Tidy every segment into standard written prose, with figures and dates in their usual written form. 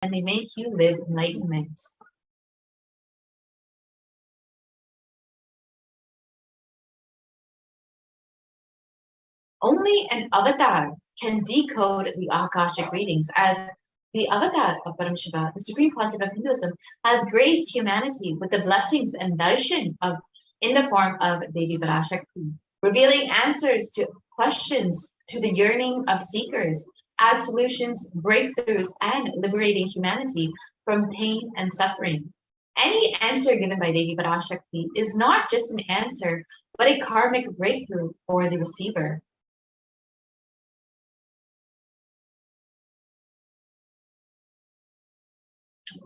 and they make you live enlightenment. Only an avatar can decode the Akashic readings, as the avatar of Paramashiva, the supreme pontiff of Hinduism, has graced humanity with the blessings and darshan in the form of Devi Parashakti, revealing answers to questions to the yearning of seekers as solutions, breakthroughs, and liberating humanity from pain and suffering. Any answer given by Devi Parashakti is not just an answer, but a karmic breakthrough for the receiver.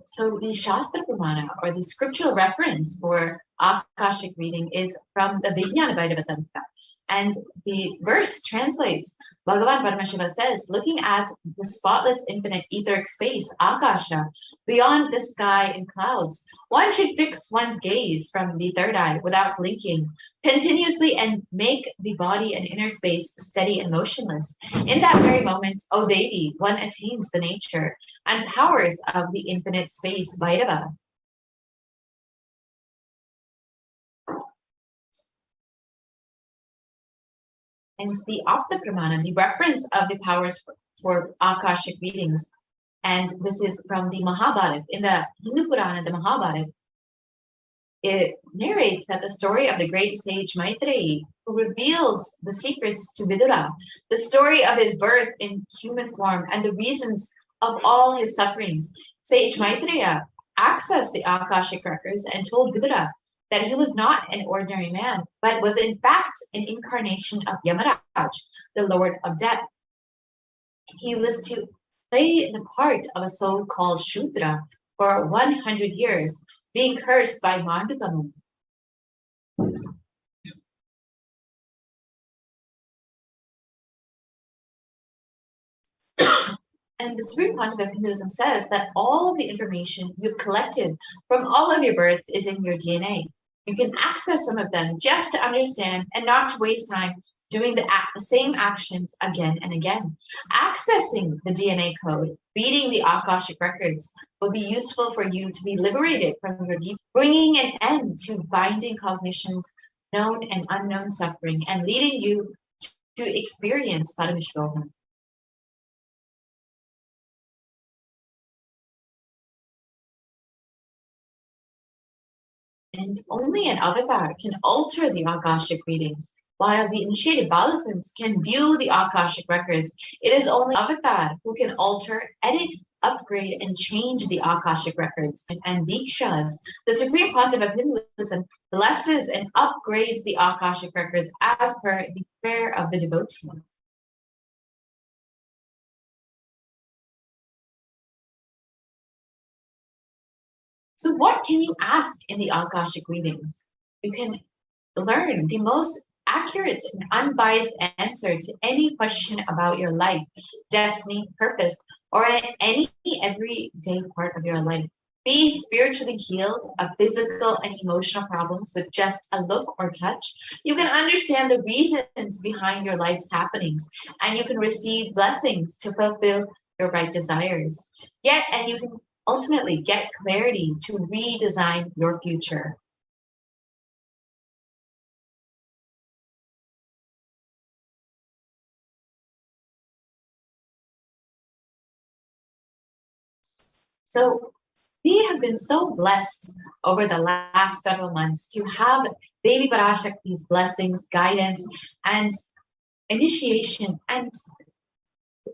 So the Shastra Pramana, or the scriptural reference for Akashic reading, is from the Vijnana Bhairava Tantra. And the verse translates, Bhagavan Paramashiva says, looking at the spotless infinite etheric space, Akasha, beyond the sky and clouds, one should fix one's gaze from the third eye without blinking, continuously, and make the body and inner space steady and motionless. In that very moment, O Devi, one attains the nature and powers of the infinite space, Bhairava. And the Apta Pramana, the reference of the powers for Akashic readings. And this is from the Mahabharata. In the Hindu Purana, the Mahabharata, it narrates that the story of the great sage Maitreyi, who reveals the secrets to Vidura, the story of his birth in human form and the reasons of all his sufferings. Sage Maitreya accessed the Akashic records and told Vidura that he was not an ordinary man, but was in fact an incarnation of Yamaraj, the Lord of Death. He was to play the part of a soul called Shudra for 100 years, being cursed by Mandukamu. And the Supreme Pontiff of Hinduism says that all of the information you've collected from all of your births is in your DNA. You can access some of them just to understand and not to waste time doing the same actions again and again. Accessing the DNA code, reading the Akashic records will be useful for you to be liberated from your deep, bringing an end to binding cognitions, known and unknown suffering, and leading you to experience Paramashivoham. And only an avatar can alter the Akashic readings. While the initiated Balasans can view the Akashic records, it is only avatar who can alter, edit, upgrade, and change the Akashic records. And Dikshas, the Supreme Pontiff of Hinduism, blesses and upgrades the Akashic records as per the prayer of the devotee. So what can you ask in the Akashic readings? You can learn the most accurate and unbiased answer to any question about your life, destiny, purpose, or any everyday part of your life. Be spiritually healed of physical and emotional problems with just a look or touch. You can understand the reasons behind your life's happenings, and you can receive blessings to fulfill your right desires. And you can ultimately get clarity to redesign your future. So we have been so blessed over the last several months to have Devi Parashakti's blessings, guidance, and initiation, and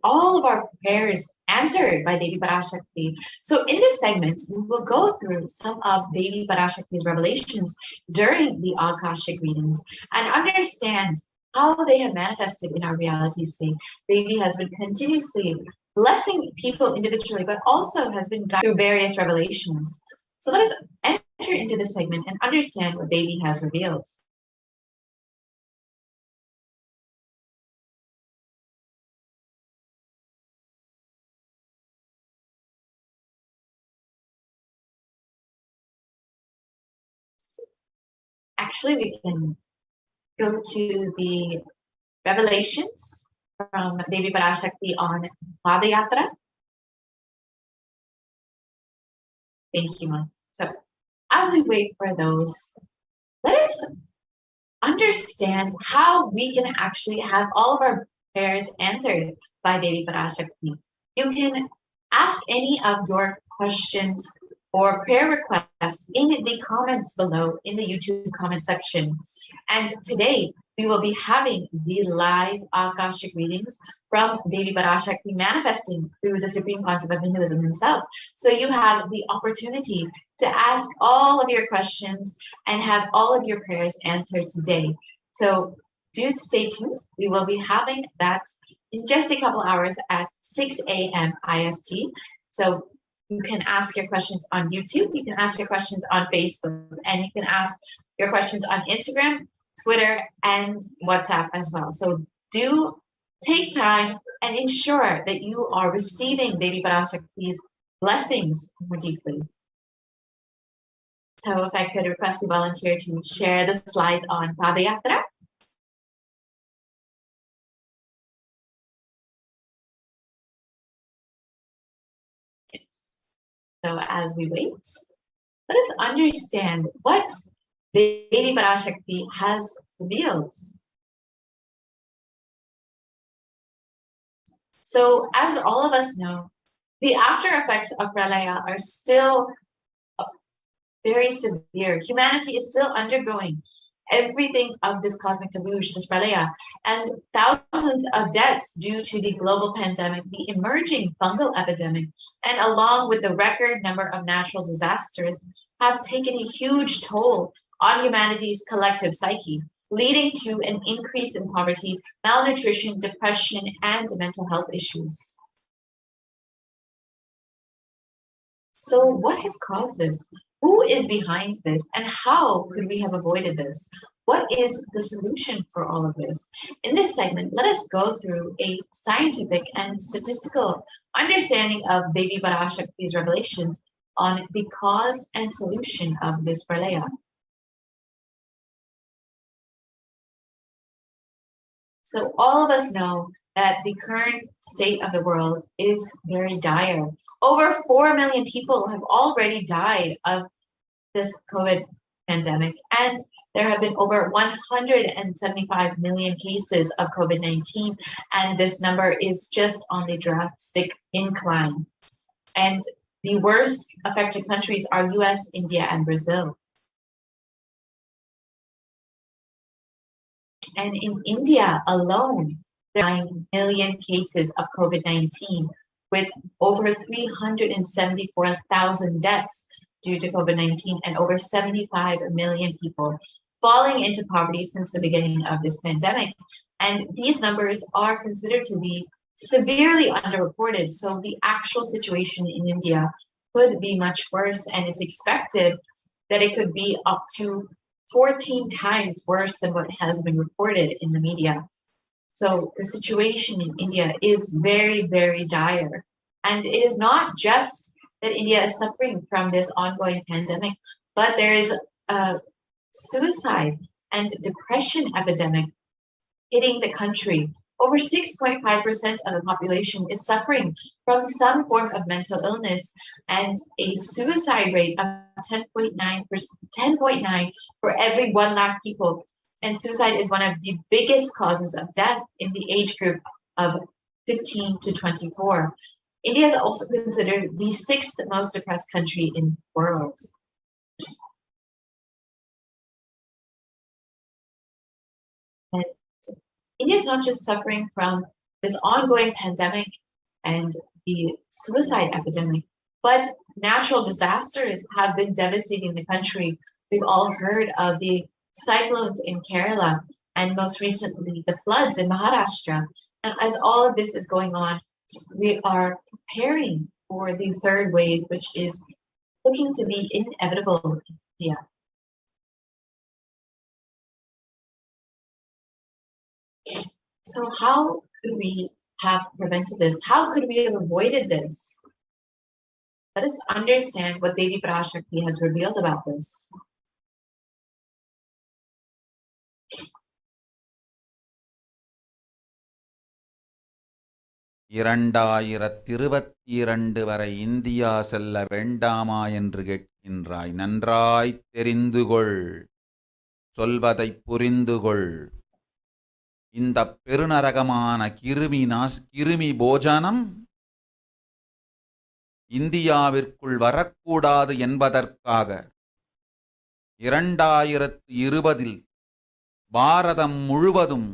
all of our prayers answered by Devi Parashakti. So in this segment, we will go through some of Devi Parashakti's revelations during the Akashic readings and understand how they have manifested in our reality state. Devi has been continuously blessing people individually, but also has been guided through various revelations. So let us enter into this segment and understand what Devi has revealed. Actually, we can go to the revelations from Devi Parashakti on Padayatra. Thank you, Mom. So as we wait for those, let us understand how we can actually have all of our prayers answered by Devi Parashakti. You can ask any of your questions or prayer requests in the comments below in the YouTube comment section. And today we will be having the live Akashic readings from Devi Parashakti manifesting through the supreme concept of Hinduism himself. So you have the opportunity to ask all of your questions and have all of your prayers answered today. So do stay tuned. We will be having that in just a couple hours at 6 a.m. IST. So you can ask your questions on YouTube, you can ask your questions on Facebook, and you can ask your questions on Instagram, Twitter, and WhatsApp as well. So do take time and ensure that you are receiving Devi Parashakti's blessings more deeply. So if I could request the volunteer to share the slides on Padayatra. Yes. So as we wait, let us understand what Devi Parashakti has revealed. So as all of us know, the after effects of Pralaya are still very severe. Humanity is still undergoing everything of this cosmic deluge, this Pralaya, and thousands of deaths due to the global pandemic, the emerging fungal epidemic, and along with the record number of natural disasters have taken a huge toll on humanity's collective psyche, leading to an increase in poverty, malnutrition, depression, and mental health issues. So what has caused this? Who is behind this, and how could we have avoided this? What is the solution for all of this? In this segment, let us go through a scientific and statistical understanding of Devi Parashakti's revelations on the cause and solution of this pralaya. So all of us know that the current state of the world is very dire. Over 4 million people have already died of this COVID pandemic, and there have been over 175 million cases of COVID-19, and this number is just on the drastic incline. And the worst affected countries are US, India, and Brazil. And in India alone, there are 9 million cases of COVID-19, with over 374,000 deaths due to COVID-19 and over 75 million people falling into poverty since the beginning of this pandemic. And these numbers are considered to be severely underreported. So the actual situation in India could be much worse, and it's expected that it could be up to 14 times worse than what has been reported in the media. So the situation in India is very, very dire. And it is not just that India is suffering from this ongoing pandemic, but there is a suicide and depression epidemic hitting the country. Over 6.5% of the population is suffering from some form of mental illness, and a suicide rate of 10.9 for every 1 lakh people. And suicide is one of the biggest causes of death in the age group of 15 to 24. India is also considered the 6th most depressed country in the world. And India is not just suffering from this ongoing pandemic and the suicide epidemic, but natural disasters have been devastating the country. We've all heard of the cyclones in Kerala and most recently the floods in Maharashtra. And as all of this is going on, we are preparing for the third wave, which is looking to be inevitable in India. So how could we have prevented this? How could we have avoided this? Let us understand what Devi Parashakti has revealed about this. 2022 வரை India செல்ல வேண்டாமா என்று கேட்கின்றாய். நன்றாய்த் தெரிந்துகொள், சொல்வதைப் புரிந்துகொள். இந்த பெருநரகமான கிருமி போஜனம் இந்தியாவிற்குள் வரக்கூடாது என்பதற்காக 2020 பாரதம் முழுவதும்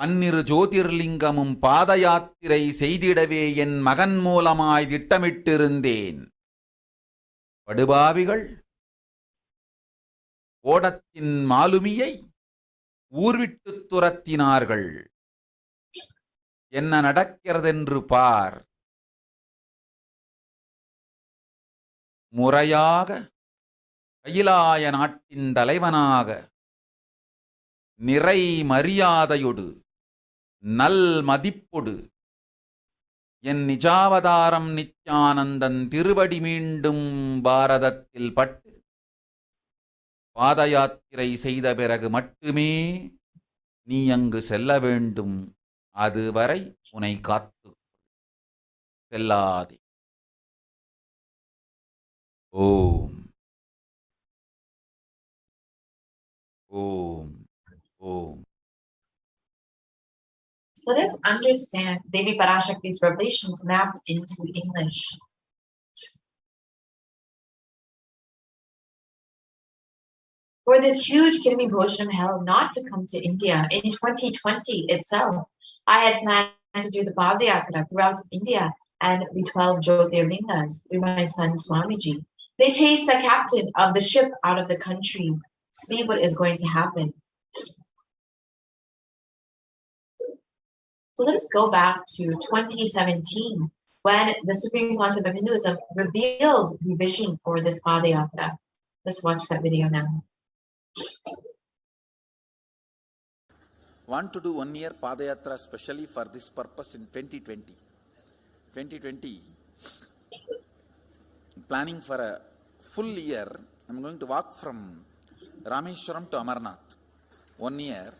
12 ஜோதிர்லிங்கமும் பாத யாத்திரை செய்திடவே என் மகன் மூலமாய் திட்டமிட்டிருந்தேன். படுபாவிகள் ஓடத்தின் மாலுமியை ஊர்விட்டு துரத்தினார்கள். என்ன நடக்கிறதென்று பார். முறையாக கைலாய நாட்டின் தலைவனாக நிறை மரியாதையொடு நல் மதிப்பொடு என் நிஜாவதாரம் நித்யானந்தன் திருவடி மீண்டும் பாரதத்தில் பட்டு பாத யாத்திரை செய்த பிறகு மட்டுமே நீ அங்கு செல்ல வேண்டும். அதுவரை உன்னை காத்து செல்லாதே. ஓம் ஓம் ஓம். So let's understand Devi Parashakti's revelations mapped into English. For this huge Kirmi Bhoshanam held not to come to India in 2020 itself, I had planned to do the Padayatra throughout India and the 12 Jyotirlingas through my son Swamiji. They chased the captain of the ship out of the country. See what is going to happen. So let us go back to 2017 when the Supreme Concept of Hinduism revealed the vision for this Padayatra. Let's watch that video now. Want to do 1 year Padayatra specially for this purpose in 2020. 2020, planning for a full year. I'm going to walk from Rameshwaram to Amarnath. 1 year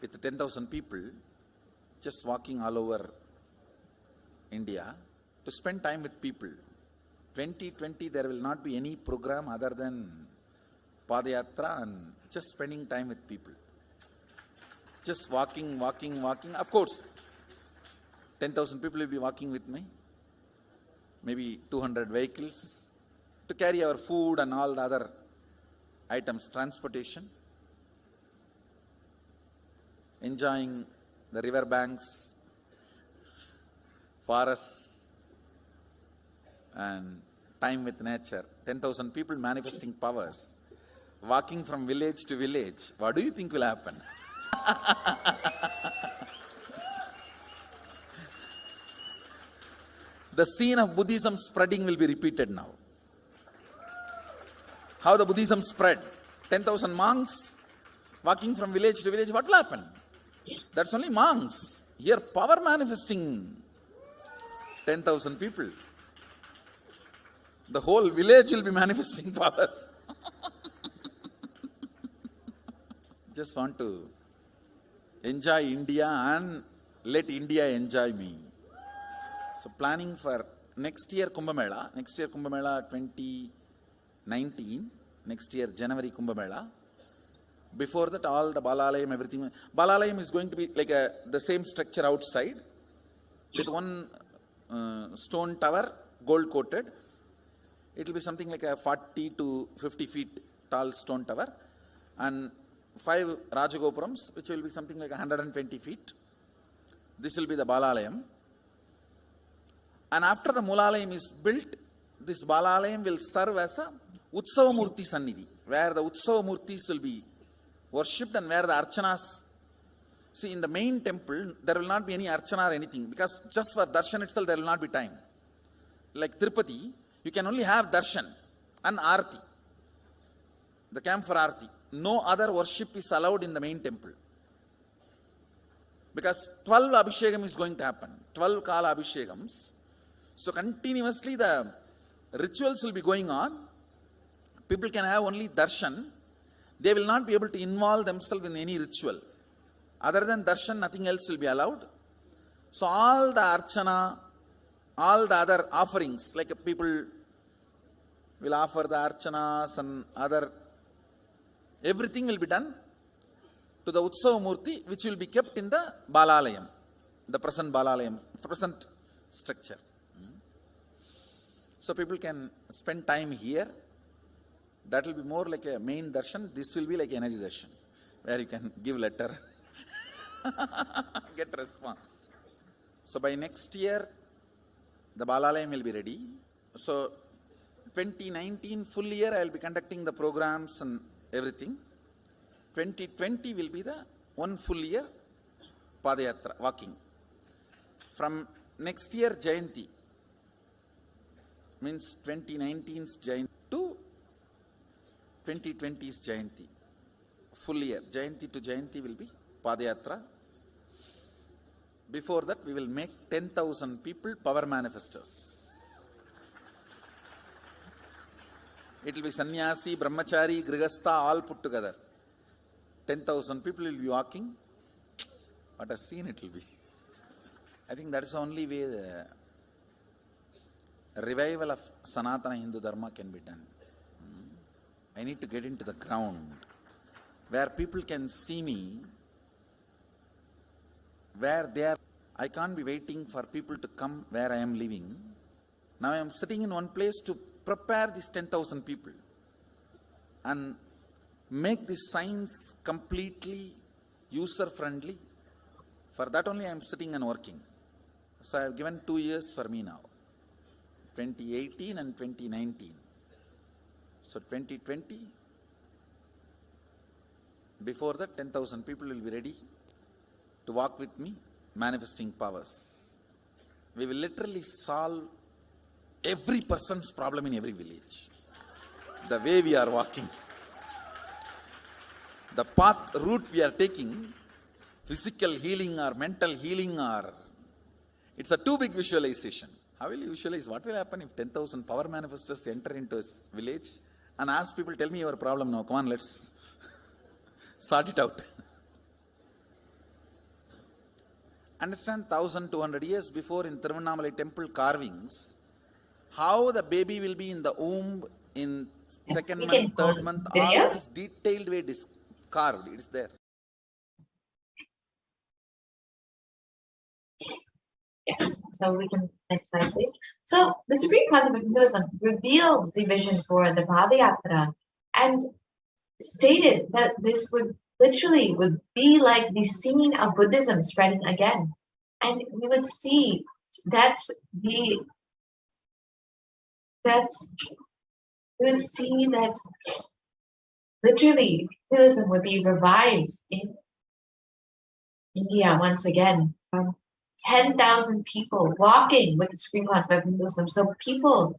with 10,000 people, just walking all over India to spend time with people. 2020, there will not be any program other than Padayatra and just spending time with people. Just walking. Of course, 10,000 people will be walking with me. Maybe 200 vehicles to carry our food and all the other items, transportation. Enjoying the river banks, forests, and time with nature. 10,000 people manifesting powers. Walking from village to village. What do you think will happen? The scene of Buddhism spreading will be repeated now. How the Buddhism spread. 10,000 monks walking from village to village. What will happen? That's only monks. Here power manifesting 10,000 people. The whole village will be manifesting powers. Just want to enjoy India and let India enjoy me. So planning for next year Kumbh Mela 2019, next year January Kumbh Mela. Before that, all the Balalayam, everything. Balalayam is going to be like the same structure outside with one stone tower, gold coated. It will be something like a 40 to 50 feet tall stone tower and 5 Rajagopurams, which will be something like 120 feet. This will be the Balalayam. And after the Mulalayam is built, this Balalayam will serve as a Utsava Murti Sannidhi, where the Utsava Murtis will be worshipped and where the Archanas. See, in the main temple, there will not be any Archana or anything, because just for darshan itself, there will not be time. Like Tirupati, you can only have darshan and Arti, the camp for Arti. No other worship is allowed in the main temple. Because 12 Abhishekam is going to happen, 12 Kala Abhishekams. So continuously the rituals will be going on. People can have only darshan. They will not be able to involve themselves in any ritual. Other than darshan, nothing else will be allowed. So all the archana, all the other offerings, like people will offer the archanas and other, everything will be done to the Utsava Murti, which will be kept in the Balalayam, the present Balalayam, present structure. So people can spend time here. That will be more like a main darshan. This will be like energy darshan, where you can give letter, get response. So by next year, the Balalayam will be ready. So 2019 full year, I will be conducting the programs and everything. 2020 will be the one full year Padayatra, walking. From next year, Jayanti, means 2019's Jayanti to 2020's Jayanti. Full year, Jayanti to Jayanti will be Padayatra. Before that, we will make 10,000 people power manifestors. It will be sannyasi, brahmachari, grihastha, all put together. 10,000 people will be walking. What a scene it will be. I think that is the only way the revival of Sanatana Hindu Dharma can be done. I need to get into the ground where people can see me, where they are. I can't be waiting for people to come where I am living. Now I am sitting in one place to prepare these 10,000 people and make this science completely user-friendly. For that only I am sitting and working. So I have given 2 years for me now, 2018 and 2019. So 2020, before that 10,000 people will be ready to walk with me, manifesting powers. We will literally solve every person's problem in every village. The way we are walking, the path, route we are taking, physical healing or mental healing, or it's a too big visualization. How will you visualize? What will happen if 10,000 power manifestors enter into a village and ask people, tell me your problem now, come on, let's sort it out. Understand, 1,200 years before in Tiruvannamalai temple carvings, how the baby will be in the womb in second month, third month, all that is detailed way carved. It is there. Yes, so we can, next slide please. So the Supreme Concept of Hinduism reveals the vision for the Padayatra and stated that this would be like the scene of Buddhism spreading again. And we would see that literally Hinduism would be revived in India once again, from 10,000 people walking with the Supreme Concept of Hinduism, so people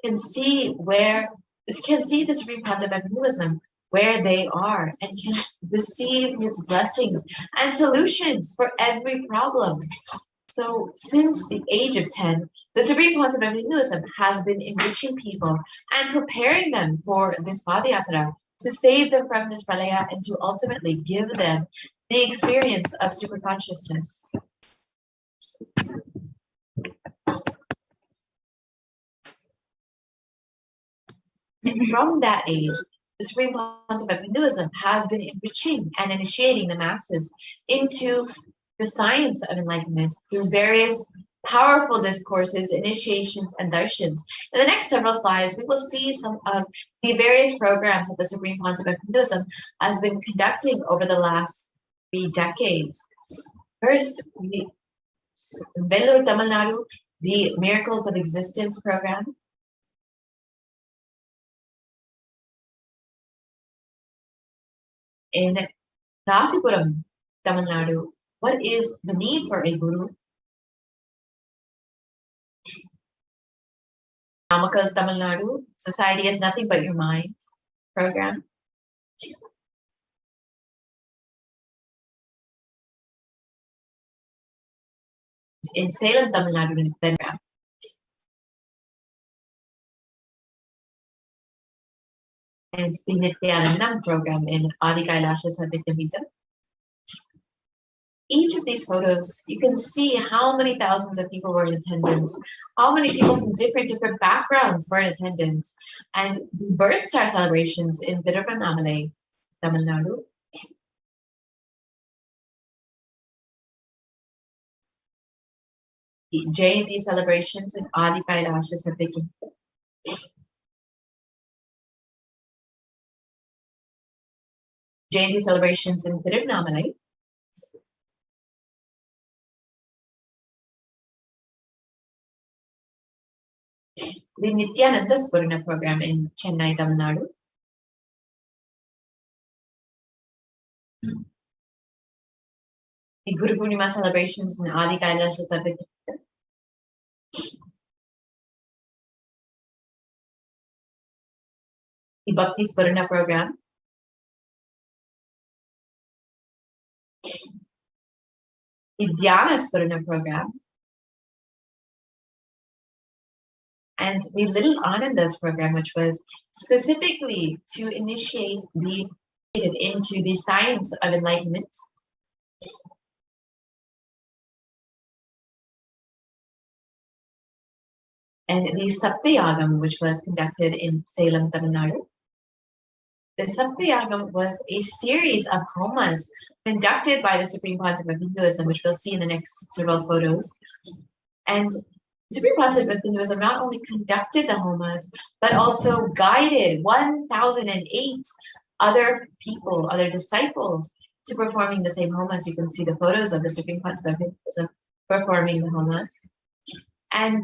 can see the Supreme Concept of Hinduism where they are and can receive his blessings and solutions for every problem. So since the age of 10, the Supreme Concept of Hinduism has been enriching people and preparing them for this Padayatra to save them from this pralaya and to ultimately give them the experience of super consciousness. And from that age, the Supreme Concept of Hinduism has been enriching and initiating the masses into the science of enlightenment through various powerful discourses, initiations, and darshans. In the next several slides, we will see some of the various programs that the Supreme Concept of Hinduism has been conducting over the last 3 decades. First, in Vellore, Tamil Nadu, the Miracles of Existence program. In Rasipuram, Tamil Nadu, what is the need for a guru? Namakkal, Tamil Nadu, Society is Nothing But Your Mind program. In Salem, Tamil Nadu, program. And the Nithyananda program in Adi Kailasha Sadhya Pita. each of these photos, you can see how many thousands of people were in attendance, how many people from different backgrounds were in attendance, and the birth star celebrations in Tiruvannamalai, Tamil Nadu. The Jayanti celebrations in Adi Kailasha Satyaki. Jayanti celebrations in Tiruvannamalai. The Nithyananda Paramashivam program in Chennai, Tamil Nadu. The Guru Purnima celebrations in Adi Kailasha Satyaki. The Bhakti Spurana program. The Dhyana Spurana program. And the Little Anandas program, which was specifically to initiate into the science of enlightenment. And the Saptayagam, which was conducted in Salem, Tamil Nadu. The Saptayagam was a series of homas conducted by the Supreme Pontiff of Hinduism, which we'll see in the next several photos. And the Supreme Pontiff of Hinduism not only conducted the homas, but also guided 1,008 other people, other disciples, to performing the same homas. You can see the photos of the Supreme Pontiff of Hinduism performing the homas. And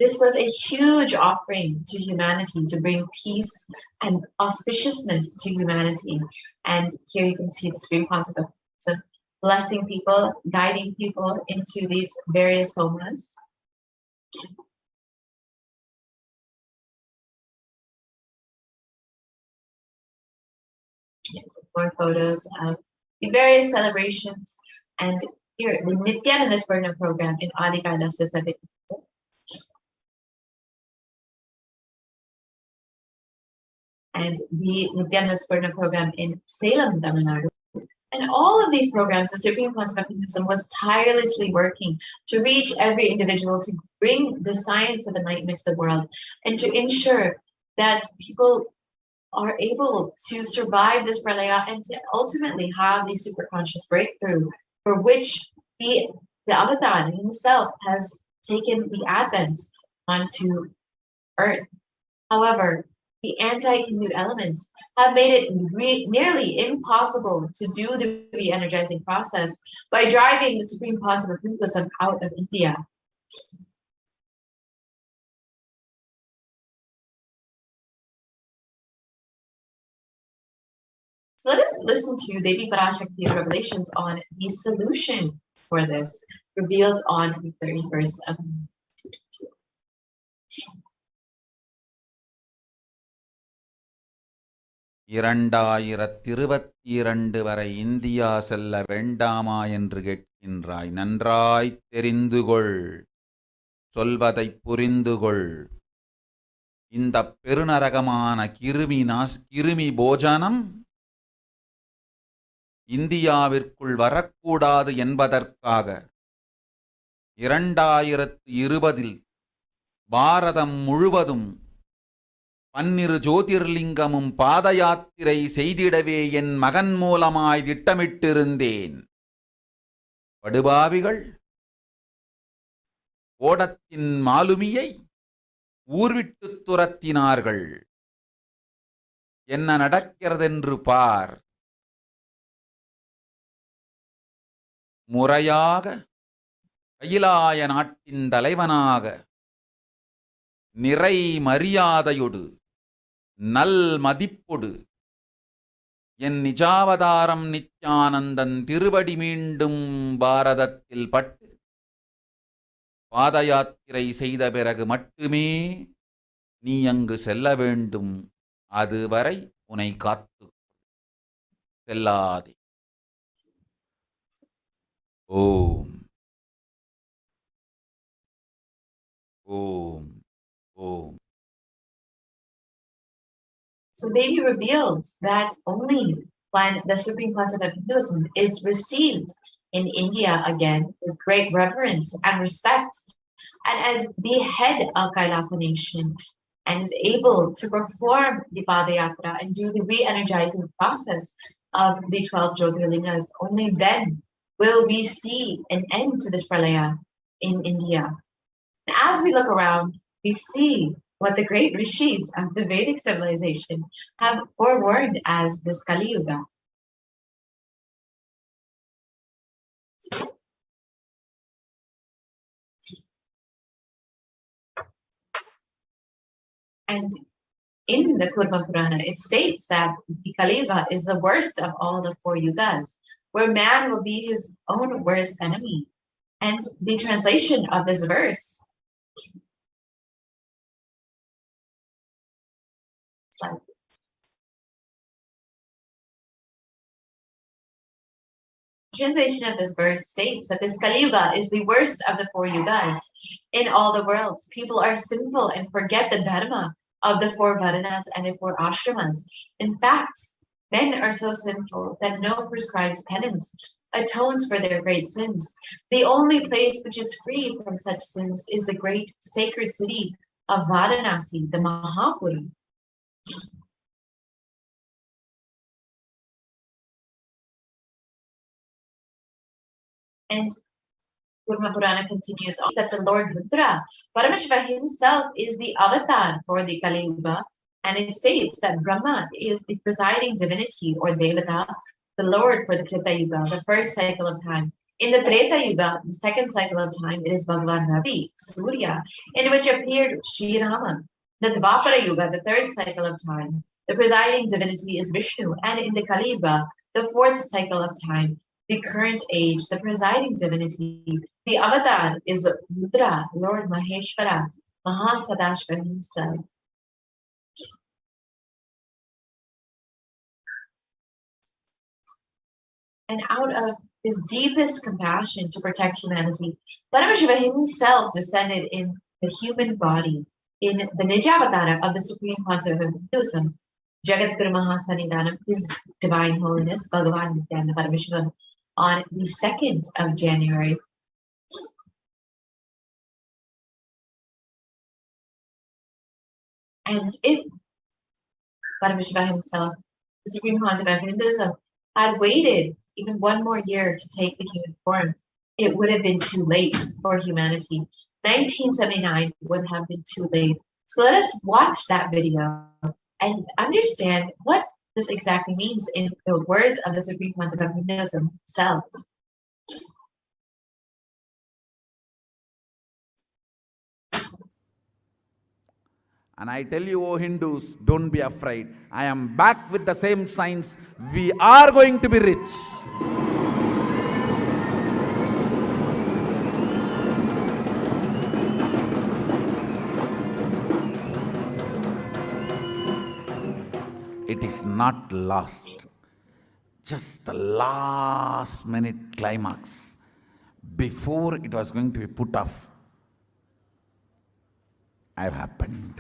this was a huge offering to humanity to bring peace and auspiciousness to humanity. And here you can see the Supreme Pontiff of Hinduism blessing people, guiding people into these various homas. Yes, more photos of the various celebrations. And here, the Nithyananda Paramashivam program in Adi Kailasha Satyaki. And the Nithyananda Paramashivam program in Salem, Tamil Nadu. And all of these programs, the Supreme Pontiff of Hinduism was tirelessly working to reach every individual, to bring the science of enlightenment to the world, and to ensure that people are able to survive this pralaya and to ultimately have the superconscious breakthrough for which the avatar himself has taken the advent onto earth. However, the anti-Hindu elements have made it nearly impossible to do the re-energizing process by driving the Supreme Pontiff of Hinduism out of India. So let us listen to Devi Parashakti's revelations on the solution for this, revealed on the 31st of May. 2022 வரை India செல்ல வேண்டாமா என்று கேட்கின்றாய். நன்றாய்த் தெரிந்துகொள், சொல்வதைப் புரிந்துகொள். இந்த பெருநரகமான கிருமி போஜனம் இந்தியாவிற்குள் வரக்கூடாது என்பதற்காக 2020 பாரதம் முழுவதும் 12 ஜோதிர்லிங்கமும் பாத யாத்திரை செய்திடவே என் மகன் மூலமாய் திட்டமிட்டிருந்தேன். படுபாவிகள் ஓடத்தின் மாலுமியை ஊர்விட்டு துரத்தினார்கள். என்ன நடக்கிறதென்று பார். முறையாக கைலாய நாட்டின் தலைவனாக நிறை மரியாதையொடு நல் மதிப்பொடு என் நிஜாவதாரம் நித்யானந்தன் திருவடி மீண்டும் பாரதத்தில் பட்டு பாத யாத்திரை செய்த பிறகு மட்டுமே நீ அங்கு செல்ல வேண்டும். அதுவரை உன்னை காத்து செல்லாதே. ஓம் ஓம் ஓம். So Devi revealed that only when the Supreme Pontiff of Hinduism is received in India again with great reverence and respect, and as the head of Kailasa nation, and is able to perform the Padayatra and do the re-energizing process of the 12 Jyotirlingas, only then will we see an end to this pralaya in India. And as we look around, we see what the great rishis of the Vedic civilization have forewarned as this Kali Yuga. And in the Kurma Purana, it states that the Kali Yuga is the worst of all the 4 yugas, where man will be his own worst enemy. And the translation of this verse, translation of this verse states that this Kali Yuga is the worst of the 4 yugas. In all the worlds, people are sinful and forget the dharma of the 4 varanas and the 4 ashramas. In fact, men are so sinful that no prescribed penance atones for their great sins. The only place which is free from such sins is the great sacred city of Varanasi, the Mahapura. And Kurma Purana continues that the Lord Rudra, Paramashiva himself, is the avatar for the Kali Yuga, and it states that Brahma is the presiding divinity or Devata, the Lord for the Krita Yuga, the first cycle of time. In the Treta Yuga, the second cycle of time, it is Bhagavan Ravi, Surya, in which appeared Sri Rama. The Dvapara Yuga, the third cycle of time, the presiding divinity is Vishnu, and in the Kali Yuga, the fourth cycle of time, the current age, the presiding divinity, the avatar is Rudra, Lord Maheshwara, Mahasadashva himself. And out of his deepest compassion to protect humanity, Paramashiva himself descended in the human body in the Nijavatara of the Supreme Concept of Hinduism, Jagat Guru Mahasanidanam, His Divine Holiness, Bhagavan Nithyananda Paramashivam, on the 2nd of January. And if Paramashiva himself, the Supreme Concept of Hinduism, had waited even one more year to take the human form, it would have been too late for humanity. 1979 would have been too late. So let us watch that video and understand what this exactly means in the words of the Supreme Concept of Hinduism itself. And I tell you, O Hindus, don't be afraid. I am back with the same science. We are going to be rich. It is not lost. Just the last minute climax. Before it was going to be put off, have happened.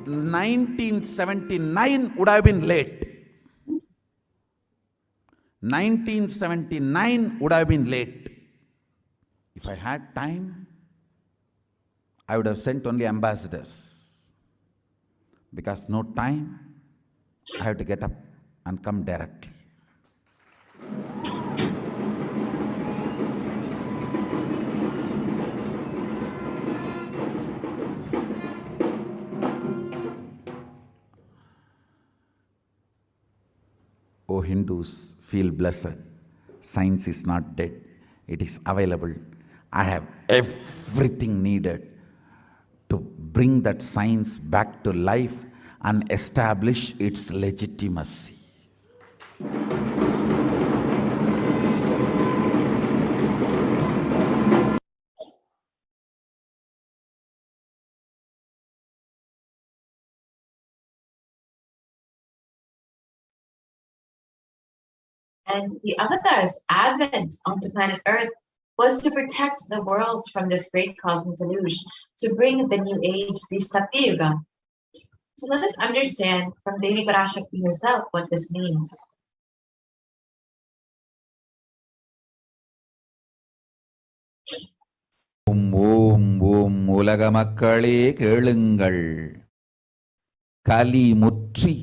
(1979) would have been late. 1979 would have been late. If I had time, I would have sent only ambassadors. Because no time, I have to get up and come directly. O Hindus, feel blessed. Science is not dead. It is available. I have everything needed to bring that science back to life and establish its legitimacy. And the avatar's advent onto planet Earth was to protect the world from this great cosmic deluge, to bring the new age, the Satya Yuga. So let us understand from Devi Parashakti herself what this means. ஓம் ஓம் ஓம் உலக மக்களே கேளுங்கள். கலி முற்றி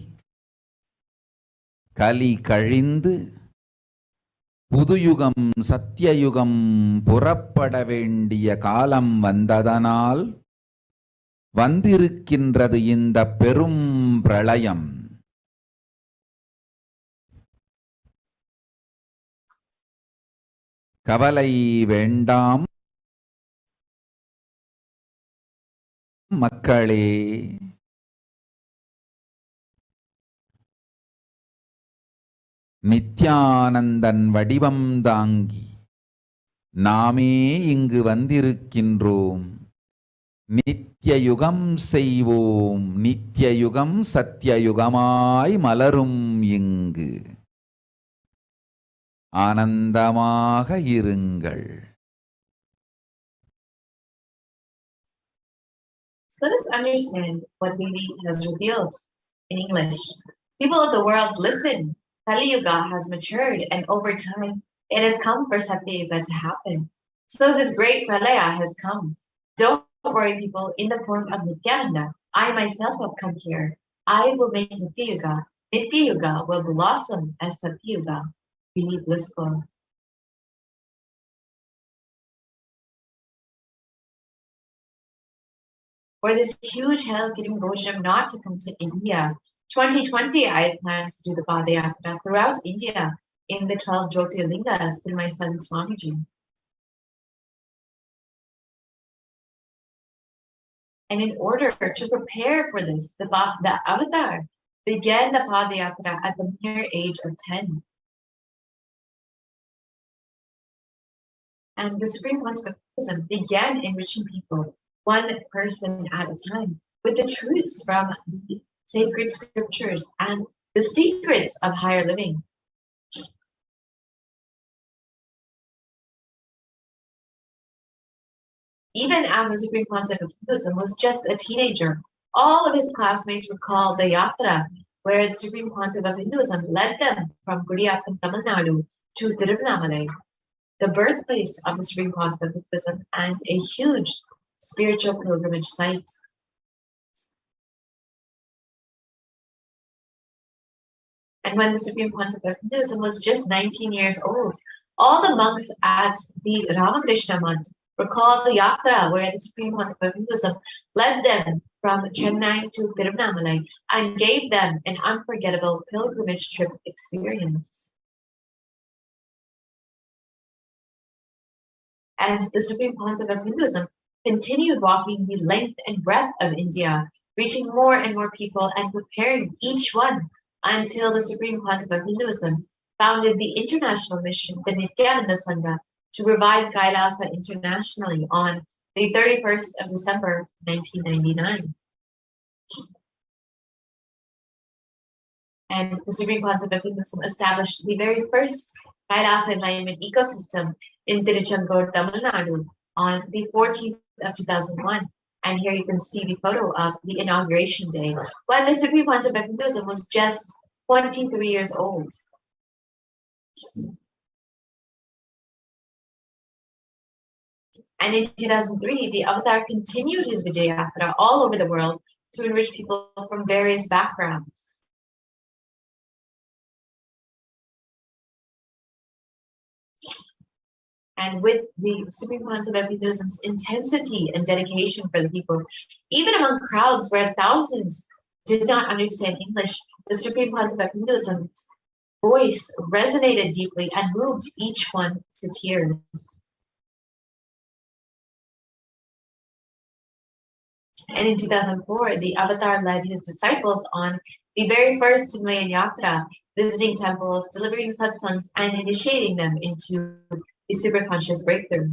கலி கழிந்து புதுயுகம் சத்தியயுகம் புறப்பட வேண்டிய காலம் வந்ததனால் வந்திருக்கின்றது இந்த பெரும் பிரளயம். கவலை வேண்டாம் மக்களே. நித்யானந்தன் வடிவம் தாங்கி நாமே இங்கு வந்திருக்கின்றோம். நித்யயுகம் செய்வோம், நித்யயுகம் சத்தியயுகமாய் மலரும் இங்கு. ஆனந்தமாக இருங்கள். So let us understand what Devi has revealed in English. People of the world, listen. Kali Yuga has matured, and over time, it has come for Satya Yuga to happen. So this great pralaya has come. Don't worry, people. In the form of Nithyananda, I myself have come here. I will make Nithya Yuga. Nithya Yuga will blossom as Satya Yuga. Be blissful. For this huge hell-giving Bhojam not to come to India. 2020, I had planned to do the Padayatra throughout India in the 12 Jyotirlingas through my son Swamiji. And in order to prepare for this, the Avatar began the Padayatra at the mere age of 10. And the Supreme Concept of Buddhism began enriching people, one person at a time, with the truths from the sacred scriptures and the secrets of higher living. Even as the Supreme Concept of Buddhism was just a teenager, all of his classmates recalled the Yatra, where the Supreme Concept of Hinduism led them from Gudiyattam, Tamil Nadu to Tiruvannamalai, the birthplace of the Supreme Concept of Buddhism and a huge spiritual pilgrimage site. And when the Supreme Concept of Hinduism was just 19 years old, all the monks at the Ramakrishna Math recalled the Yatra where the Supreme Concept of Hinduism led them from Chennai to Tiruvannamalai and gave them an unforgettable pilgrimage trip experience. And the Supreme Concept of Hinduism continued walking the length and breadth of India, reaching more and more people and preparing each one until the Supreme Concept of Hinduism founded the international mission, the Nithyananda Sangha, to revive Kailasa internationally on the 31st of December, 1999. And the Supreme Concept of Hinduism established the very first Kailasa enlightenment ecosystem in Tiruchendur, Tamil Nadu on the 14th of 2001. And here you can see the photo of the inauguration day, when the Supreme Concept of Hinduism was just 23 years old. And in 2003, the Avatar continued his Vijayatra all over the world to enrich people from various backgrounds. And with the Supreme Concept of Hinduism's intensity and dedication for the people, even among crowds where thousands did not understand English, the Supreme Concept of Hinduism's voice resonated deeply and moved each one to tears. And in 2004, the Avatar led his disciples on the very first Himalayan Yatra, visiting temples, delivering satsangs, and initiating them into the superconscious breakthrough.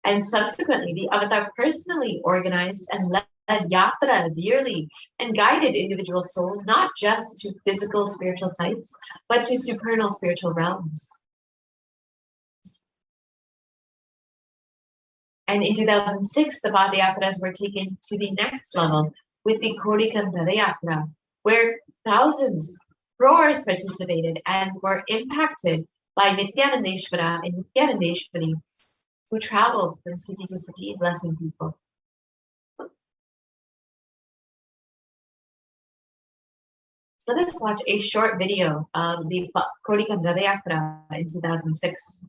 And subsequently, the Avatar personally organized and led yatras yearly and guided individual souls not just to physical spiritual sites, but to supernal spiritual realms. And in 2006, the Padayatras were taken to the next level with the Kodikanda Yatra, where thousands, crores participated and were impacted by Nithyanandeshwara and Nithyanandeshwari, who traveled from city to city blessing people. So let's watch a short video of the Kodikanda Yatra in 2006.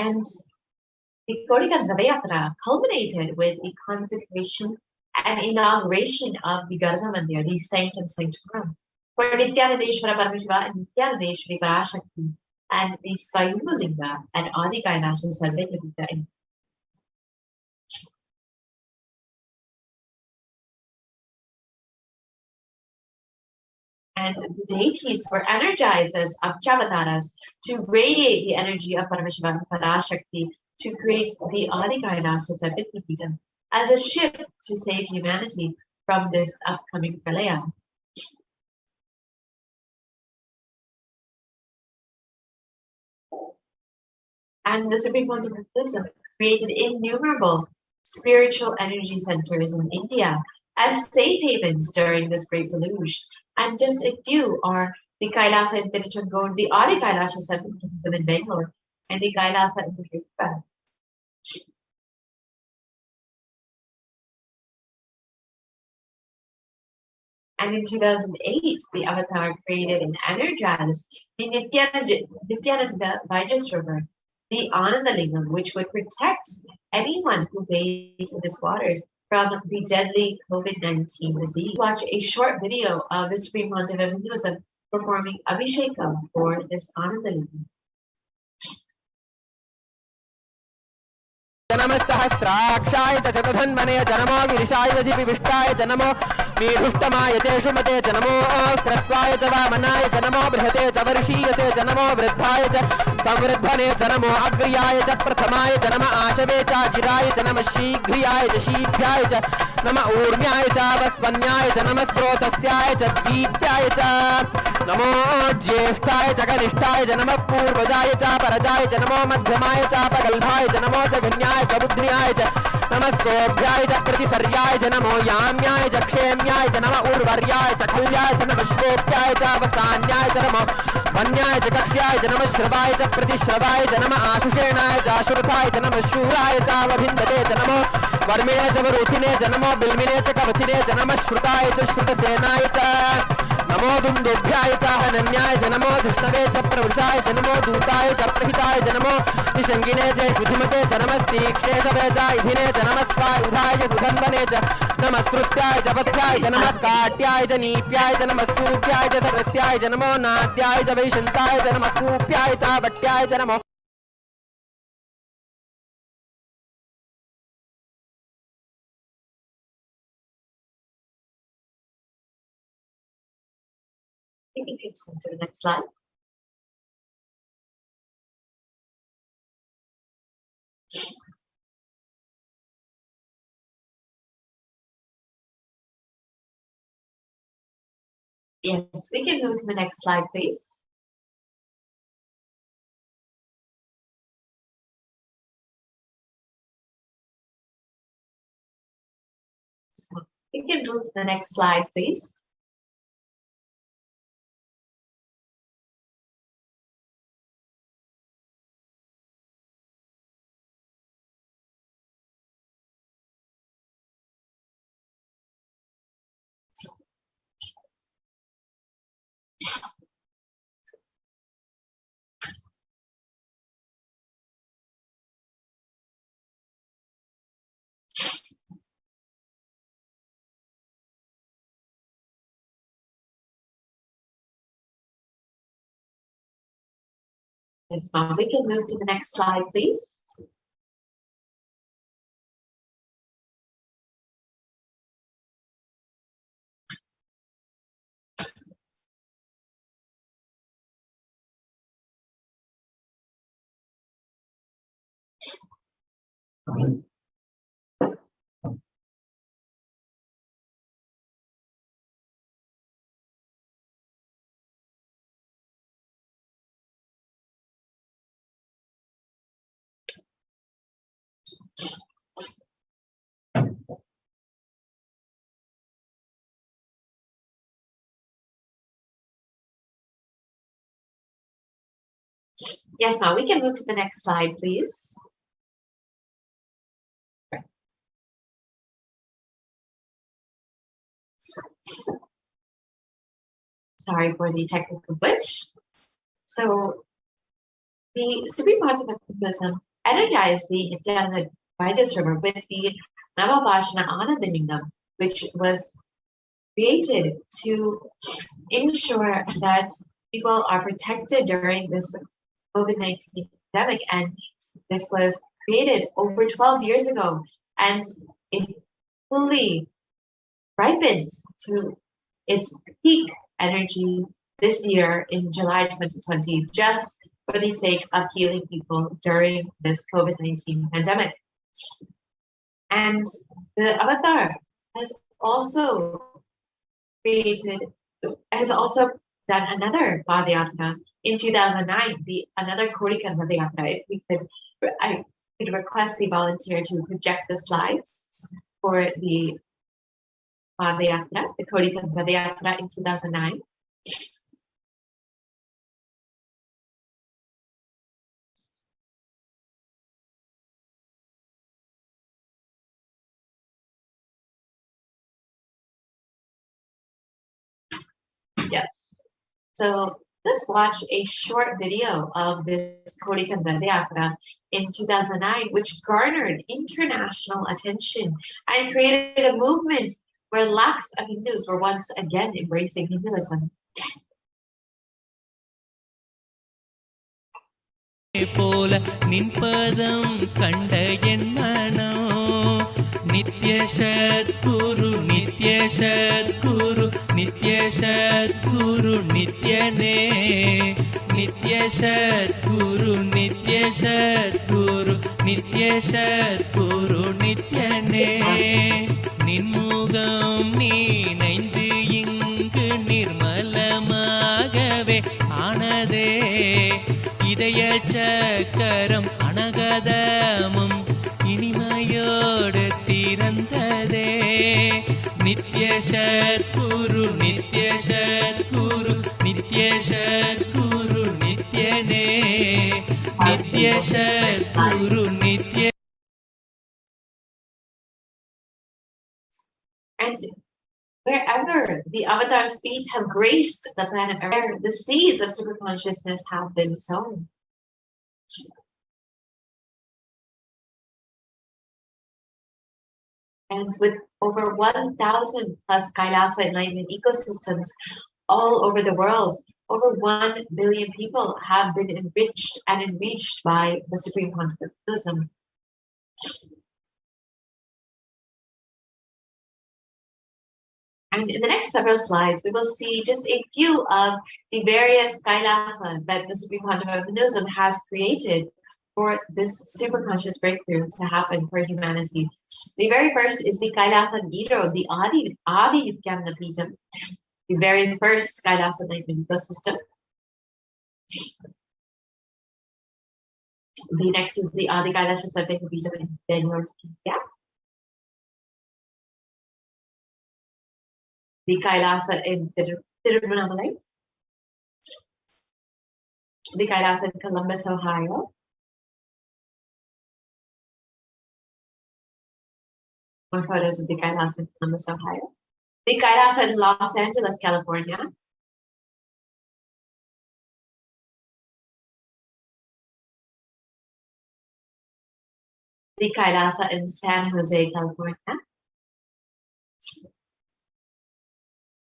And the Kodikanda Yatra culminated with the consecration and inauguration of the Garga Mandir, the sanctum sanctorum, where Nithyanandeshwara Paramashiva and Nithyanandeshwari Parashakti and the Swayambhu Linga and Adi Kailasha celebrated the and the deities were energized as Akchavataras to radiate the energy of Paramashiva and Parashakti to create the Adi Kailasha Sabitapita as a ship to save humanity from this upcoming pralaya. And the Supreme Pontifical Buddhism created innumerable spiritual energy centers in India as safe havens during this great deluge. And just a few are the Kailasa in Tiruchendur, the Adi Kailasha Center in Bangalore, and the Kailasa in the Great Bell. And in 2008, the Avatar created and energized the Nithyananda Vajas River, the Ananda Lingam, which would protect anyone who bathes in its waters from the deadly COVID-19 disease. Watch a short video of the Supreme Pontiff of Hinduism performing Abhishekam for this Ananda Lingam. जनमस्सहस्राक्षाय च चतुर्धन्वने जनमो गिरिशाय विष्टाय जनमो मीढुष्टमाय च शुमते जनमो क्रस्वाय च वामनाय जनमो बृहते च वर्षीयते जनमो वृद्धाय च संवृद्धने जनमो अग्र्याय च प्रथमाय जनम आशवे च जिराय च नमः शीघ्रियाय च शीघ्राय च नम ऊर्म्याय च वस्वन्याय च नमः स्रोतस्याय च दीप्याय च नमो ज्येष्ठाय च कनिष्ठाय च नमः पूर्वजाय च परजाय च नमो मध्यमाय च अपगल्भाय च नमो जघन्याय च बुद्ध्याय च नमः सोभ्याय च प्रतिसर्याय च नमो याम्याय च क्षेम्याय च नमः उर्वर्याय च खल्याय च नमः श्रोप्याय च अवसान्याय च नमो वन्याय च कक्ष्याय च नमः श्रवाय च प्रतिश्रवाय च नमः आशुषेणाय च आशुरथाय च नमः शूराय च अवभिन्दते च नमो वर्मिणे च वरुथिने च नमो बिल्मिने च कवचिने च नमः श्रुताय च श्रुतसेनाय च नमो दुन्दुभ्याय च हनन्याय च नमो दुष्टवे च प्रवृषाय च नमो दूताय च प्रहिताय च नमो निषङ्गिने च शुधिमते च नमस्तीक्षेषवे च इधिने च नमस्वायुधाय च सुधन्वने च नमस्कृत्याय च पथ्याय च नमः काट्याय च नीप्याय च नमः सूप्याय च सरस्याय च नमो नाद्याय च वैशन्ताय च नमः कूप्याय च भट्याय च नमो We can continue to the next slide. Yes, we can move to the next slide, please. So we can move to the next slide, please. Yes, ma'am. We can move to the next slide, please. Yes, ma'am. We can move to the next slide, please. Sorry for the technical glitch. So the Supreme Concept of Buddhism energized the Nithyananda River with the Navabhashana Anandalingam, which was created to ensure that people are protected during this COVID-19 pandemic. And this was created over 12 years ago, and it fully ripened to its peak energy this year in July 2020, just for the sake of healing people during this COVID-19 pandemic. And the Avatar has also done another Padayatra in 2009, another Kodika Padayatra. I could request the volunteer to project the slides for the Padayatra, the Kodika Padayatra in 2009. Yes. So let's watch a short video of this Kodika Padayatra in 2009, which garnered international attention and created a movement where lakhs of Hindus were once again embracing Hinduism. போல நின்பதம் கண்ட என் மனம் நித்ய சத்குரு நித்ய சத்குரு நித்ய சத்குரு நித்யனே நித்ய சத்குரு நித்ய சத்குரு நித்ய சத்குரு நித்யனே நின்முகம் நீனைந்து இங்கு நிர்மலமாகவே ஆனதே இதய சக்கரம் அனகதமும் இனிமையோடு திறந்ததே நித்ய சத்குரு நித்ய சத்குரு நித்ய சத்குரு நித்யனே நித்ய சத்குரு நித்ய. And wherever the Avatar's feet have graced the planet Earth, the seeds of super consciousness have been sown. And with over 1,000 plus Kailasa enlightenment ecosystems all over the world, over 1 billion people have been enriched and enriched by the Supreme Concept of Buddhism. And in the next several slides, we will see just a few of the various Kailasas that the Supreme Quantum of Hinduism has created for this superconscious breakthrough to happen for humanity. The very first is the Kailasa Niro, the Adi Nithyananda Paramashivam, the very first Kailasa enlightenment ecosystem. The next is the Adi Kailasa Sarvekapijam in Bangalore, India. The Kailasa in Tiruvannamalai. The Kailasa in Columbus, Ohio. More photos of the Kailasa in Columbus, Ohio. The Kailasa in Los Angeles, California. The Kailasa in San Jose, California.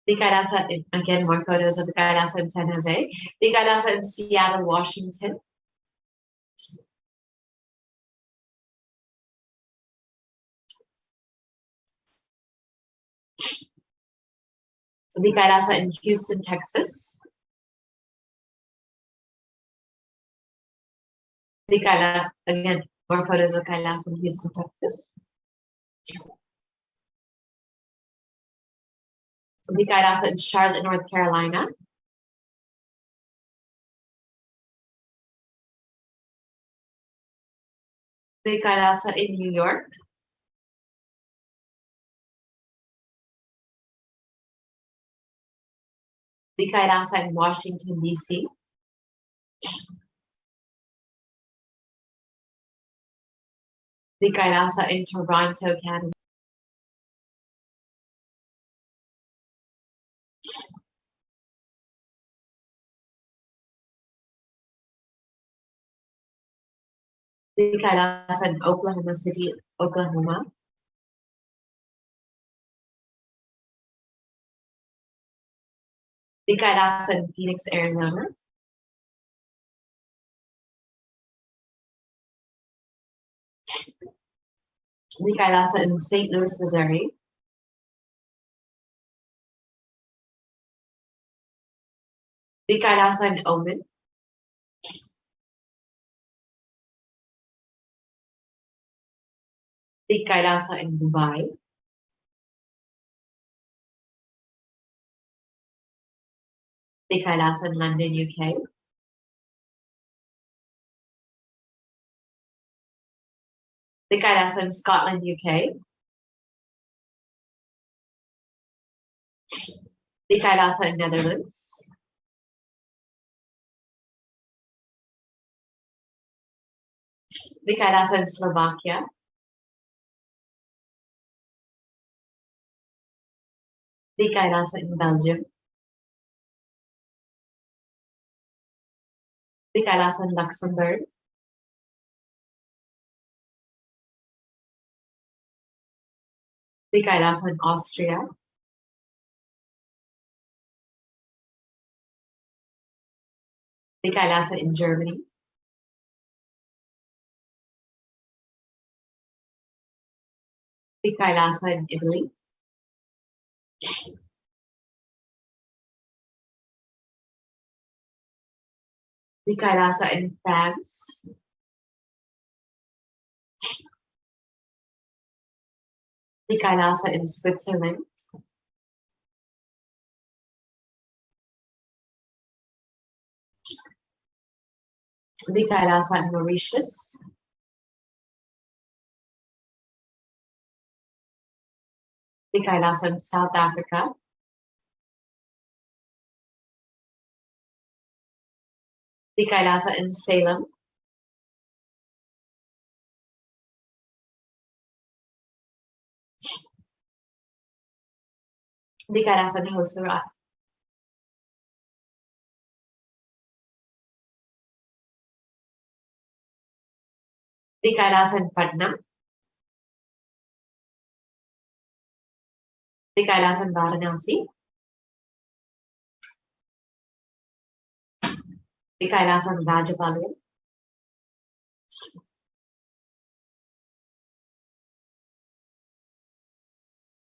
The Kailasa, again, more photos of the Kailasa in San Jose. The Kailasa in Seattle, Washington. The Kailasa in Houston, Texas. The Kailasa, again, more photos of Kailasa in Houston, Texas. The Kailasa in Charlotte, North Carolina. The Kailasa in New York. The Kailasa in Washington, D.C. The Kailasa in Toronto, Canada. The Kailasa in Oklahoma City, Oklahoma. The Kailasa in Phoenix, Arizona. The Kailasa in St. Louis, Missouri. The Kailasa in Oman. The Kailasa in Dubai. The Kailasa in London, UK. The Kailasa in Scotland, UK. The Kailasa in Netherlands. The Kailasa in Slovakia. The Kailasa in Belgium. The Kailasa in Luxembourg. The Kailasa in Austria. The Kailasa in Germany. The Kailasa in Italy. The Kailasa in France. The Kailasa in Switzerland. The Kailasa in Mauritius. The Kailasa in South Africa. The Kailasa in Salem. The Kailasa in Hosura. The Kailasa in Patna. The Kailasa in Varanasi. The Kailasa in Rajapalayam.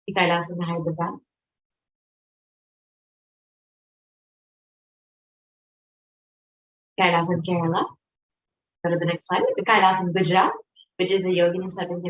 The Kailasa in Hyderabad. Kailas in Kerala. Go to the next slide. The Kailas in Gujarat, which is the Yogini Sattva.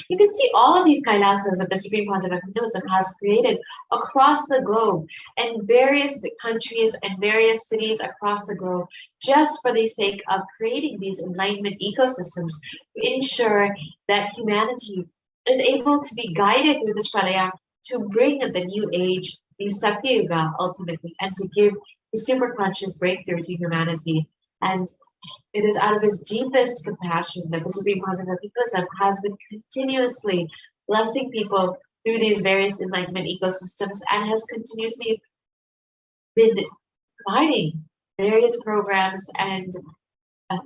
You can see all of these Kailasas that the Supreme Concept of Hinduism has created across the globe in various countries and various cities across the globe, just for the sake of creating these enlightenment ecosystems to ensure that humanity is able to be guided through this pralaya to bring the new age, the Sakti Yuga ultimately, and to give the super conscious breakthrough to humanity. And it is out of his deepest compassion that the Supreme Concept of Hinduism has been continuously blessing people through these various enlightenment ecosystems and has continuously been providing various programs and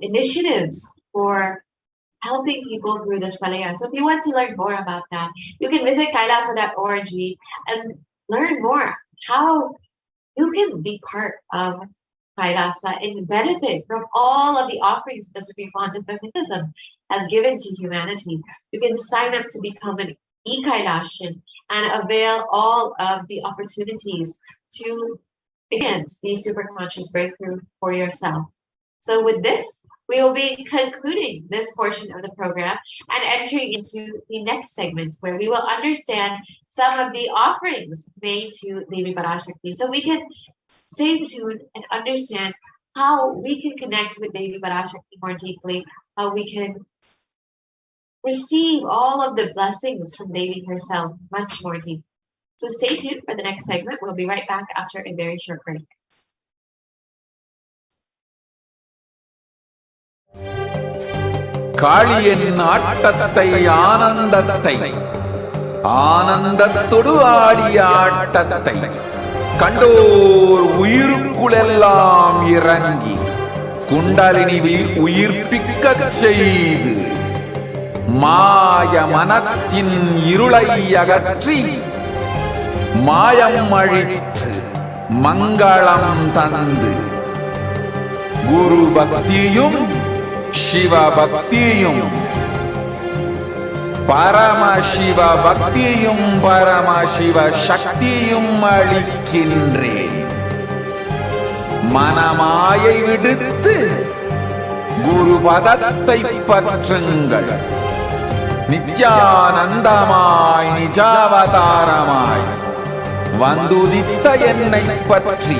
initiatives for helping people through this pralaya. So if you want to learn more about that, you can visit kailasa.org and learn more how you can be part of Kailasa and benefit from all of the offerings the Supreme Concept of Hinduism has given to humanity. You can sign up to become an e-Kailashian and avail all of the opportunities to experience the super conscious breakthrough for yourself. So with this, we will be concluding this portion of the program and entering into the next segment where we will understand some of the offerings made to Devi Parashakti. So we can stay tuned and understand how we can connect with Devi Parashakti more deeply, how we can receive all of the blessings from Devi herself much more deeply. So stay tuned for the next segment. We'll be right back after a very short break. காளியின் ஆட்டத்தை ஆனந்தத்தை ஆனந்தத்தொடு ஆடிய ஆட்டத்தை கண்டோர் உயிருக்குளெல்லாம் இறங்கி குண்டலினி உயிர்ப்பிக்கச் செய்து மாய மனத்தின் இருளை அகற்றி மாயம் அழித்து மங்களம் தந்து குரு பக்தியும் சிவ பக்தியும் பரமசிவ பக்தியும் பரமசிவ சக்தியும் அளிக்கின்றேன். மனமாயை விடுத்து குரு பதத்தை பற்றுங்கள். நித்யானந்தமாய் நிஜாவதாரமாய் வந்துதித்த என்னை பற்றி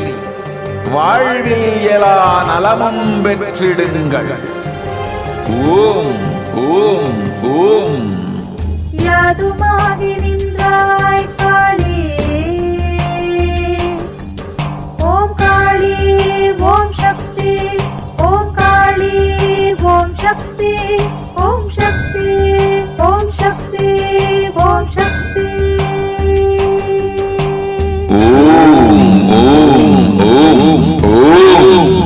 வாழ்வில் எல்லா நலமும் பெற்றிடுங்கள். ஓம் ஓம் ஓம். யாதுமாகி நின்றாய் காளி, ஓம் காளி ஓம் சக்தி, ஓம் காளி ஓம் சக்தி, ஓம் சக்தி ஓம் சக்தி ஓம் சக்தி. ஓம் ஓம் ஓம் ஓம்.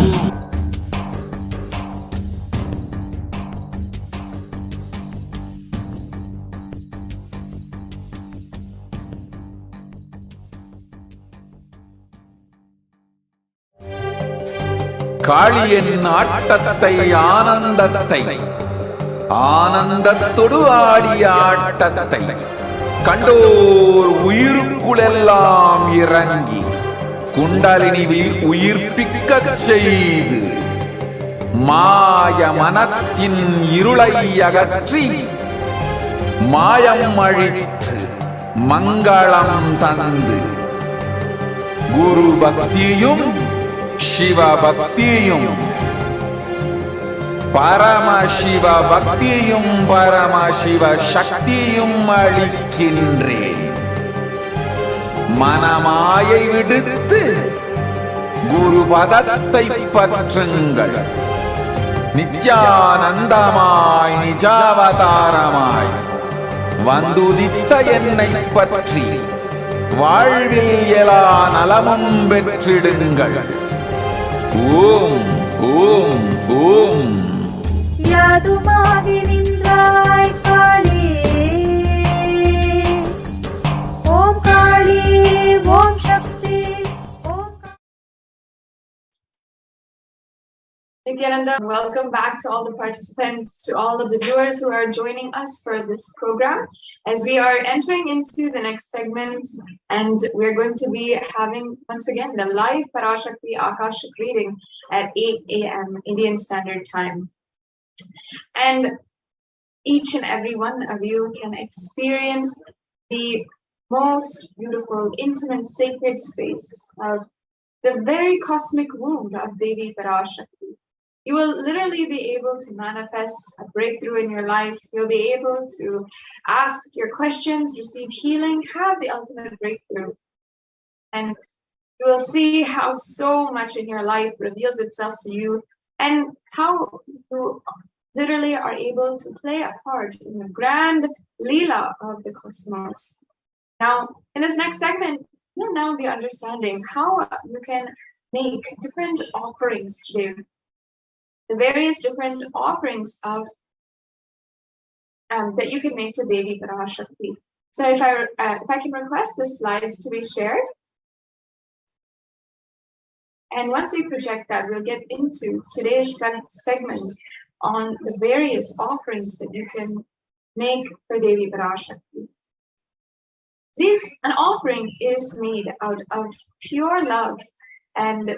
காளியின் ஆட்டத்தை ஆனந்தத்தை ஆனந்தத்தொடு ஆடிய ஆட்டத்தை கண்டோர் உயிருக்குளெல்லாம் இறங்கி குண்டலினி உயிர்ப்பிக்கச் செய்து மாய மனத்தின் இருளை அகற்றி மாயம் அழித்து மங்களம் தந்து குரு பக்தியும் சிவ பக்தியும் பரமசிவ பக்தியும் பரமசிவ சக்தியும் அளிக்கின்றேன். மனமாயை விடுத்து குரு பதத்தை பற்றுங்கள். நித்யானந்தமாய் நிஜாவதாரமாய் வந்துதித்த என்னை பற்றி வாழ்வில் எல்லா நலமும் பெற்றிடுங்கள். ஓம் ஓம் ஓம். யாதுமாகி நின்றாய் காளி, ஓம் காளி ஓம் சக்தி. Nithyananda, welcome back to all the participants, to all of the viewers who are joining us for this program. As we are entering into the next segments, and we're going to be having, once again, the live Parashakti Akashic reading at 8 a.m. Indian Standard Time. And each and every one of you can experience the most beautiful, intimate, sacred space of the very cosmic womb of Devi Parashakti. You will literally be able to manifest a breakthrough in your life. You'll be able to ask your questions, receive healing, have the ultimate breakthrough. And you will see how so much in your life reveals itself to you and how you literally are able to play a part in the grand Leela of the cosmos. Now, in this next segment, you'll now be understanding how you can make different offerings today. The various different offerings of that you can make to Devi Parashakti. So if I can request the slides to be shared, and once we project that, we'll get into today's segment on the various offerings that you can make for Devi Parashakti. An offering is made out of pure love and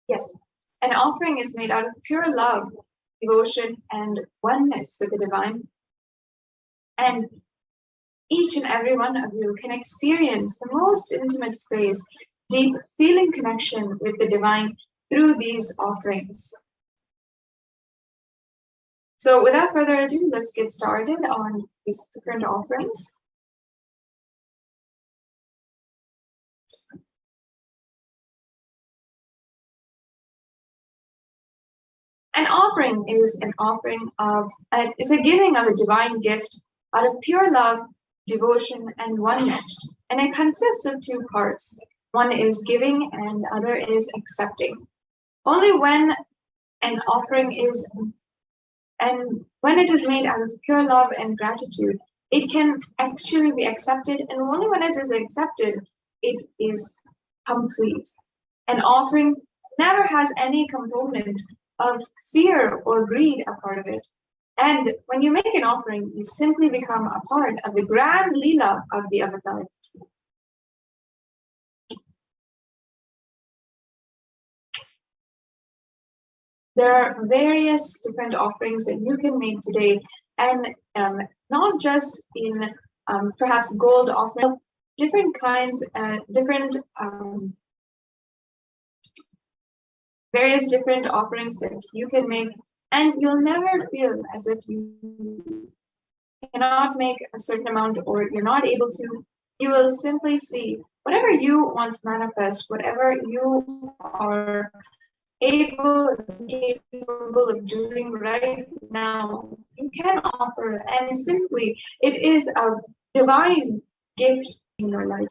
yes, an offering is made out of pure love, devotion, and oneness with the divine. And each and every one of you can experience the most intimate space, deep feeling connection with the divine through these offerings. So without further ado, let's get started on these different offerings. An offering is is a giving of a divine gift out of pure love, devotion, and oneness. And it consists of two parts. One is giving and the other is accepting. Only when an offering is, and when it is made out of pure love and gratitude, it can actually be accepted. And only when it is accepted, it is complete. An offering never has any component of fear or greed a part of it. And when you make an offering, you simply become a part of the grand Leela of the avatar. There are various different offerings that you can make today, and not just in perhaps gold offering, different kinds, various different offerings that you can make, and you'll never feel as if you cannot make a certain amount or you're not able to. You will simply see whatever you want to manifest, whatever you are capable of doing right now, you can offer, and simply it is a divine gift in your life.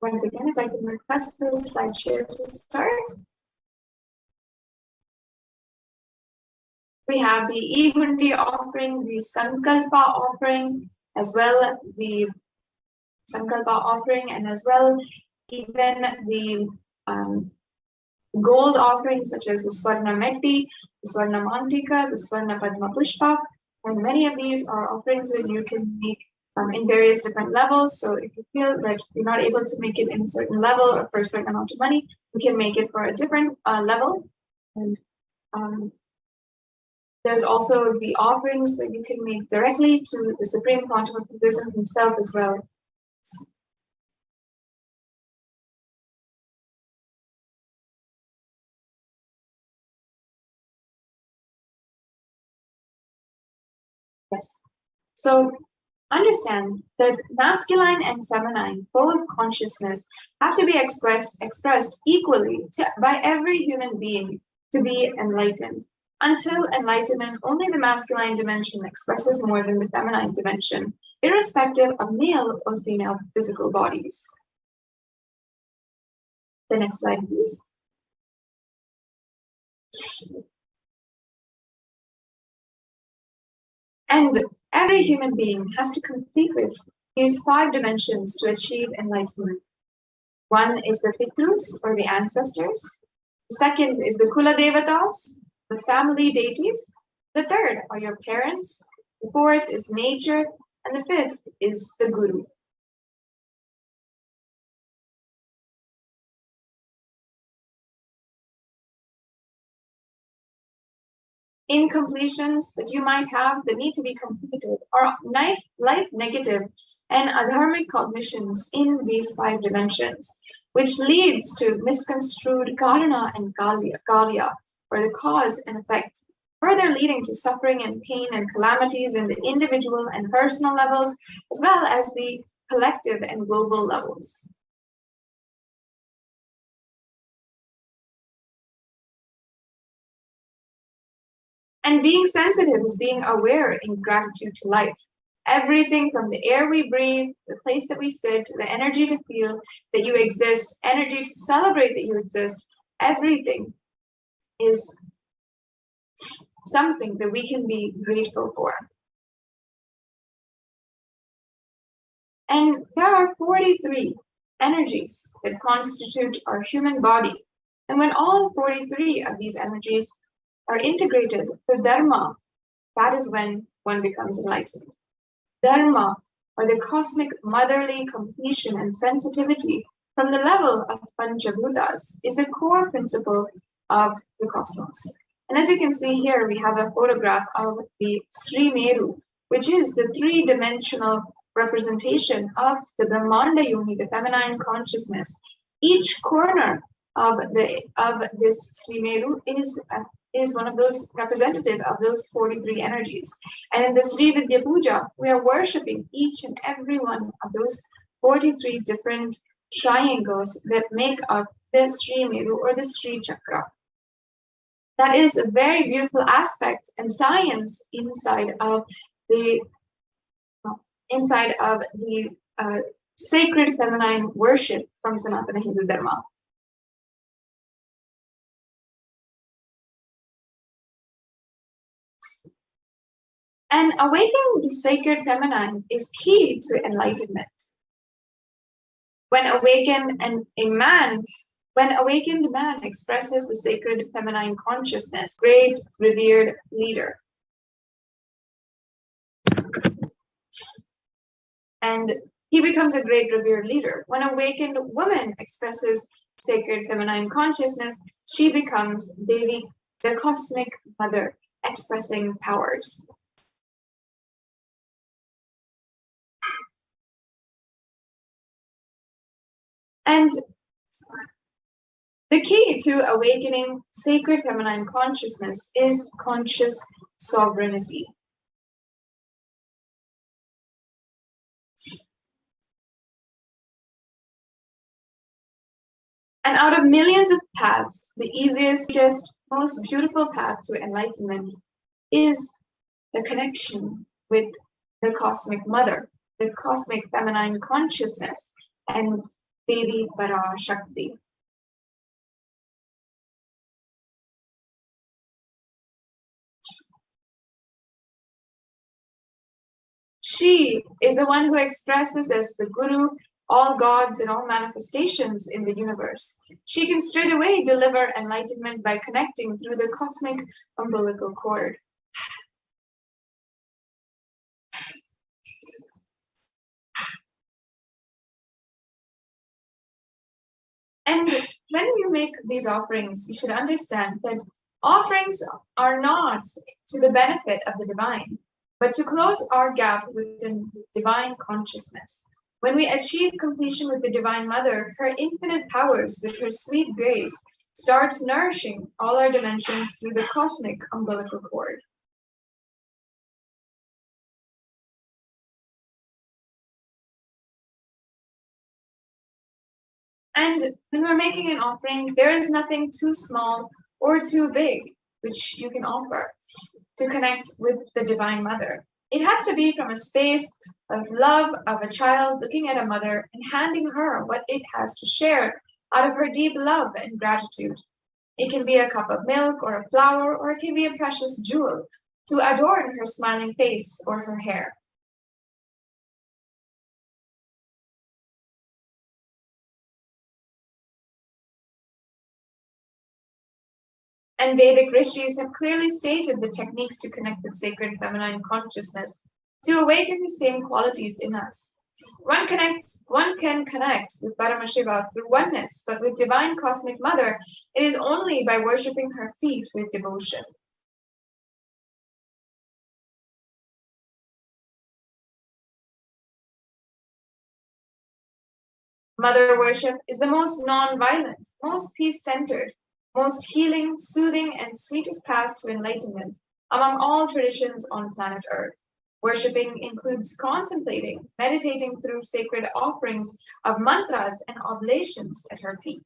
Once again, if I can request the slide share to start. We have the Igundi offering, the Sankalpa offering, as well the Sankalpa offering, and as well even the gold offerings such as the Swarna Metti, the Swarna Mantika, the Swarna Padma Pushpa, and many of these are offerings that you can make in various different levels. So if you feel that you're not able to make it in a certain level or for a certain amount of money, you can make it for a different level. And there's also the offerings that you can make directly to the Supreme Quantum of Buddhism himself as well. Yes. So Understand that masculine and feminine, both consciousness, have to be expressed equally by every human being to be enlightened. Until enlightenment, only the masculine dimension expresses more than the feminine dimension, irrespective of male or female physical bodies. The next slide, please. And every human being has to complete with these 5 dimensions to achieve enlightenment. One is the Pitrus, or the ancestors. The second is the Kula Devatas, the family deities. The third are your parents. The fourth is nature. And the fifth is the Guru. Incompletions that you might have that need to be completed are life negative and adharmic cognitions in these 5 dimensions, which leads to misconstrued karana and karya, or the cause and effect, further leading to suffering and pain and calamities in the individual and personal levels, as well as the collective and global levels. And being sensitive is being aware in gratitude to life. Everything from the air we breathe, the place that we sit, the energy to feel that you exist, energy to celebrate that you exist, everything is something that we can be grateful for. And there are 43 energies that constitute our human body. And when all 43 of these energies are integrated to Dharma, that is when one becomes enlightened. Dharma, or the cosmic motherly completion and sensitivity from the level of Panchabhutas, is the core principle of the cosmos. And as you can see here, we have a photograph of the Sri Meru, which is the 3-dimensional representation of the Brahmanda Yoni, the feminine consciousness. Each corner of this Sri Meru is one of those representative of those 43 energies. And in the Sri Vidya Puja, we are worshipping each and every one of those 43 different triangles that make up the Sri Meru or the Sri Chakra. That is a very beautiful aspect and science inside of the sacred feminine worship from Sanatana Hindu Dharma. And awakening the sacred feminine is key to enlightenment. When awakened man expresses the sacred feminine consciousness, great revered leader. And he becomes a great revered leader. When awakened woman expresses sacred feminine consciousness, she becomes Devi, the cosmic mother, expressing powers. And the key to awakening sacred feminine consciousness is conscious sovereignty. And out of millions of paths, the easiest, most beautiful path to enlightenment is the connection with the cosmic mother, the cosmic feminine consciousness, and Devi Parashakti. She is the one who expresses as the Guru all gods and all manifestations in the universe. She can straightaway deliver enlightenment by connecting through the cosmic umbilical cord. And when you make these offerings, you should understand that offerings are not to the benefit of the divine, but to close our gap within divine consciousness. When we achieve completion with the Divine Mother, her infinite powers with her sweet grace starts nourishing all our dimensions through the cosmic umbilical cord. And when we're making an offering, there is nothing too small or too big which you can offer to connect with the Divine Mother. It has to be from a space of love of a child looking at a mother and handing her what it has to share out of her deep love and gratitude. It can be a cup of milk or a flower, or it can be a precious jewel to adorn her smiling face or her hair. And Vedic rishis have clearly stated the techniques to connect with sacred feminine consciousness, to awaken the same qualities in us. One can connect with Paramashiva through oneness, but with Divine Cosmic Mother, it is only by worshipping her feet with devotion. Mother worship is the most non-violent, most peace-centered, most healing, soothing, and sweetest path to enlightenment among all traditions on planet Earth. Worshipping includes contemplating, meditating through sacred offerings of mantras and oblations at her feet.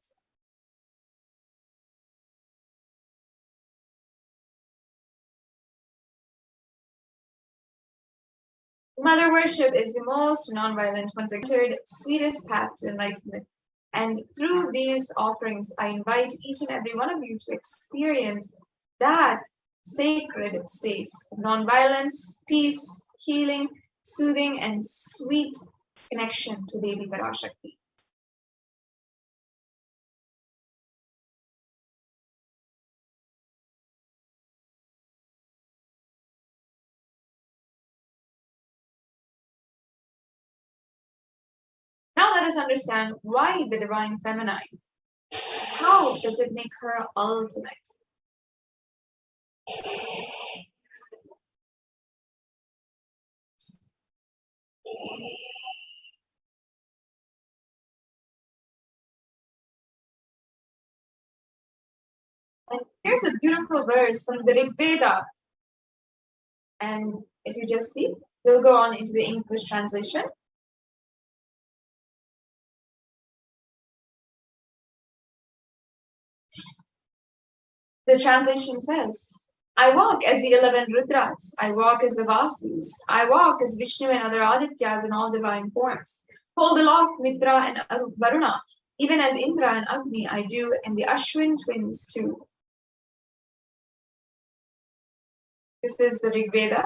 Mother worship is the most non-violent, one-centered, sweetest path to enlightenment. And through these offerings, I invite each and every one of you to experience that sacred space of non-violence, peace, healing, soothing, and sweet connection to Devi Parashakti. Now let us understand why the Divine Feminine. How does it make her ultimate? And here's a beautiful verse from the Rig Veda. And if you just see, we'll go on into the English translation. The translation says, I walk as the 11 Rudras, I walk as the Vasus, I walk as Vishnu and other Adityas in all divine forms. Hold aloft Mitra and Varuna, even as Indra and Agni I do, and the Ashwin twins too. This is the Rig Veda.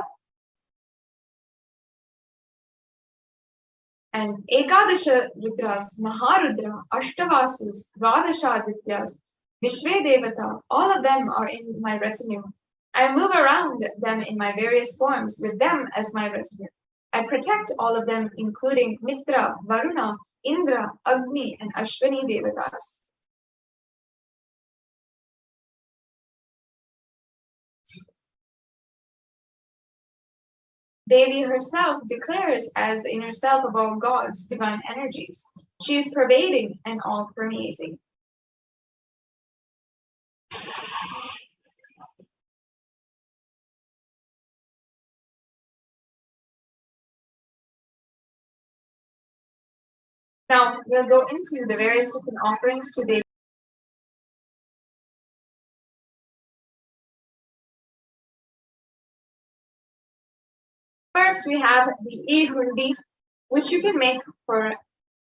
And Ekadasha Rudras, Maharudra, Ashtavasus, Dvadasha Adityas, Vishve Devata, all of them are in my retinue. I move around them in my various forms with them as my retinue. I protect all of them, including Mitra, Varuna, Indra, Agni, and Ashwini Devatas. Devi herself declares as the inner self of all gods, divine energies. She is pervading and all permeating. Now we'll go into the various different offerings to Devi. First, we have the e-hundi, which you can make for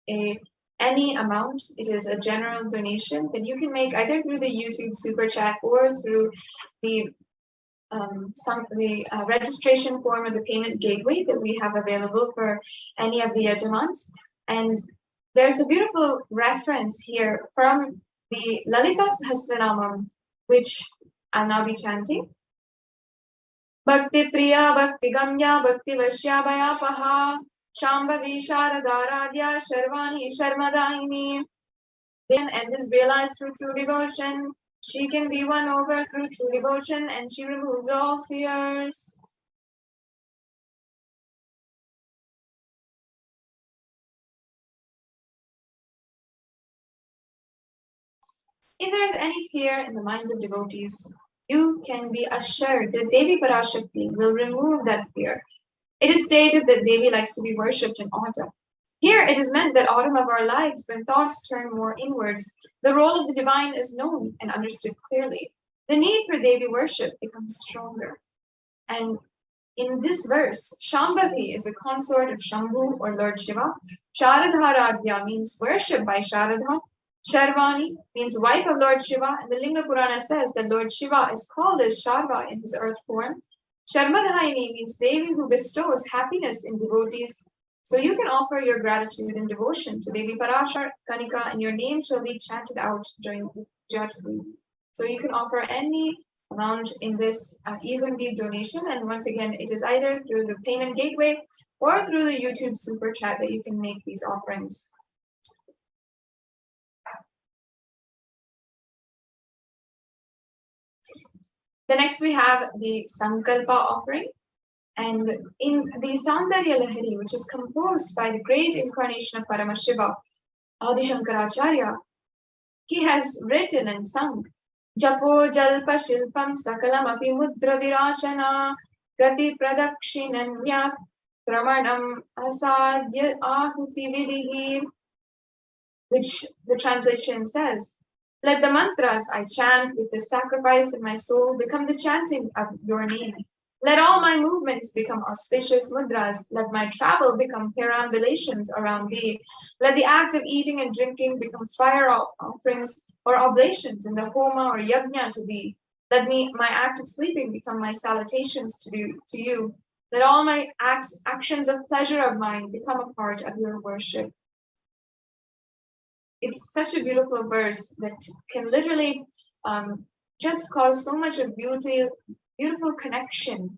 any amount. It is a general donation that you can make either through the YouTube Super Chat or through the registration form or the payment gateway that we have available for any of the yajamans. And there's a beautiful reference here from the Lalita Sahasranamam, which I'll now be chanting. Bhakti Priya, Bhakti Gamya, Bhakti Vashya Bhayapaha, Shambhavi Sharadaradya, Sharvani Sharmadaini. Then and is realized through true devotion. She can be won over through true devotion, and she removes all fears. If there is any fear in the minds of devotees, you can be assured that Devi Parashakti will remove that fear. It is stated that Devi likes to be worshipped in autumn. Here it is meant that autumn of our lives, when thoughts turn more inwards, the role of the divine is known and understood clearly. The need for Devi worship becomes stronger. And in this verse, Shambhavi is a consort of Shambhu or Lord Shiva. Sharadharadhya means worship by Sharadha. Sharvani means wife of Lord Shiva, and the Linga Purana says that Lord Shiva is called as Sharva in his earth form. Sharmadhaini means Devi who bestows happiness in devotees. So you can offer your gratitude and devotion to Devi Parashar Kanika, and your name shall be chanted out during Jataguni. So you can offer any amount in this evenly donation, and once again, it is either through the payment gateway or through the YouTube super chat that you can make these offerings. The next we have the Sankalpa offering. And in the Saundarya Lahari, which is composed by the great incarnation of Paramashiva, Adi Shankaracharya, he has written and sung Japo Jalpa Shilpam Sakalam Api Mudra Virashana Gati Pradakshinanya Pramanam Asadya Ahuti Vidihi, which the translation says, let the mantras I chant with the sacrifice of my soul become the chanting of your name. Let all my movements become auspicious mudras. Let my travel become perambulations around thee. Let the act of eating and drinking become fire offerings or oblations in the homa or yajna to thee. Let my act of sleeping become my salutations to you. Let all my actions of pleasure of mine become a part of your worship. It's such a beautiful verse that can literally just cause so much of beautiful connection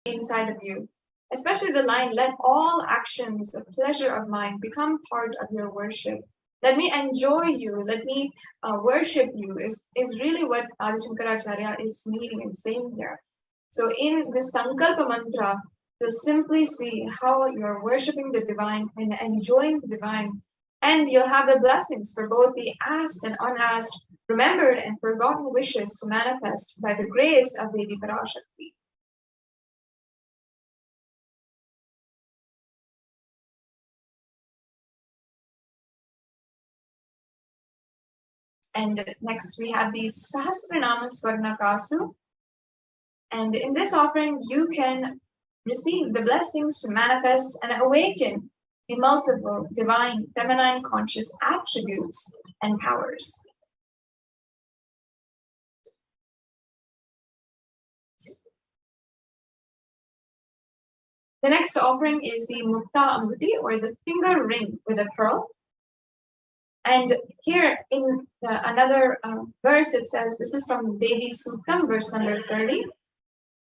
inside of you. Especially the line, let all actions of pleasure of mine become part of your worship. Let me enjoy you, let me worship you is really what Adi Shankaracharya is meaning and saying here. So in the Sankalpa mantra, you'll simply see how you're worshiping the divine and enjoying the divine. And you'll have the blessings for both the asked and unasked, remembered and forgotten wishes to manifest by the grace of Devi Parashakti. And next we have the Sahasranama Swarnakasu. And in this offering, you can receive the blessings to manifest and awaken the multiple divine feminine conscious attributes and powers. The next offering is the Mukta Amuti, or the finger ring with a pearl. And here in another verse, it says, this is from Devi Suktam, verse number 30,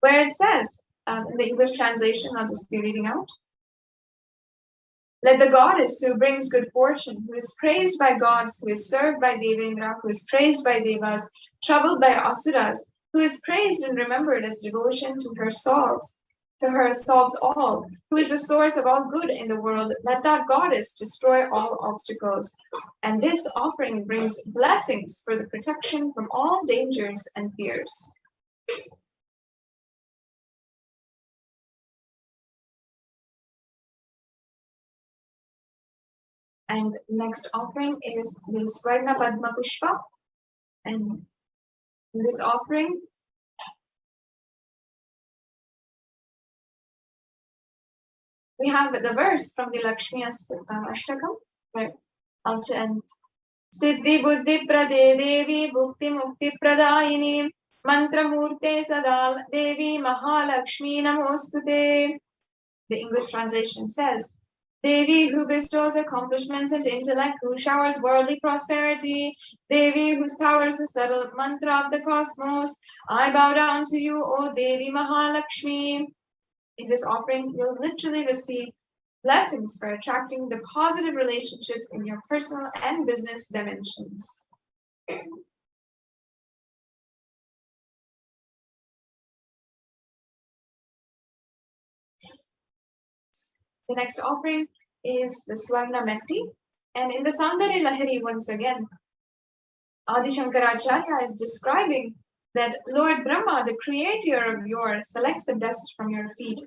where it says, in the English translation, I'll just be reading out. Let the goddess who brings good fortune, who is praised by gods, who is served by Devendra, who is praised by Devas, troubled by Asuras, who is praised and remembered as devotion to her solves all, who is the source of all good in the world, let that goddess destroy all obstacles. And this offering brings blessings for the protection from all dangers and fears. And next offering is the Swarna Padma Pushpa. And in this offering, we have the verse from the Lakshmi Ashtakam, where I'll chant Siddhi Buddhi Prade Devi Bhukti Mukti Pradayini Mantra Murte Sadal Devi Mahalakshmi Namostute. The English translation says, Devi who bestows accomplishments and intellect, who showers worldly prosperity, Devi whose power is the subtle mantra of the cosmos, I bow down to you, O Devi Mahalakshmi. In this offering, you'll literally receive blessings for attracting the positive relationships in your personal and business dimensions. The next offering is the Swarna Mekti. And in the Saundarya Lahari, once again, Adi Shankaracharya is describing that Lord Brahma, the creator of yours, selects the dust from your feet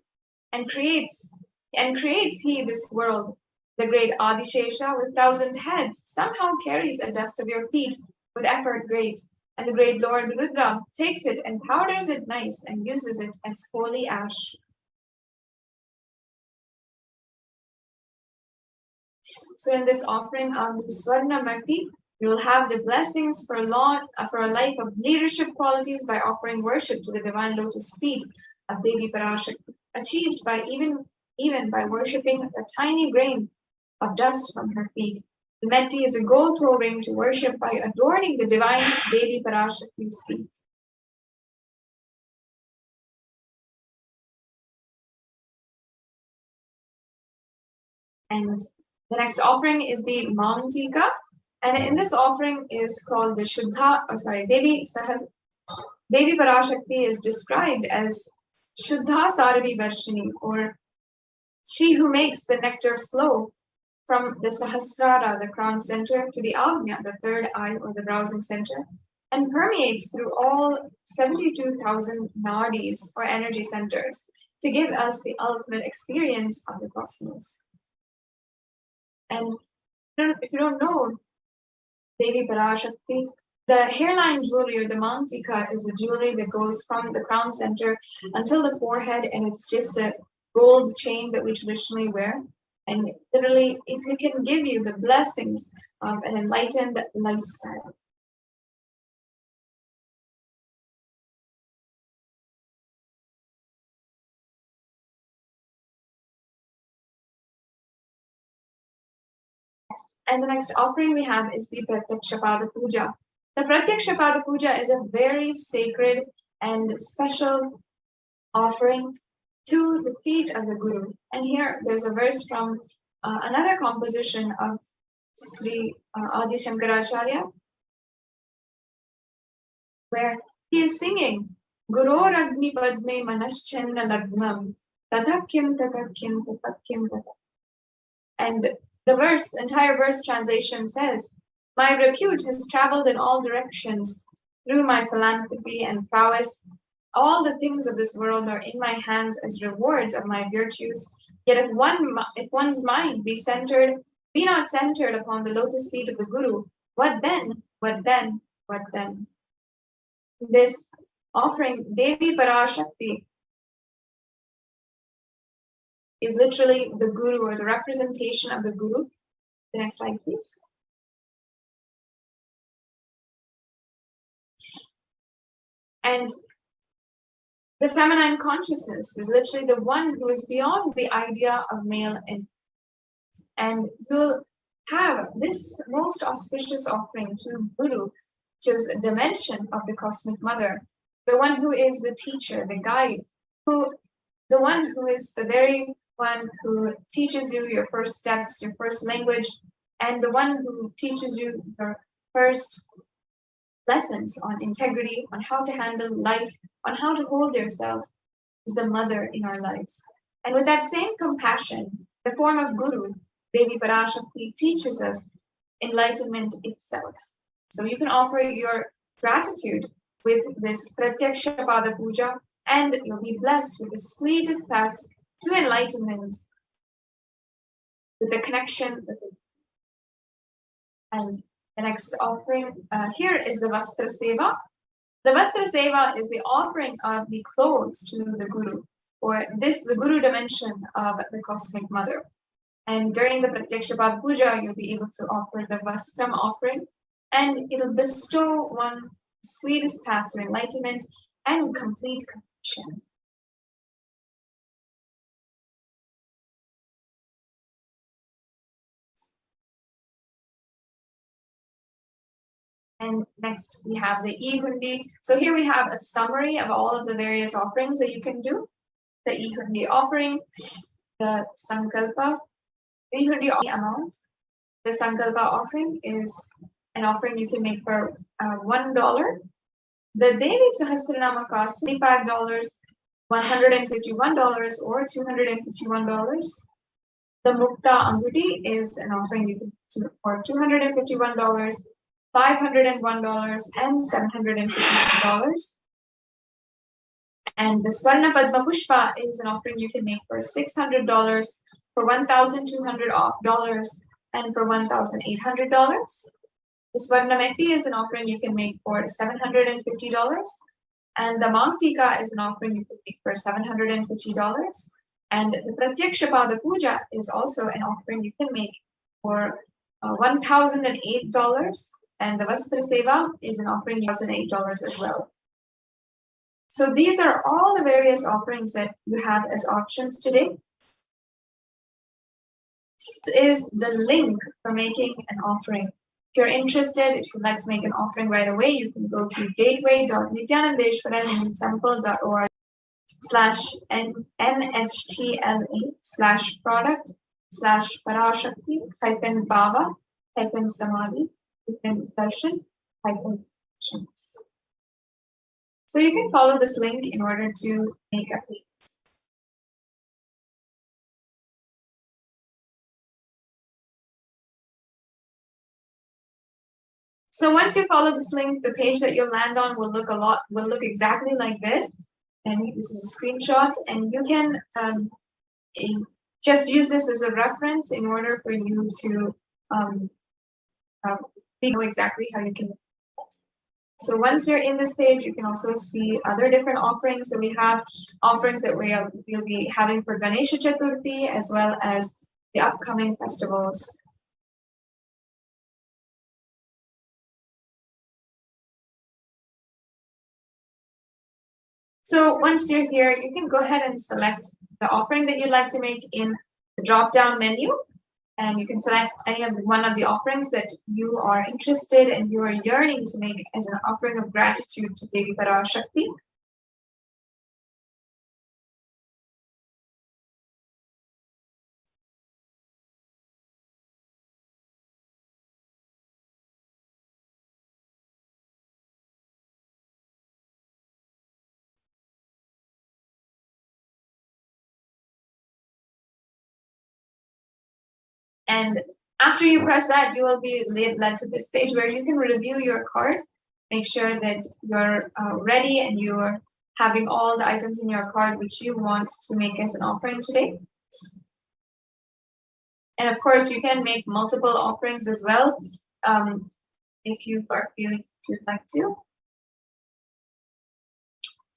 and creates he this world. The great Adishesha with 1,000 heads somehow carries a dust of your feet with effort great, and the great Lord Rudra takes it and powders it nice and uses it as holy ash. So in this offering of the Swarna Matti, you will have the blessings for a life of leadership qualities by offering worship to the divine lotus feet of Devi Parashakti, achieved by even by worshipping a tiny grain of dust from her feet. The Metti is a gold toe ring to worship by adorning the divine Devi Parashakti's feet. And the next offering is the Mantika, and in this offering is called the Devi Parashakti is described as Shuddha Sarvi Varshini, or she who makes the nectar flow from the Sahasrara, the crown center, to the Agnya, the third eye or the browsing center, and permeates through all 72,000 nadis or energy centers to give us the ultimate experience of the cosmos. And if you don't know Devi Parashakti, the hairline jewelry or the Mantika is the jewelry that goes from the crown center until the forehead, and it's just a gold chain that we traditionally wear. And literally, it can give you the blessings of an enlightened lifestyle. And the next offering we have is the Pratyakshapada Puja. The Pratyakshapada Puja is a very sacred and special offering to the feet of the Guru. And here there's a verse from another composition of Sri Adi Shankaracharya, where he is singing Guror Agni Padme Manaschenna Lagnam Tatakyam Tatakyam Tatakyam Tatakyam. And the entire verse translation says, my repute has traveled in all directions through my philanthropy and prowess. All the things of this world are in my hands as rewards of my virtues. Yet if one's mind be not centered upon the lotus feet of the Guru, what then? What then? What then? This offering, Devi Parashakti, is literally the Guru, or the representation of the Guru. The next slide, please. And the feminine consciousness is literally the one who is beyond the idea of male and you'll have this most auspicious offering to Guru, which is a dimension of the Cosmic Mother, the one who is the teacher, the guide, the one who is the very one who teaches you your first steps, your first language, and the one who teaches you your first lessons on integrity, on how to handle life, on how to hold yourself, is the mother in our lives. And with that same compassion, the form of Guru, Devi Parashakti, teaches us enlightenment itself. So you can offer your gratitude with this Pratyakshapada Puja, and you'll be blessed with the sweetest path to enlightenment, with the connection with it. And the next offering here is the Vastra Seva. The Vastra Seva is the offering of the clothes to the Guru, or the Guru dimension of the Cosmic Mother. And during the Pratyakshapada Puja, you'll be able to offer the Vastram offering, and it'll bestow one sweetest path to enlightenment and complete completion. And next we have the E-Hundi. So here we have a summary of all of the various offerings that you can do. The E-Hundi offering, the Sankalpa, the E-Hundi amount. The Sankalpa offering is an offering you can make for $1. The Devi Sahasranama costs $25, $151, or $251. The Mukta Anguti is an offering you can do for $251, $501, and $751. And the Swarna Padma Pushpa is an offering you can make for $600, for $1,200 and for $1,800. The Swarnameti is an offering you can make for $750. And the Mamtika is an offering you can make for $750. And the Pratyakshapada Puja is also an offering you can make for $1,008. And the Vastra Seva is an offering $1,008 as well. So these are all the various offerings that you have as options today. This is the link for making an offering. If you're interested, if you'd like to make an offering right away, you can go to gateway.nithyanandeshwara.product/NHTLA/product/Parashakti-Bhava-darshan-actions. So you can follow this link in order to make a payment. So once you follow this link, the page that you'll land on will look exactly like this. And this is a screenshot, and you can just use this as a reference in order for you to know exactly how you can. So once you're in this page, you can also see other different offerings that we have, offerings that we'll be having for Ganesha Chaturthi, as well as the upcoming festivals. So once you're here, you can go ahead and select the offering that you'd like to make in the drop-down menu. And you can select one of the offerings that you are interested and you are yearning to make as an offering of gratitude to Devi Parashakti. And after you press that, you will be led to this page where you can review your cart, make sure that you're ready and you're having all the items in your cart which you want to make as an offering today. And of course, you can make multiple offerings as well, if you are feeling you'd like to.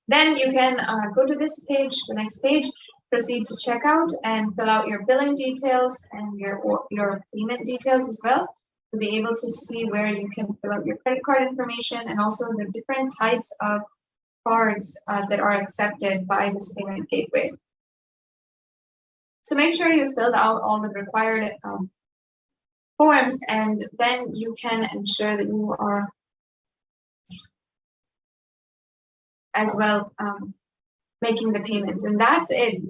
Then you can go to this page, the next page, proceed to checkout and fill out your billing details and your payment details as well, to be able to see where you can fill out your credit card information and also the different types of cards that are accepted by this payment gateway. So make sure you filled out all the required forms, and then you can ensure that you are as well making the payment. And that's it.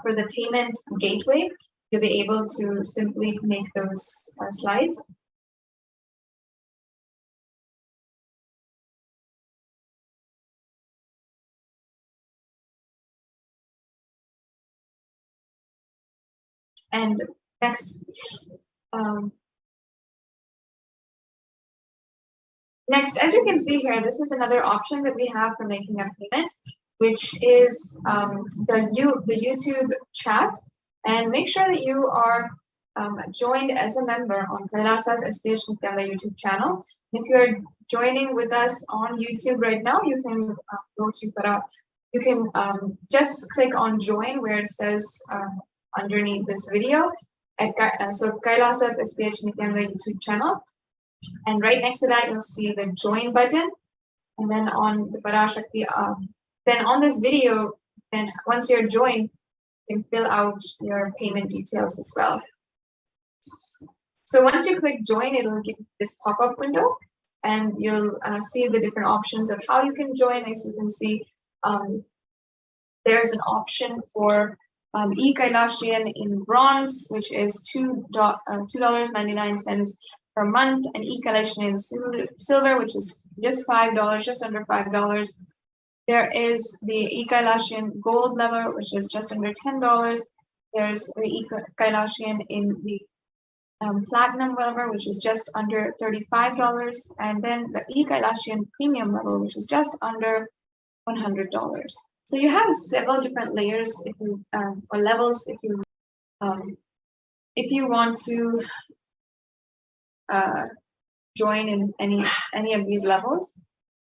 For the payment gateway, you'll be able to simply make those slides. And next, as you can see here, this is another option that we have for making a payment, which is the YouTube chat. And make sure that you are joined as a member on Kailasa's HDH Nithyananda YouTube channel. If you're joining with us on YouTube right now, you can go to you can just click on join where it says underneath this video so Kailasa's HDH Nithyananda YouTube channel, and right next to that you'll see the join button, and then on the Parashakti then on this video, and once you're joined, you can fill out your payment details as well. So once you click join, it'll give this pop-up window, and you'll see the different options of how you can join. As you can see, there's an option for e-Kailashian in bronze, which is $2.99 per month, and e-Kailashian in silver, which is just $5, just under $5. There is the e-Kailashian gold level, which is just under $10. There's the e-Kailashian in the platinum level, which is just under $35. And then the e-Kailashian premium level, which is just under $100. So you have several different layers if you or levels if you if you want to join in any of these levels,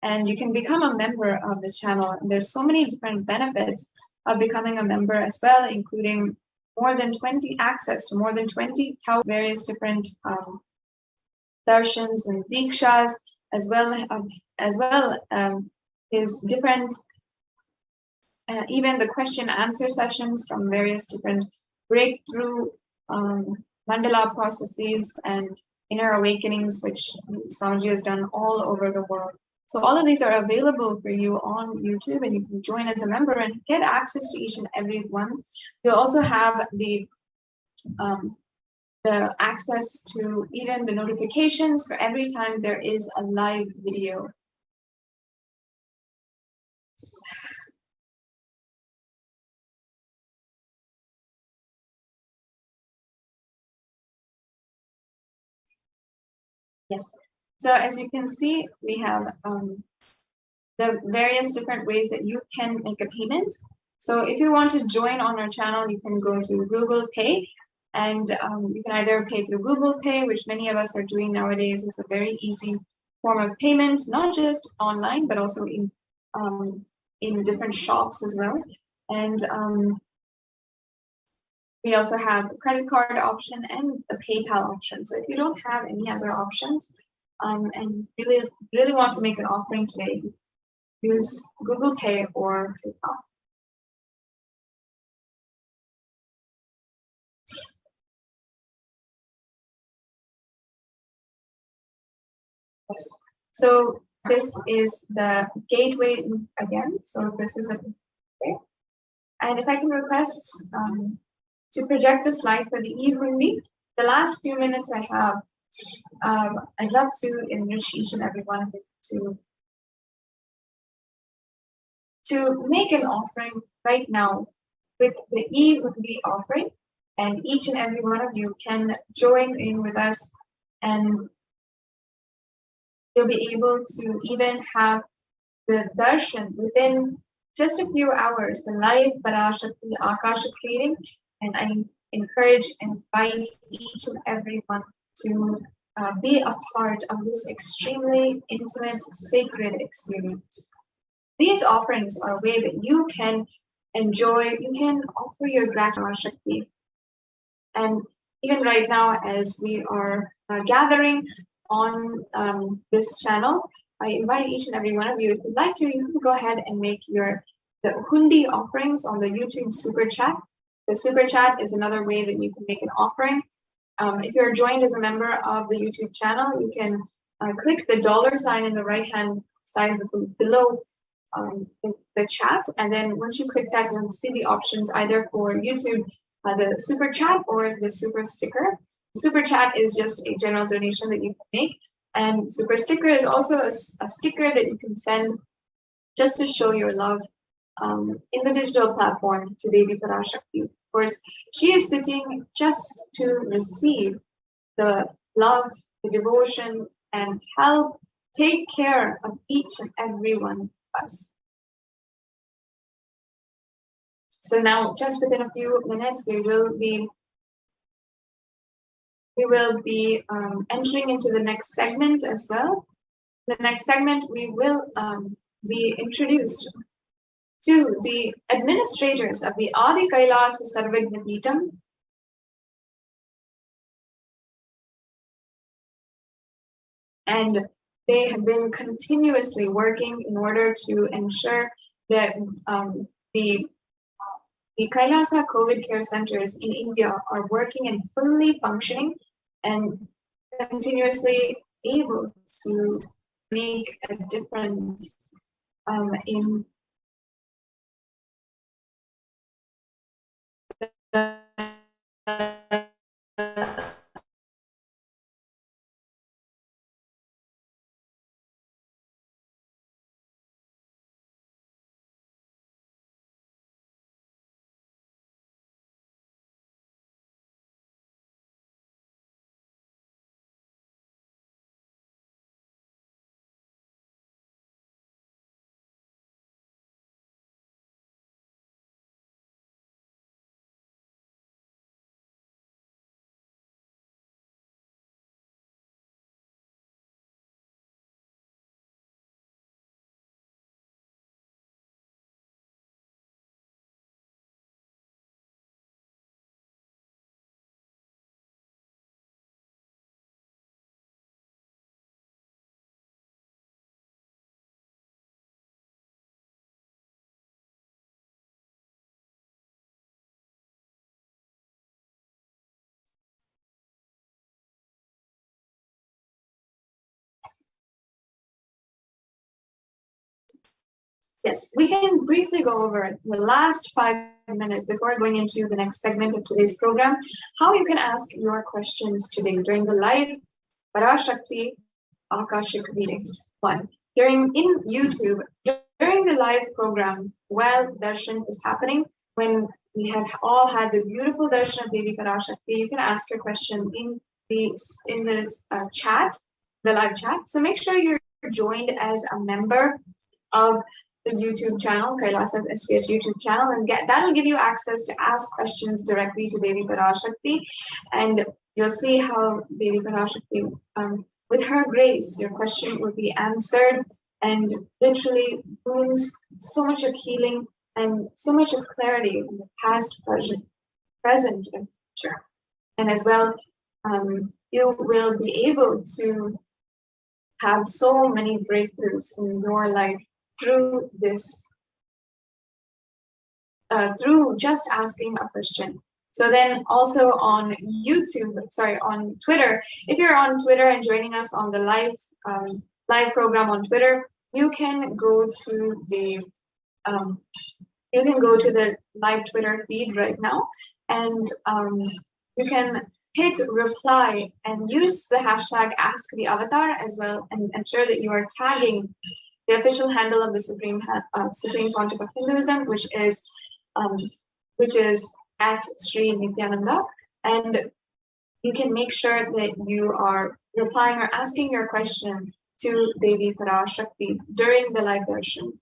and you can become a member of the channel. And there's so many different benefits of becoming a member as well, including access to more than 20,000 various different darshans and dikshas, as well is different, even the question answer sessions from various different breakthrough mandala processes and inner awakenings, which Swamiji has done all over the world. So all of these are available for you on YouTube, and you can join as a member and get access to each and every one. You'll also have the access to even the notifications for every time there is a live video. Yes. So as you can see, we have the various different ways that you can make a payment. So if you want to join on our channel, you can go to Google Pay, and you can either pay through Google Pay, which many of us are doing nowadays. It's a very easy form of payment, not just online, but also in different shops as well. And we also have the credit card option and the PayPal option. So if you don't have any other options and really want to make an offering today, use Google Pay or PayPal. Yes. So this is the gateway again. So this is okay. And if I can request to project the slide for the e-hundi, the last few minutes I have, I'd love to enrich each and every one of you to make an offering right now with the e-hundi offering, and each and every one of you can join in with us, and you'll be able to even have the darshan within just a few hours, the live Parashakti Akashic reading. And I encourage and invite each and every one to be a part of this extremely intimate, sacred experience. These offerings are a way that you can enjoy, you can offer your gratitude Shakti. And even right now, as we are gathering on this channel, I invite each and every one of you, if you'd like to, you can go ahead and make the hundi offerings on the YouTube Super Chat. The Super Chat is another way that you can make an offering. If you're joined as a member of the YouTube channel, you can click the $ in the right-hand side below the chat. And then once you click that, you'll see the options either for YouTube, the Super Chat or the Super Sticker. Super Chat is just a general donation that you can make. And Super Sticker is also a sticker that you can send just to show your love in the digital platform to Devi Parashakti. Of course, she is sitting just to receive the love, the devotion, and help take care of each and every one of us. So now, just within a few minutes, we will be entering into the next segment as well. The next segment, we will be introduced to the administrators of the Adi Kailasa Sarvagna Peetham. And they have been continuously working in order to ensure that the Kailasa COVID care centers in India are working and fully functioning and continuously able to make a difference in Yes, we can briefly go over the last 5 minutes before going into the next segment of today's program, how you can ask your questions today during the live Parashakti Akashic readings. One, in YouTube, during the live program, while darshan is happening, when we have all had the beautiful darshan of Devi Parashakti, you can ask your question in the chat, the live chat. So make sure you're joined as a member of the YouTube channel, Kailasa's SPS YouTube channel, and that'll give you access to ask questions directly to Devi Parashakti, and you'll see how Devi Parashakti, with her grace, your question will be answered, and literally brings so much of healing and so much of clarity in the past, present, and future. And as well, you will be able to have so many breakthroughs in your life through this, through just asking a question. So then also on on Twitter, if you're on Twitter and joining us on the live program on Twitter, you can go to the live Twitter feed right now, and you can hit reply and use the hashtag #AskTheAvatar as well, and ensure that you are tagging the official handle of the Supreme Pontiff of Hinduism, which is at Sri Nithyananda, and you can make sure that you are replying or asking your question to Devi Parashakti during the live darshan.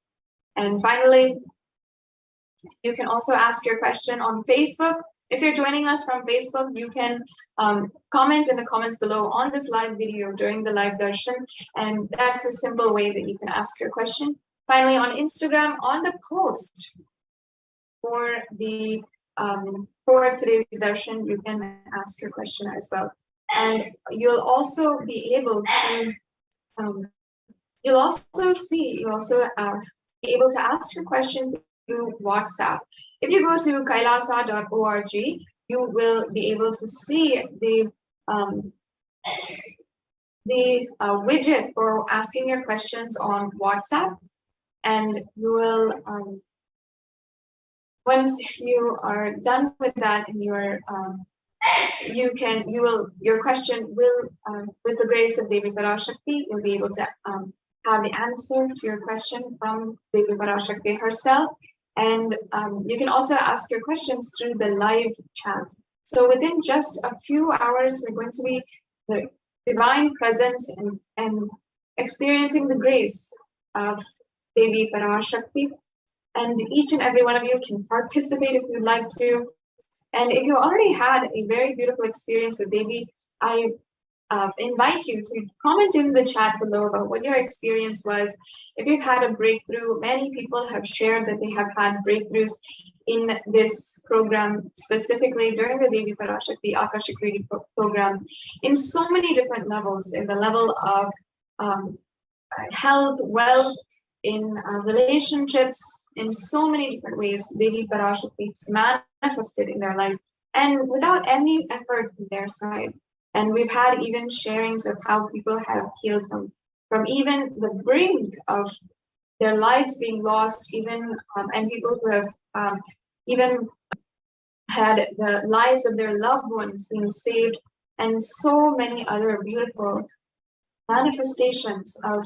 And finally, you can also ask your question on Facebook. If you're joining us from Facebook, you can comment in the comments below on this live video during the live darshan, and that's a simple way that you can ask your question. Finally, on Instagram, on the post for today's darshan, you can ask your question as well. And you'll also be able to be able to ask your question through WhatsApp. If you go to kailasa.org, you will be able to see the widget for asking your questions on WhatsApp, and you will once you are done with that, and your question will, with the grace of Devi Parashakti, you'll be able to have the answer to your question from Devi Parashakti herself. And you can also ask your questions through the live chat. So within just a few hours, we're going to be the divine presence and experiencing the grace of Devi Parashakti. And each and every one of you can participate if you'd like to. And if you already had a very beautiful experience with Devi, I invite you to comment in the chat below about what your experience was. If you've had a breakthrough, many people have shared that they have had breakthroughs in this program, specifically during the Devi Parashakti Akashic reading program, in so many different levels, in the level of health, wealth, in relationships, in so many different ways. Devi Parashakti manifested in their life, and without any effort from their side. And we've had even sharings of how people have healed from even the brink of their lives being lost, even and people who have even had the lives of their loved ones being saved, and so many other beautiful manifestations of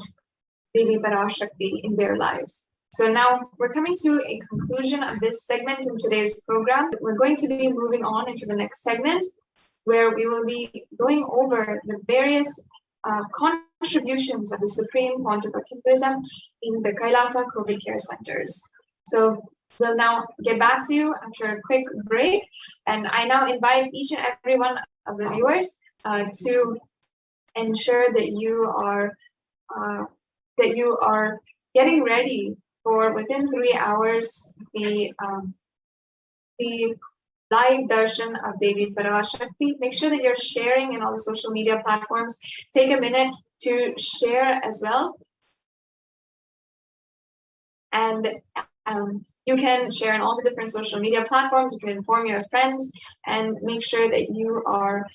Devi Parashakti in their lives. So now we're coming to a conclusion of this segment in today's program. We're going to be moving on into the next segment, where we will be going over the various contributions of the Supreme Pontiff of Hinduism in the Kailasa COVID care centers. So we'll now get back to you after a quick break, and I now invite each and every one of the viewers to ensure that you are getting ready for within 3 hours the live darshan of Devi Parashakti. Make sure that you're sharing in all the social media platforms. Take a minute to share as well. And you can share in all the different social media platforms. You can inform your friends, and make sure that you are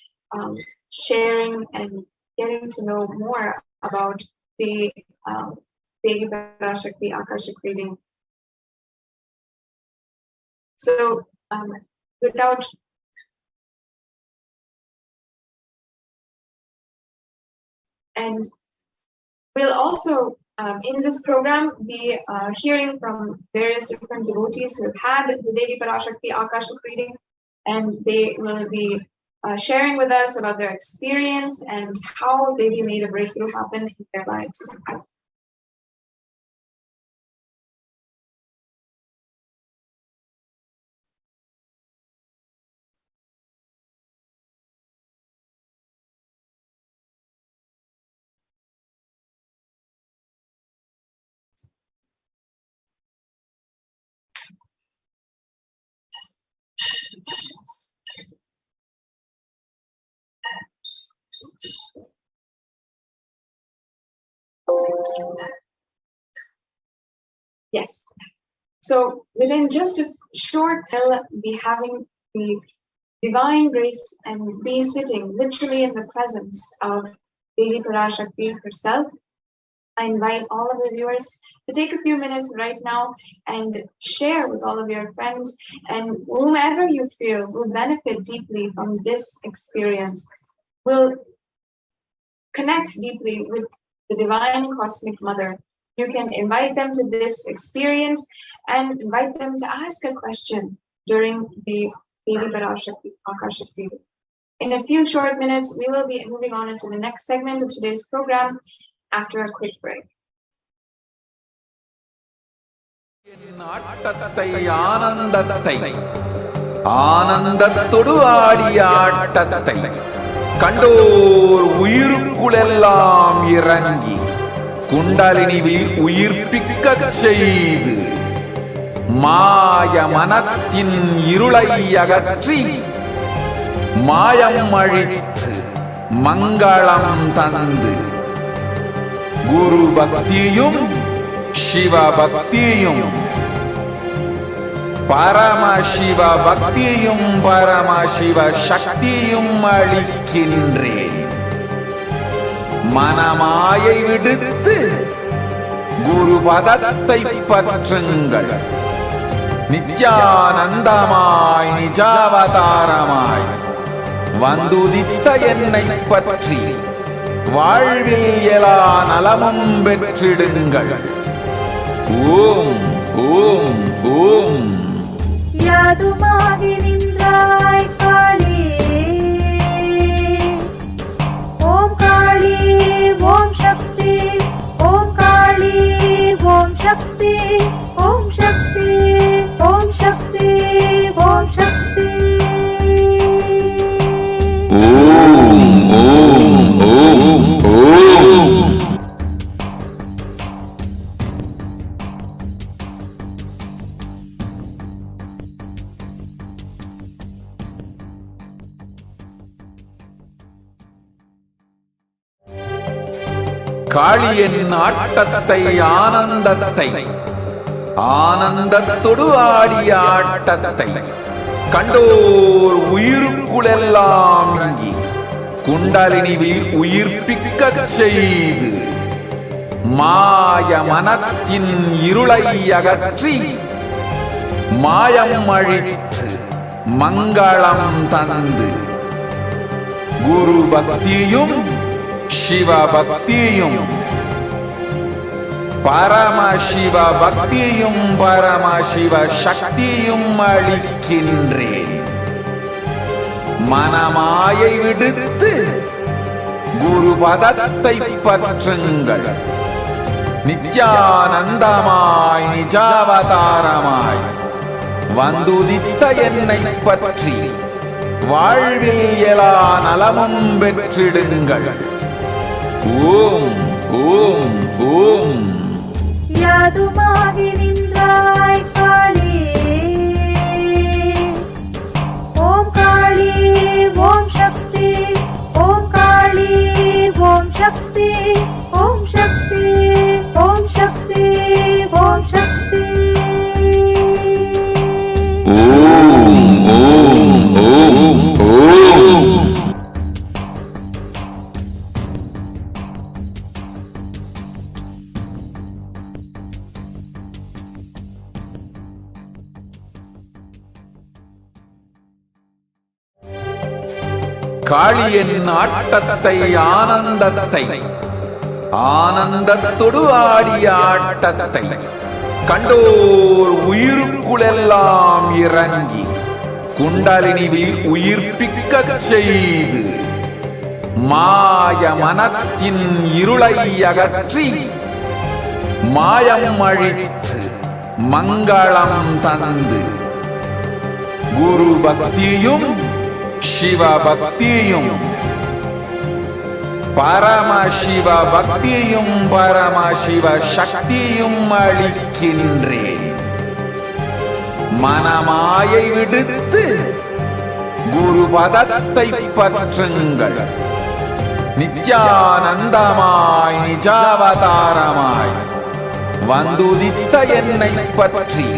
sharing and getting to know more about the Devi Parashakti Akashic reading So without and we'll also in this program be hearing from various different devotees who have had the Devi Parashakti Akashic reading, and they will be sharing with us about their experience and how Devi made a breakthrough happen in their lives. Yes. So within just a short, we'll be having the divine grace and be sitting literally in the presence of Devi Parashakti herself. I invite all of the viewers to take a few minutes right now and share with all of your friends and whomever you feel will benefit deeply from this experience, will connect deeply with the divine cosmic mother. You can invite them to this experience and invite them to ask a question during the Devi Parashakti Akashic reading. In a few short minutes, we will be moving on into the next segment of today's program after a quick break. ஆனந்தத்தை ஆனந்தத்தொடு ஆடிய ஆட்டத்தை கண்டோர் உயிருக்குளெல்லாம் இறங்கி குண்டலினிவில் உயிர்ப்பிக்கச் செய்து மாய மனத்தின் இருளை அகற்றி மாயம் அழித்து மங்களம் தந்து குரு பக்தியும் சிவ பக்தியும் பரமசிவ பக்தியும் பரமசிவ சக்தியும் அளிக்கின்றேன். மனமாயை விடுத்து குரு பதத்தை பற்றுங்கள். நித்யானந்தமாய் நிஜாவதாரமாய் வந்துதித்த என்னை பற்றி வாழ்வில் எல்லா நலமும் பெற்றிடுங்கள். ஓம் ஓம் ஓம். யாதுமாகி நின்றாய் காளி, ஓம் காளி ஓம் சக்தி, ஓம் காளி ஓம் சக்தி, ஓம் சக்தி ஓம் சக்தி ஓம் சக்தி. ஓம் ஓம் ஓம் ஓம். காளியின் ஆட்டத்தை ஆனந்தத்தை ஆனந்தத்தொடு ஆடிய ஆட்டத்தை கண்டோர் உயிருக்குளெல்லாம் இறங்கி குண்டலினிவில் உயிர்ப்பிக்கச் செய்து மாய மனத்தின் இருளை அகற்றி மாயம் அழித்து மங்களம் தந்து குரு பக்தியும் சிவ பக்தியும் பரமசிவ பக்தியும் பரமசிவ சக்தியும் அளிக்கின்றேன். மனமாயை விடுத்து குரு பதத்தை பற்றுங்கள். நித்யானந்தமாய் நிஜாவதாரமாய் வந்துதித்த என்னை பற்றி வாழ்வில் எல்லா நலமும் பெற்றிடுங்கள். ஓம் ஓம் ஓம். யாதுமாகி நின்றாய் காளி, ஓம் காளி ஓம் சக்தி, ஓம் காளி ஓம் சக்தி, ஓம் சக்தி ஓம் சக்தி ஓம் சக்தி. ஓம் ஓம் ஓம் ஓம். காளியின் ஆட்டத்தை ஆனந்தத்தை ஆனந்தத்தொடு ஆடிய ஆட்டத்தை கண்டோர் உயிருக்குளெல்லாம் இறங்கி குண்டலினி உயிர்ப்பிக்கச் செய்து மாய மனத்தின் இருளை அகற்றி மாயம் அழித்து மங்களம் தந்து குரு பக்தியும் சிவ பக்தியும் பரமசிவ பக்தியும் பரமசிவ சக்தியும் அளிக்கின்றேன். மனமாயை விடுத்து குரு பதத்தை பற்றுங்கள். நித்யானந்தமாய் நிஜாவதாரமாய் வந்துதித்த என்னை பற்றி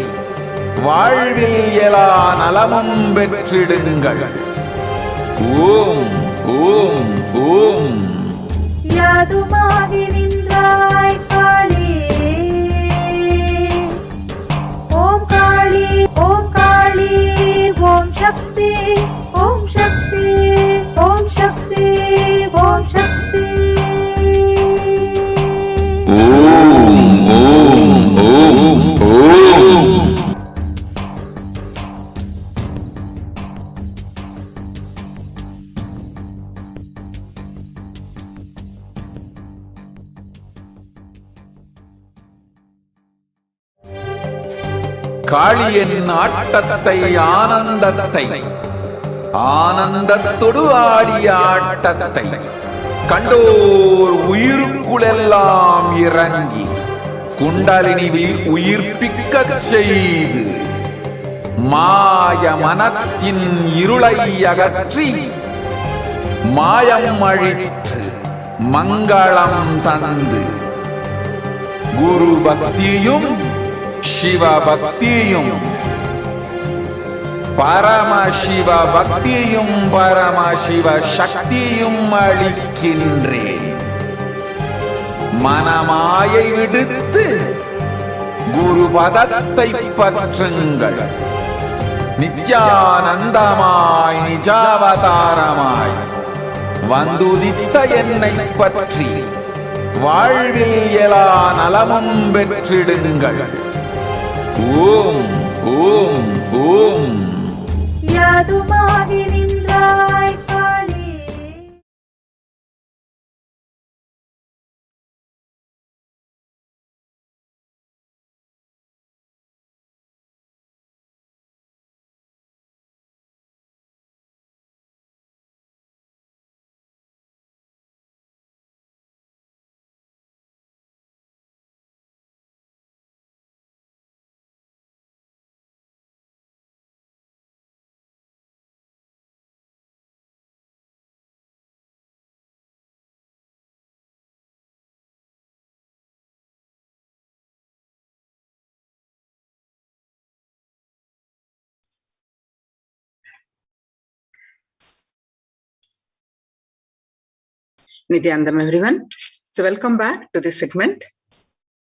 வாழ்வில் எலா நலமும் பெற்றிடுங்கள். ஓம் ஓம் ஓம். யாதுமாகி நின்றாய் காளி, ஓம் காளி, ஓம் காளி, ஓம் சக்தி, ஓம் சக்தி, ஓம் சக்தி, ஓம் சக்தி. ஓம் ஓம் ஓம் ஓம். காளியின் ஆட்டத்தை ஆனந்தத்தை ஆனந்தத்தொடு ஆடிய ஆட்டத்தை கண்டோர் உயிருக்குளெல்லாம் இறங்கி குண்டலினி உயிர்ப்பிக்கச் செய்து மாய மனத்தின் இருளை அகற்றி மாயம் அழித்து மங்களம் தந்து குரு பக்தியும் சிவ பக்தியும் பரமசிவ பக்தியும் பரமசிவ சக்தியும் அளிக்கின்றேன். மனமாயை விடுத்து குரு பதத்தை பற்றுங்கள். நித்யானந்தமாய் நிஜாவதாரமாய் வந்துதித்த என்னை பற்றி வாழ்வில் எலா நலமும் பெற்றிடுங்கள். ஓம் ஓம் ஓம். யாதுமாகி நின்றாய் காளி. Nithyanandam everyone. So welcome back to this segment,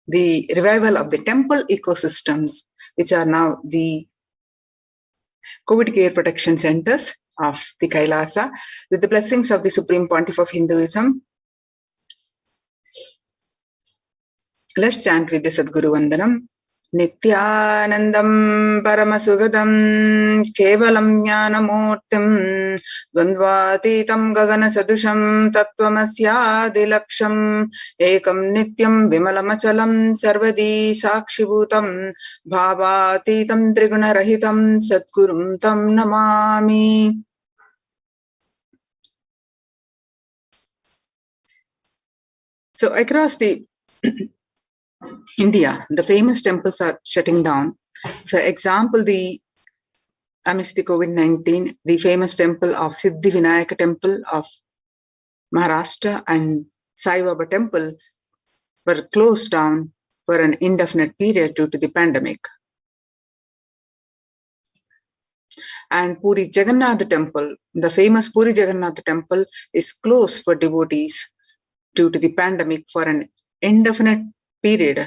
the revival of the temple ecosystems, which are now the COVID care protection centers of the Kailasa, with the blessings of the Supreme Pontiff of Hinduism. Let's chant with the Sadguru Vandanam. Nithyanandam Paramashivoham Kevalam Jnanamurtim Dvandvatitam Gagana Sadusham Tattvamasyaadilaksham Ekam Nityam Vimalamachalam Sarvadi Sakshibhutam Bhavatitam Trigunarahitam Sadgurum Tam Namami. So across the India, the famous temples are shutting down. For example, amidst the COVID-19, the famous temple of Siddhi Vinayaka temple of Maharashtra and Sai Baba temple were closed down for an indefinite period due to the pandemic. And Puri Jagannath temple, the famous Puri Jagannath temple, is closed for devotees due to the pandemic for an indefinite period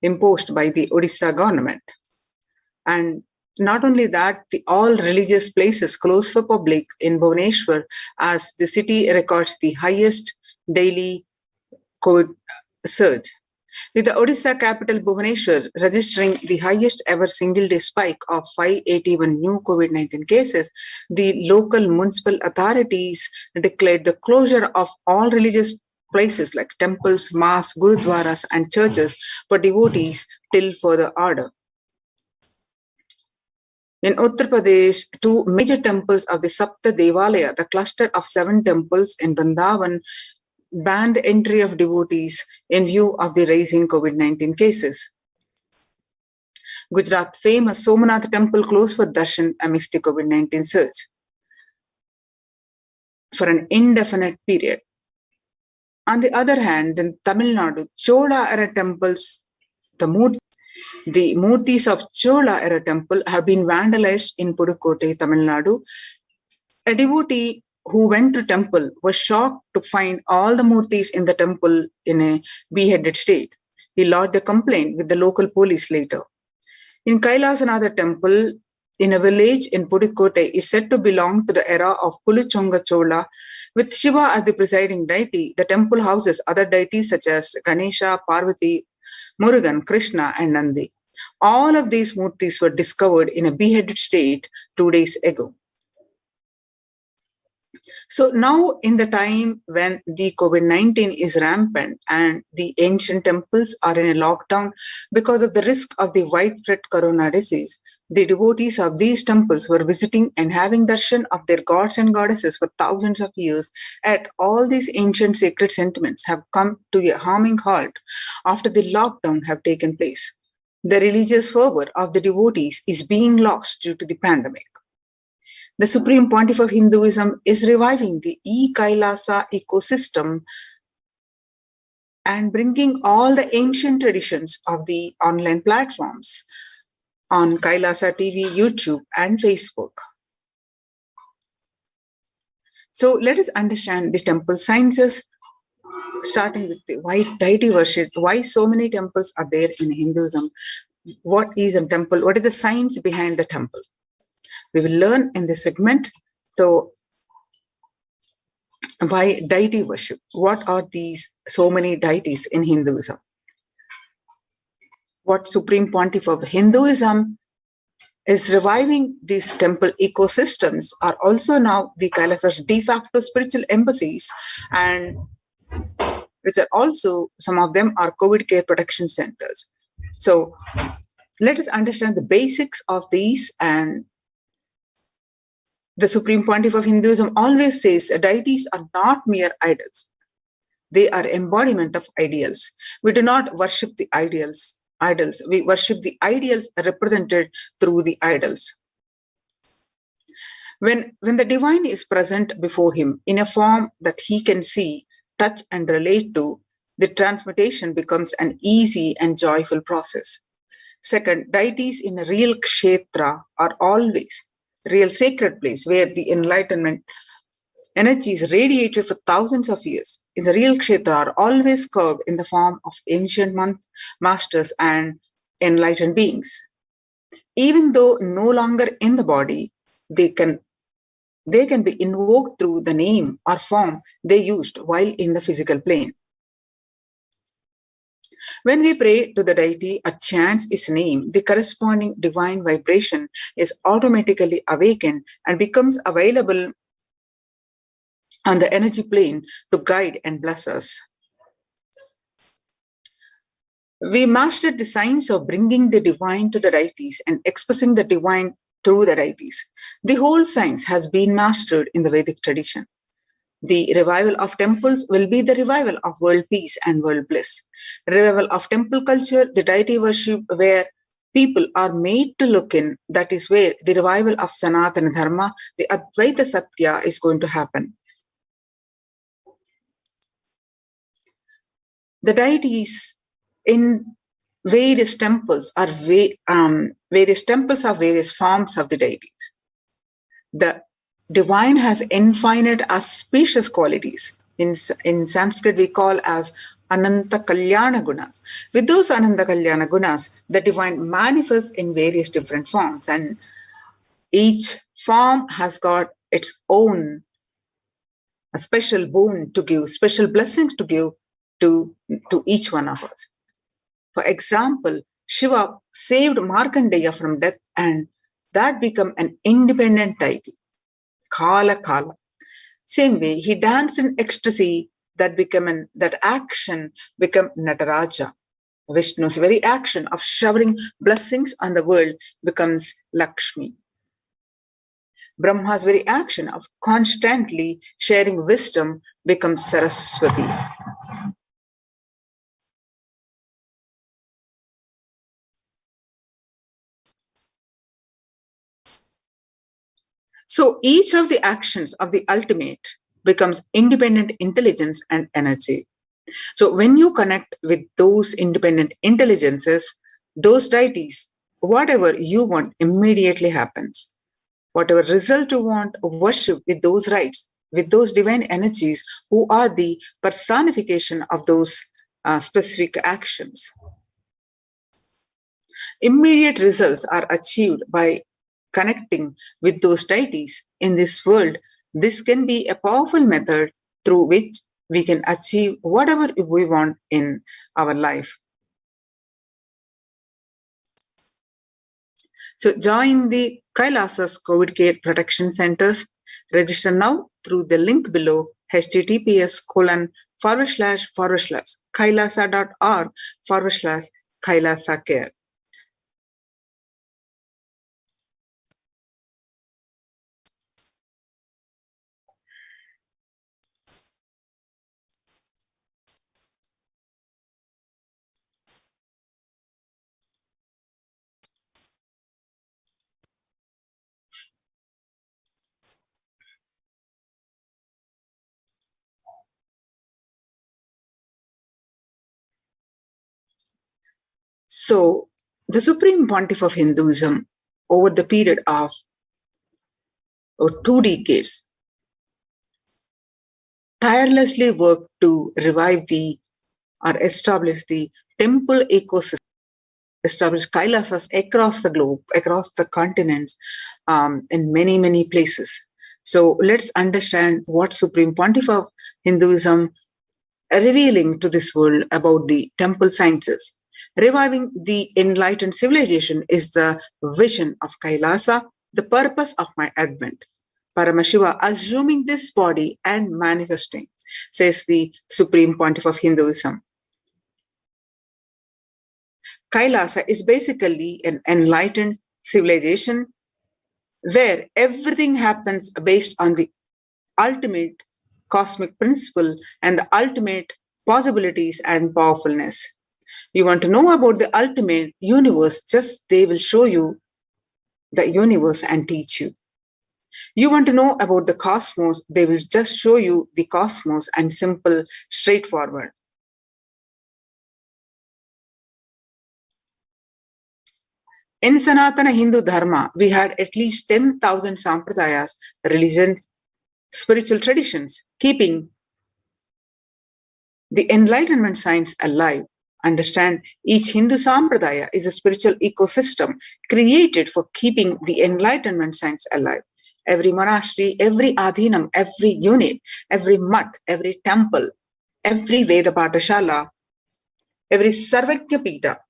imposed by the Odisha government. And not only that, all religious places closed for public in Bhubaneswar, as the city records the highest daily COVID surge, with the Odisha capital Bhubaneswar registering the highest ever single-day spike of 581 new COVID-19 cases. The local municipal authorities declared the closure of all religious places like temples, mosques, gurudwaras, and churches for devotees till further order. In Uttar Pradesh, 2 major temples of the Sapta Devalaya, the cluster of 7 temples in Vrindavan, banned the entry of devotees in view of the rising COVID-19 cases. Gujarat famous Somanath temple closed for darshan amidst the COVID-19 surge for an indefinite period. On the other hand, in Tamil Nadu, Chola era temples, the murtis of Chola era temple have been vandalized in Pudukkottai, Tamil Nadu. A devotee who went to temple was shocked to find all the murtis in the temple in a beheaded state. He lodged a complaint with the local police later. In Kailasanatha temple, in a village in Pudukkottai, is said to belong to the era of Puluchonga Chola. With Shiva as the presiding deity, the temple houses other deities such as Ganesha, Parvati, Murugan, Krishna, and Nandi. All of these murtis were discovered in a beheaded state 2 days ago. So now, in the time when the COVID-19 is rampant and the ancient temples are in a lockdown because of the risk of the widespread corona disease, the devotees of these temples were visiting and having darshan of their gods and goddesses for thousands of years. Yet all these ancient sacred sentiments have come to a harming halt after the lockdown have taken place. The religious fervor of the devotees is being lost due to the pandemic. The Supreme Pontiff of Hinduism is reviving the e-Kailasa ecosystem and bringing all the ancient traditions of the online platforms on Kailasa TV, YouTube, and Facebook. So let us understand the temple sciences, starting with the why deity worship, why so many temples are there in Hinduism, what is a temple, what is the science behind the temple. We will learn in this segment. So why deity worship? What are these so many deities in Hinduism? What Supreme Pontiff of Hinduism is reviving these temple ecosystems are also now the Kailasa's de facto spiritual embassies, and which are also, some of them are COVID care protection centers. So let us understand the basics of these. And the Supreme Pontiff of Hinduism always says deities are not mere idols. They are embodiment of ideals. We do not worship the idols. We worship the ideals represented through the idols. When the divine is present before him in a form that he can see, touch, and relate to, the transmutation becomes an easy and joyful process. Second, deities in a real kshetra are always real sacred place where the enlightenment energies radiated for thousands of years in the real kshetra are always curved in the form of ancient masters and enlightened beings. Even though no longer in the body, they can be invoked through the name or form they used while in the physical plane. When we pray to the deity or chant his name, the corresponding divine vibration is automatically awakened and becomes available on the energy plane to guide and bless us. We mastered the science of bringing the divine to the deities and expressing the divine through the deities. The whole science has been mastered in the Vedic tradition. The revival of temples will be the revival of world peace and world bliss. Revival of temple culture, the deity worship where people are made to look in, that is where the revival of Sanatana Dharma, the Advaita Satya, is going to happen. The deities in various temples are various forms of the deities. The divine has infinite auspicious qualities. In Sanskrit, we call as Ananta Kalyana Gunas. With those Ananta Kalyana Gunas, the divine manifests in various different forms, and each form has got its own a special boon to give, special blessings to give to each one of us. For example, Shiva saved Markandeya from death, and that became an independent deity, Kala Kala. Same way, he danced in ecstasy, that action became Nataraja. Vishnu's very action of showering blessings on the world becomes Lakshmi. Brahma's very action of constantly sharing wisdom becomes Saraswati. So each of the actions of the ultimate becomes independent intelligence and energy. So when you connect with those independent intelligences, those deities, whatever you want immediately happens. Whatever result you want, worship with those rights, with those divine energies who are the personification of those specific actions. Immediate results are achieved by connecting with those deities in this world. This can be a powerful method through which we can achieve whatever we want in our life. So join the Kailasa's COVID care protection centers. Register now through the link below, https://kailasa.org/Kailasa care. So, the Supreme Pontiff of Hinduism, over the period of 2 decades, tirelessly worked to revive or establish the temple ecosystem, establish Kailasas across the globe, across the continents, in many, many places. So let's understand what Supreme Pontiff of Hinduism revealing to this world about the temple sciences. Reviving the enlightened civilization is the vision of Kailasa, the purpose of my advent. Paramashiva assuming this body and manifesting, says the Supreme Pontiff of Hinduism. Kailasa is basically an enlightened civilization where everything happens based on the ultimate cosmic principle and the ultimate possibilities and powerfulness. You want to know about the ultimate universe, just they will show you the universe and teach you. You want to know about the cosmos, they will just show you the cosmos and simple, straightforward. In Sanatana Hindu Dharma, we had at least 10,000 sampradayas, religions, spiritual traditions, keeping the enlightenment science alive. Understand, each Hindu sampradaya is a spiritual ecosystem created for keeping the enlightenment science alive. Every monastery, every adhinam, every unit, every mutt, every temple, every Veda Patashala, every Sarvajna Pita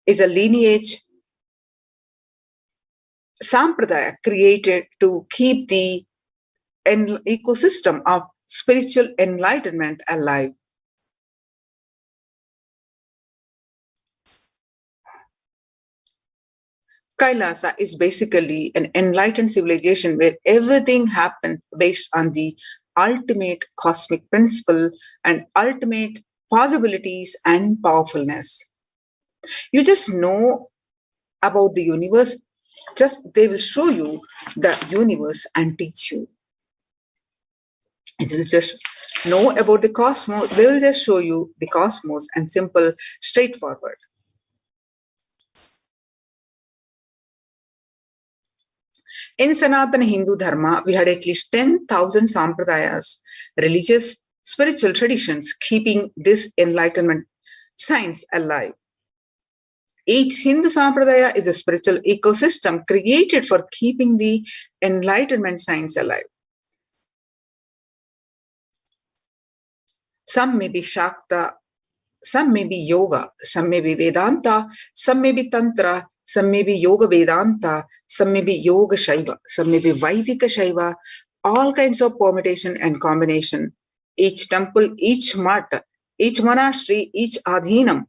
is a lineage sampradaya created to keep the ecosystem of spiritual enlightenment alive. Kailasa is basically an enlightened civilization where everything happens based on the ultimate cosmic principle and ultimate possibilities and powerfulness. You just know about the universe, just they will show you the universe and teach you. And you just know about the cosmos, they will just show you the cosmos and simple, straightforward. In Sanatana Hindu Dharma, we had at least 10,000 sampradayas, religious spiritual traditions keeping this enlightenment science alive. Each Hindu Sampradaya is a spiritual ecosystem created for keeping the enlightenment science alive. Some may be Shakta, some may be Yoga, some may be Vedanta, some may be Tantra, some may be Yoga Vedanta, some may be Yoga Shaiva, some may be Vaidika Shaiva, all kinds of permutation and combination. Each temple, each math, each monastery, each adhinam,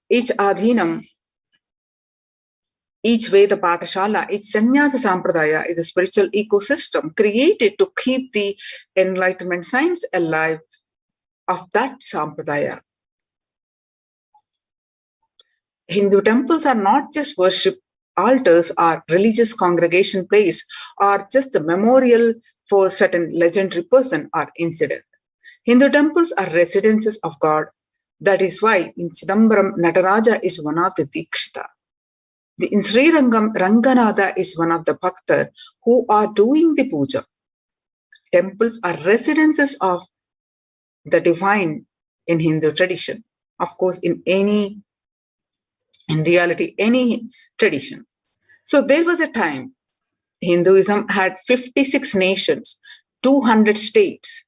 each Veda Patashala, each Sannyasa Sampradaya is a spiritual ecosystem created to keep the enlightenment science alive of that Sampradaya. Hindu temples are not just worship altars or religious congregation place or just a memorial for a certain legendary person or incident. Hindu temples are residences of God. That is why in Chidambaram, Nataraja is one of the Dikshita. In Srirangam, Ranganatha is one of the Bhaktar who are doing the puja. Temples are residences of the divine in Hindu tradition. Of course, in reality, any tradition. So there was a time Hinduism had 56 nations, 200 states,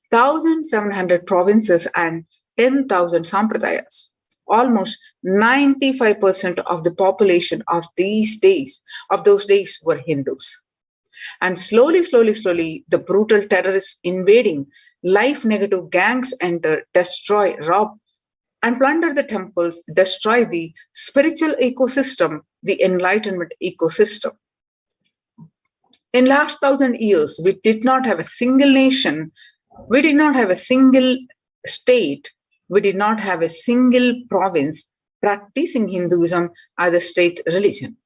1,700 provinces and 10,000 sampradayas. Almost 95% of the population of those days were Hindus. And slowly, the brutal terrorists invading, life-negative gangs enter, destroy, rob, and plunder the temples, destroy the spiritual ecosystem, the enlightenment ecosystem. In last 1,000 years, we did not have a single nation, we did not have a single state, we did not have a single province practicing Hinduism as a state religion.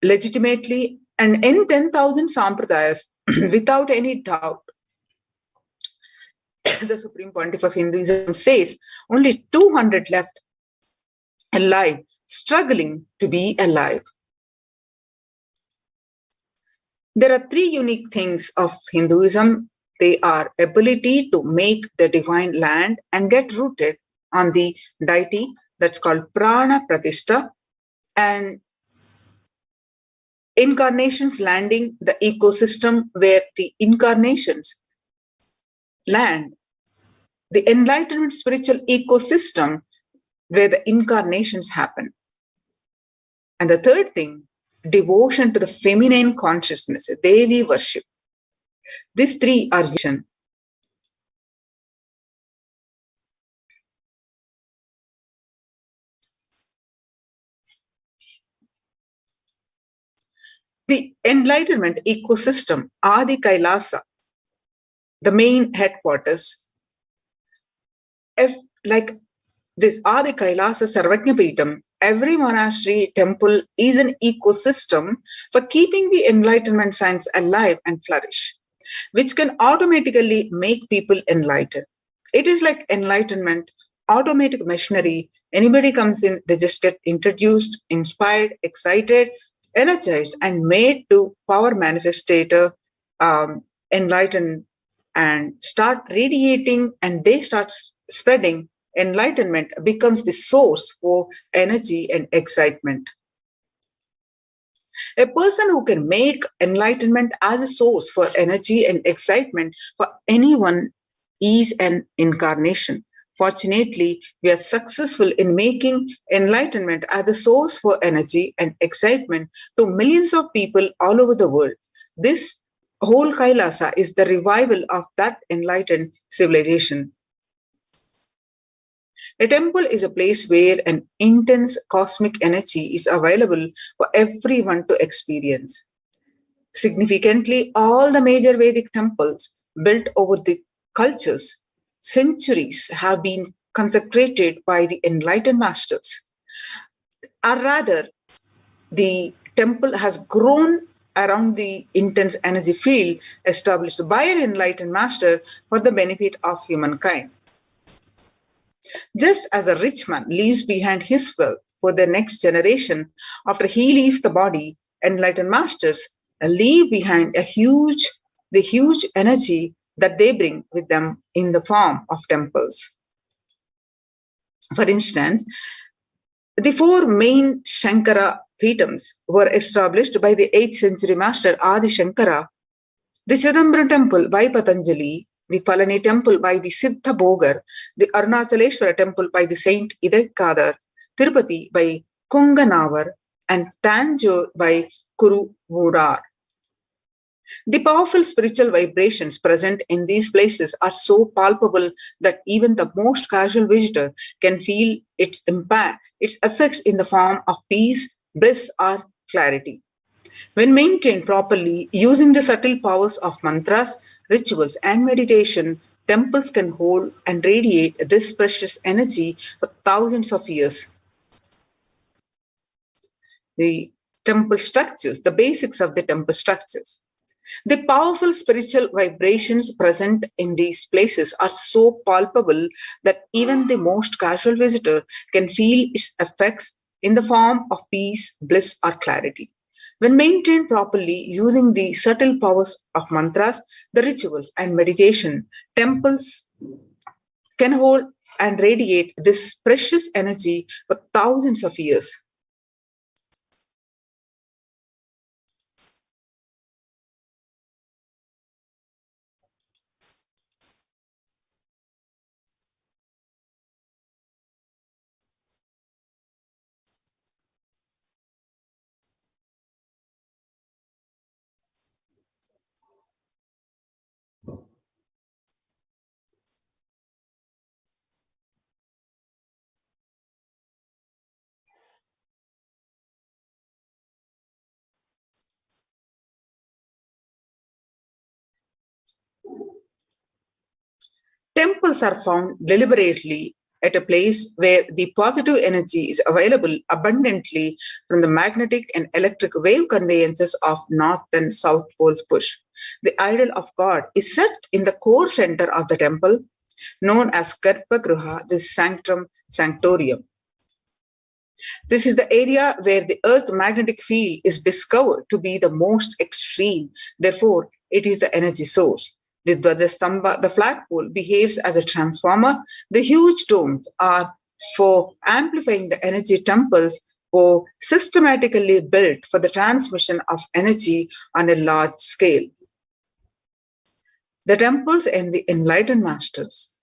Legitimately, and in 10,000 sampradayas, without any doubt, the Supreme Pontiff of Hinduism says only 200 left alive, struggling to be alive. There are three unique things of Hinduism. They are ability to make the divine land and get rooted on the deity, that's called Prana Pratishta, and incarnations landing the ecosystem where the incarnations land, the enlightenment spiritual ecosystem where the incarnations happen. And the third thing, devotion to the feminine consciousness, Devi worship. These three are vision. The enlightenment ecosystem, Adi Kailasa, the main headquarters, if like this Adi Kailasa Sarvajnapeetam, every monastery temple is an ecosystem for keeping the enlightenment science alive and flourish, which can automatically make people enlightened. It is like enlightenment, automatic machinery. Anybody comes in, they just get introduced, inspired, excited, energized, and made to power manifestator, enlightened, and start radiating, and they start spreading. Enlightenment becomes the source for energy and excitement. A person who can make enlightenment as a source for energy and excitement for anyone is an incarnation. Fortunately, we are successful in making enlightenment as a source for energy and excitement to millions of people all over the world. This whole Kailasa is the revival of that enlightened civilization. A temple is a place where an intense cosmic energy is available for everyone to experience. Significantly, all the major Vedic temples built over the cultures, centuries, have been consecrated by the enlightened masters. Or rather, the temple has grown around the intense energy field established by an enlightened master for the benefit of humankind. Just as a rich man leaves behind his wealth for the next generation after he leaves the body, enlightened masters leave behind the huge energy that they bring with them in the form of temples. For instance, the four main Shankara Peetams were established by the 8th century master Adi Shankara. The Chidambaram temple by Patanjali, the Palani temple by the Siddha Bogar, the Arunachaleshwara temple by the Saint Idekadar, Tirupati by Konganavar, and Tanjore by Kuruvurar. The powerful spiritual vibrations present in these places are so palpable that even the most casual visitor can feel its impact, its effects in the form of peace, bliss, or clarity. When maintained properly, using the subtle powers of mantras, rituals, and meditation, temples can hold and radiate this precious energy for thousands of years. The temple structures, the basics of the temple structures. The powerful spiritual vibrations present in these places are so palpable that even the most casual visitor can feel its effects in the form of peace, bliss, or clarity. When maintained properly using the subtle powers of mantras, the rituals, and meditation, temples can hold and radiate this precious energy for thousands of years. Temples are found deliberately at a place where the positive energy is available abundantly from the magnetic and electric wave conveyances of North and South Poles push. The idol of God is set in the core center of the temple, known as Garbhagriha, the sanctum sanctorium. This is the area where the Earth's magnetic field is discovered to be the most extreme. Therefore, it is the energy source. The Dvajastambha, the flagpole, behaves as a transformer. The huge domes are for amplifying the energy. Temples were systematically built for the transmission of energy on a large scale. The temples and the enlightened masters.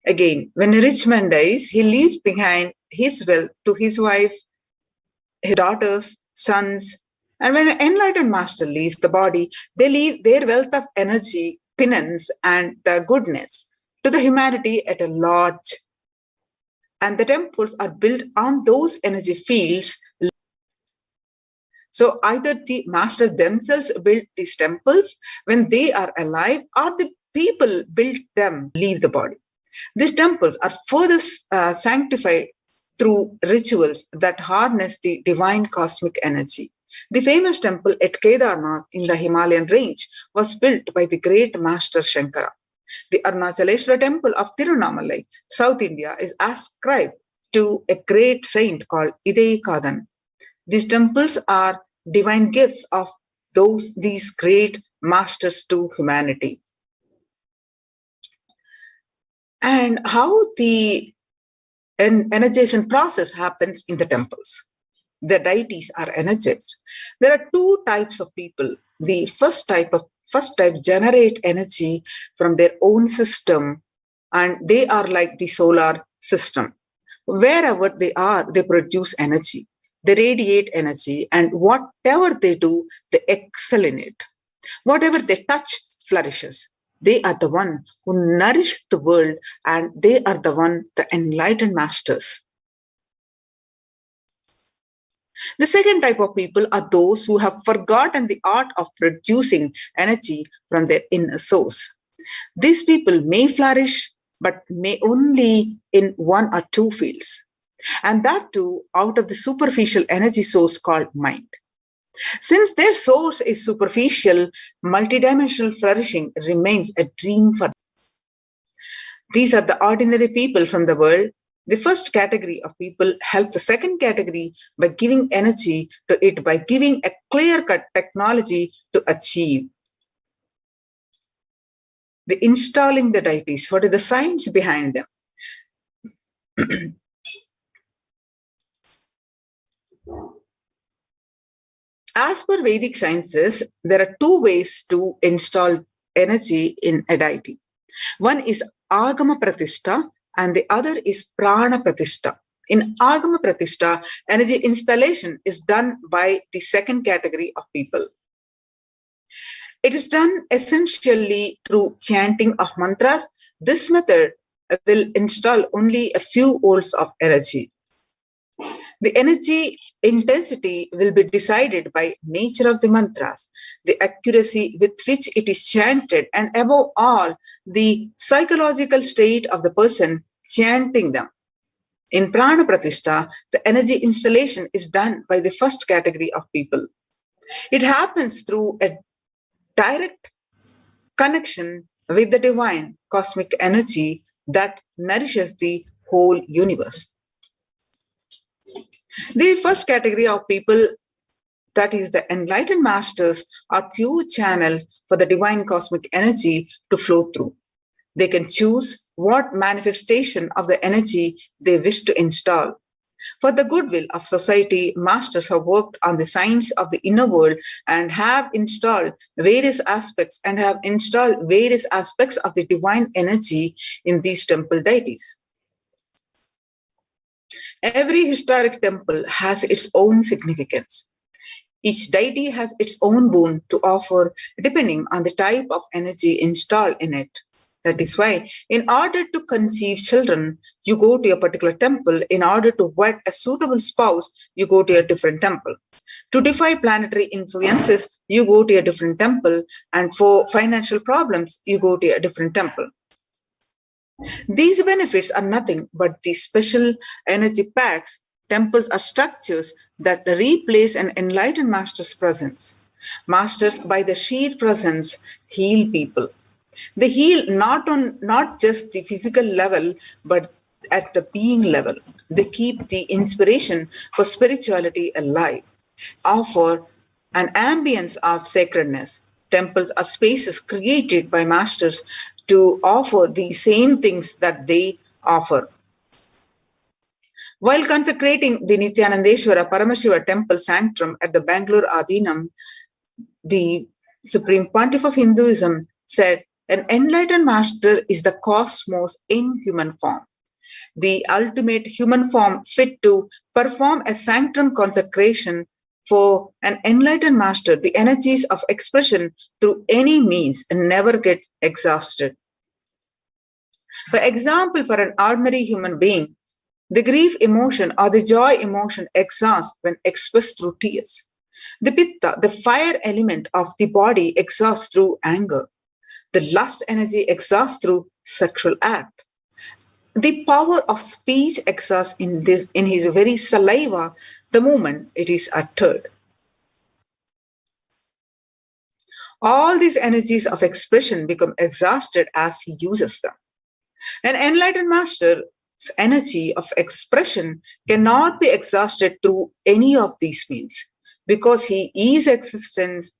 Again, when a rich man dies, he leaves behind his wealth to his wife, his daughters, sons. And when an enlightened master leaves the body, they leave their wealth of energy, penance, and the goodness to the humanity at a large. And the temples are built on those energy fields. So either the master themselves built these temples when they are alive, or the people built them, leave the body. These temples are further sanctified through rituals that harness the divine cosmic energy. The famous temple at Kedarnath in the Himalayan range was built by the great master Shankara. The Arunachaleshwara temple of Tirunamalai, South India, is ascribed to a great saint called Idekadan. These temples are divine gifts of these great masters to humanity. And how the energization process happens in the temples. The deities are energized. There are two types of people. The first type generate energy from their own system, and they are like the solar system. Wherever they are, they produce energy. They radiate energy, and whatever they do, they excel in it. Whatever they touch flourishes. They are the one who nourish the world, and they are the enlightened masters. The second type of people are those who have forgotten the art of producing energy from their inner source. These people may flourish, but may only in one or two fields, and that too out of the superficial energy source called mind. Since their source is superficial, multidimensional flourishing remains a dream for them. These are the ordinary people from the world. The first category of people help the second category by giving energy to it, by giving a clear-cut technology to achieve. The installing the deities, what is the science behind them? As per Vedic sciences, there are two ways to install energy in a deity. One is Agama Pratishta and the other is Prana Pratishta. In Agama Pratishta, energy installation is done by the second category of people. It is done essentially through chanting of mantras. This method will install only a few volts of energy. The energy intensity will be decided by nature of the mantras, the accuracy with which it is chanted, and above all, the psychological state of the person chanting them. In Prana Pratishta, the energy installation is done by the first category of people. It happens through a direct connection with the divine cosmic energy that nourishes the whole universe. The first category of people, that is the enlightened masters, are pure channel for the divine cosmic energy to flow through. They can choose what manifestation of the energy they wish to install. For the goodwill of society, masters have worked on the science of the inner world and have installed various aspects of the divine energy in these temple deities. Every historic temple has its own significance. Each deity has its own boon to offer depending on the type of energy installed in it. That is why, in order to conceive children, you go to a particular temple. In order to wed a suitable spouse, you go to a different temple. To defy planetary influences, you go to a different temple. And for financial problems, you go to a different temple. These benefits are nothing but the special energy packs. Temples are structures that replace an enlightened master's presence. Masters, by the sheer presence, heal people. They heal not just the physical level, but at the being level. They keep the inspiration for spirituality alive, offer an ambience of sacredness. Temples are spaces created by masters to offer the same things that they offer. While consecrating the Nithyanandeshwara Paramashiva temple sanctum at the Bangalore Adinam, the Supreme Pontiff of Hinduism said, "An enlightened master is the cosmos in human form, the ultimate human form fit to perform a sanctum consecration. For an enlightened master, the energies of expression through any means never get exhausted. For example, for an ordinary human being, the grief emotion or the joy emotion exhausts when expressed through tears. The pitta, the fire element of the body, exhausts through anger. The lust energy exhausts through sexual act. The power of speech exhausts in his very saliva the moment it is uttered. All these energies of expression become exhausted as he uses them. An enlightened master's energy of expression cannot be exhausted through any of these means, because he is existence,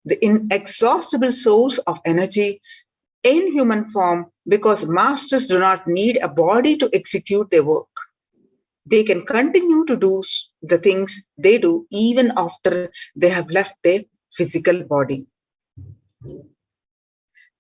the inexhaustible source of energy in human form, because masters do not need a body to execute their work. They can continue to do the things they do even after they have left their physical body.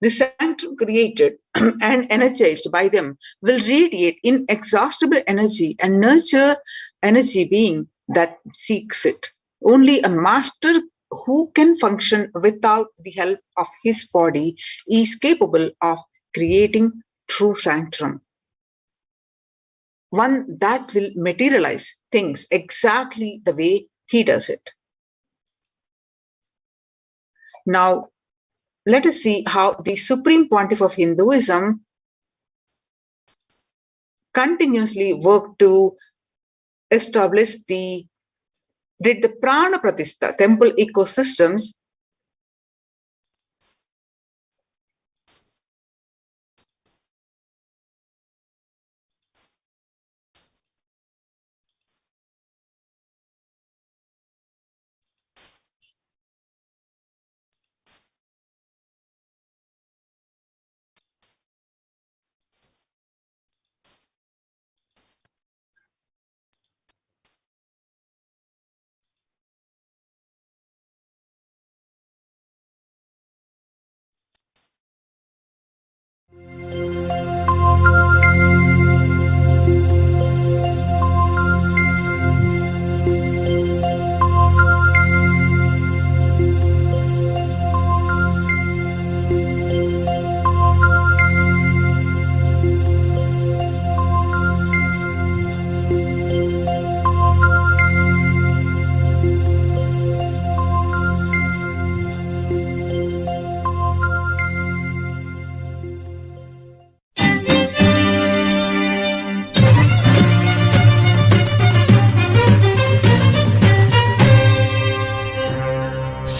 The sanctum created and energized by them will radiate inexhaustible energy and nurture energy being that seeks it. Only a master who can function without the help of his body is capable of creating true sanctum, one that will materialize things exactly the way he does it. Now, let us see how the Supreme Pontiff of Hinduism continuously worked to establish the Prana Pratishta temple ecosystems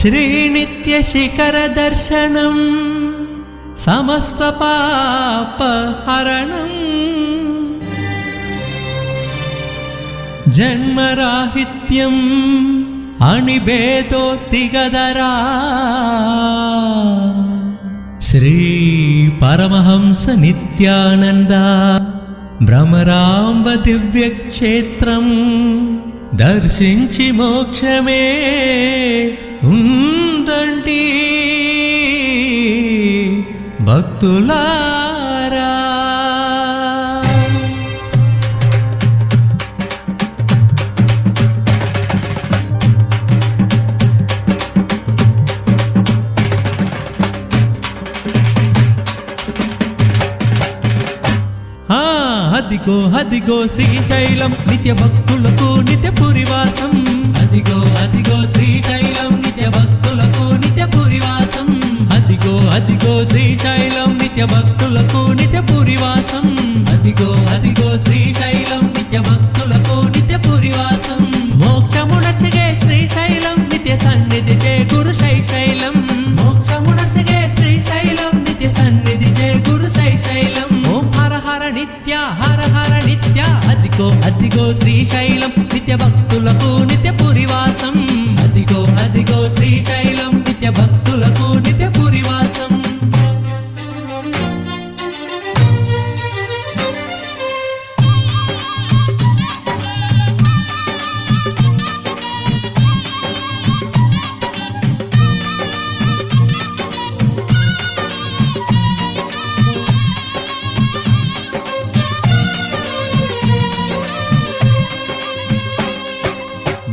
श्रीनित्यशिखरदर्शनं समस्तपापहरणम् जन्मराहित्यम् अनिभेदोत्तिगदरा Shri Paramhans Nityanand भ्रमरांब दिव्यक्षेत्रं दर्शिंచి మోక్షమే ఉందండి భక్తులారా. అదిగో అదిగో శ్రీశైలం నిత్య భక్తులకు నిత్య పురివాసం. అదిగో అదిగో శ్రీశైలం నిత్య భక్తులకు నిత్య పురివాసం. అదిగో అదిగో శ్రీశైలం నిత్య భక్తులకు నిత్య పురివాసం. అదిగో అదిగో శ్రీశైలం నిత్య భక్తులకు నిత్య పురివాసం. మోక్షమునసగే శ్రీశైలం నిత్య సన్నిధి జయ గురు శైశైలం. మోక్షమునసగే శ్రీశైలం నిత్య సన్నిధి జయ గురు శైశైలం. ఓం హర హర నిత్య హర హర నిత్య. అదిగో అదిగో శ్రీశైలం నిత్య భక్తులకు నిత్య పురివాసం. అదిగో అదిగో శ్రీశైలం నిత్య భక్తులకు నిత్య పురివాసం.